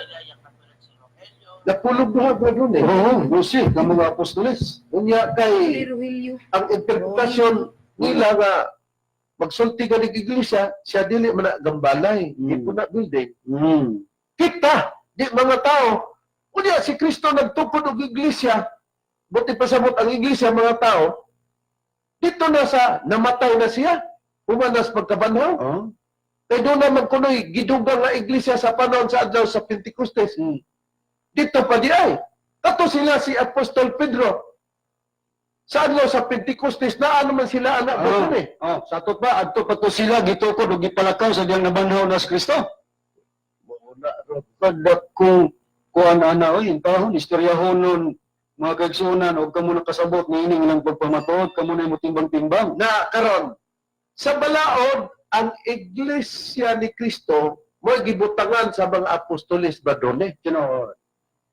C: Napulog duha ba doon eh?
F: Oo, dosi, ng mga apostoles.
C: Unya kay, ang interpretasyon nila nga, magsulti ka ng iglesia, siya dili man na gambalay, hindi po na building. Kita, di mga tao, unya si Kristo nagtukod og iglesia, buti pasabot ang iglesia mga tao, dito na sa namatay na siya, umanas pagkabanhaw. Kaya doon na magkunoy, gidugang nga iglesia sa panahon sa adlaw sa Pentecostes. Dito pa di ay. Kato sila si Apostol Pedro. Sa adlaw sa Pentecostes, na ano man sila anak doon eh.
F: Sa ato pa, adto pa to sila, gitukod o gipalakaw sa diyang nabanhaw na si Kristo. Pagdak kung ana-ana, oy, intahon, istoryahon nun, mga kagsunan, o kamo nakasabot ng ining ng pagpamatuod, kamo na mo timbang-timbang.
C: Na karon sa balaod, ang iglesia ni Kristo mo gibutangan sa mga apostoles ba doon eh?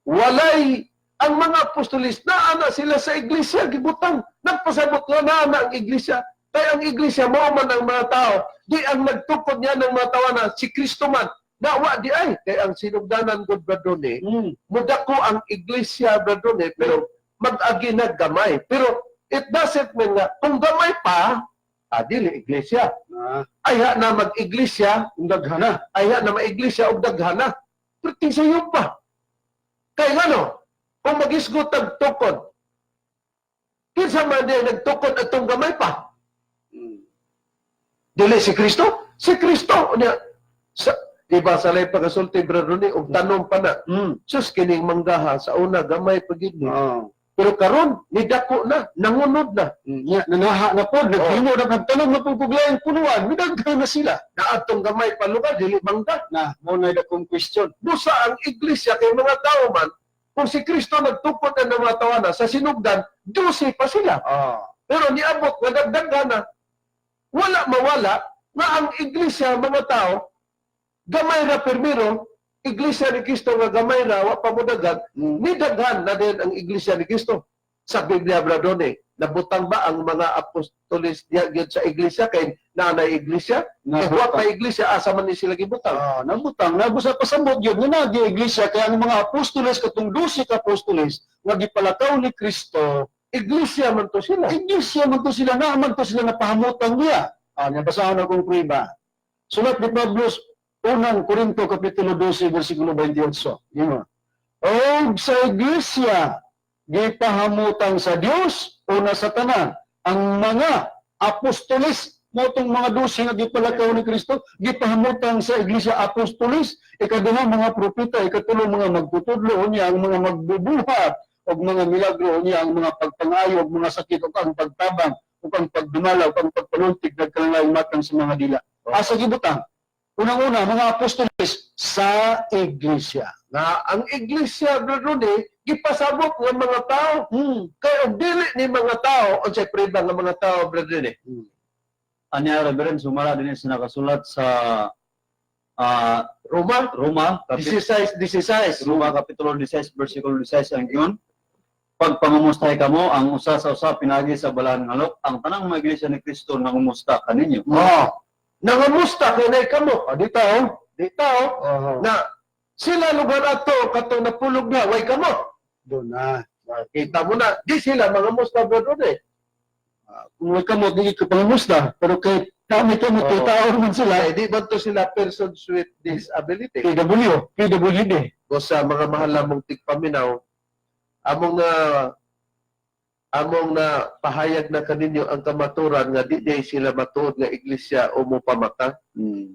C: Walay ang mga apostoles na ana sila sa iglesia gibutang. Nagpasabot na ang iglesia. Kaya ang iglesia mo man ang mga tao. Di ang nagtukod niya ng mga tao na si Kristo man. Nawa di ay. Kaya ang sinugdanan ko ba doon eh? Mudako ang iglesia ba doon eh? Pero mag-agi na gamay. Pero it doesn't mean nga, kung gamay pa, dili iglesia. Ayha na mag-iglesia,
F: Daghana.
C: ayha na mag-iglesia og daghana. Pero tinsayo pa. Kaya ano, kung mag-isgot ang tukod, kinsa man din nagtukod atong gamay pa? Dili si Kristo? Si Kristo. Diba sa lay pagasulti, Brad Ronnie, og tanom pa na. Sus, kining manggaha, sa una, gamay pagid ni. Pero karon ni dako na, nangunod na.
F: Nya nanaha na pod, naghimo na nagtanong na pud puglayan punuan, midaghan na sila.
C: Naatong gamay palugad, dili mangga.
F: Na mo na dakong question.
C: Busa ang iglesia kay mga tao man, kung si Kristo nagtukod na ng mga tawana, sa sinugdan, 12 pa sila. Pero niabot, nadagdagan na, wala mawala, nga ang iglesia, mga tao, gamay na permiro, iglesia ni Kristo nga gamay na, wa pa mo daghan, nidaghan na din ang iglesia ni Kristo. Sa Biblia, Bradone, nabutang ba ang mga apostolis diya sa iglesia kay nanay iglesia? Wa pa iglesia, asa man ni sila gibutang?
F: Nabutang, nabusa pasambot yun, nga nagi iglesia, kaya ang mga apostoles, katong 12 ka apostoles, nga gipalakaw ni Kristo,
C: Iglesia man to sila.
F: iglesia man to sila, naaman to sila napahamutan niya. Nabasaan akong prueba. Sulat ni Pablo, unang Korinto, Kapitulo 12, versikulo 28. Yun. O sa iglesia, gipahamutan sa Dios o na sa tanan, ang mga apostoles, mo itong mga 12 nga gipalakaw ni Kristo, gipahamutan sa iglesia apostoles, ikaduha mga propeta, ikatulo mga magtutudlo niya, ang mga magbubuhat, o mga milagro niya, ang mga pagpangayo, mga sakit, o ang pagtabang, o ang pagdumalaw, o ang pagpaluntig, nagkalalayang matang sa mga dila. Asa gibutang? Unang-una, mga apostoles sa iglesia.
C: Na ang iglesia, Bradone, gipasabot ng mga tao. Kaya ang dili ni mga tao, o sa preba ng mga tao, Bradone.
D: Anya Reverend, sumara din sa nakasulat sa Roma,
C: 16.
D: Roma Kapitulo 16, versikulo 16 ang giyon. Pag pangumustahay kamo, ang usa sa usa pinagi sa balaan nga alok, ang tanang mga iglesia ni Kristo nangumusta kaninyo.
C: Nangamusta kay nay kamo.
F: Di tao?
C: Na sila lugar ato, katong napulog na, way kamo.
F: Doon na.
C: Kita mo na, di sila mga musta, Bradone.
F: Kung may kamot, hindi ka pangamusta. Pero kay kami kamot, kay tao naman sila.
C: Di ba to sila persons with disability?
F: PWD.
C: O sa mga mahal mong tigpaminaw, among na pahayag na kaninyo ang kamaturan nga di sila matuod nga iglesia o mo pamata.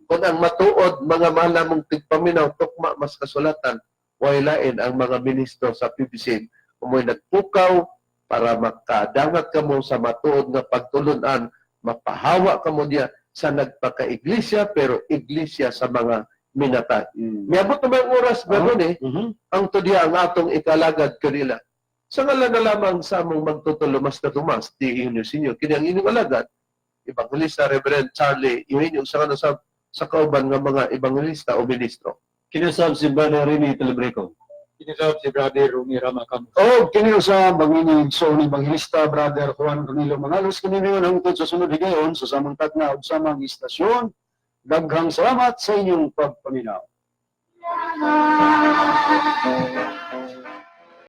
C: Kung ang matuod, mga mahal mong tigpaminaw, tukma mas kasulatan, wailain ang mga ministro sa PBCM. Umoy nagpukaw para makadangat kamo sa matuod nga pagtulunan, mapahawa kamo diya sa nagpaka-iglesia, pero iglesia sa mga minata. Miabot na mga oras ba ang tudya ang atong ikalagad kanila. Sa ngalan na lamang sa among magtutulo, Master Tomas D, Eugenio, kini ang inyong alagad, Evangelista Reverend Charlie Eugenio, sa kauban ng mga evangelista o ministro.
D: Kinusab si Brother Rene Telebreco.
E: Kinisab si Brother Rumi Ramakam.
F: Kini sa banginig so ni Evangelista Brother Juan Danilo Mangalos, kini yun ang sa sunod higayon sa samantag na o samang istasyon. Daghang salamat sa inyong pagpaminaw.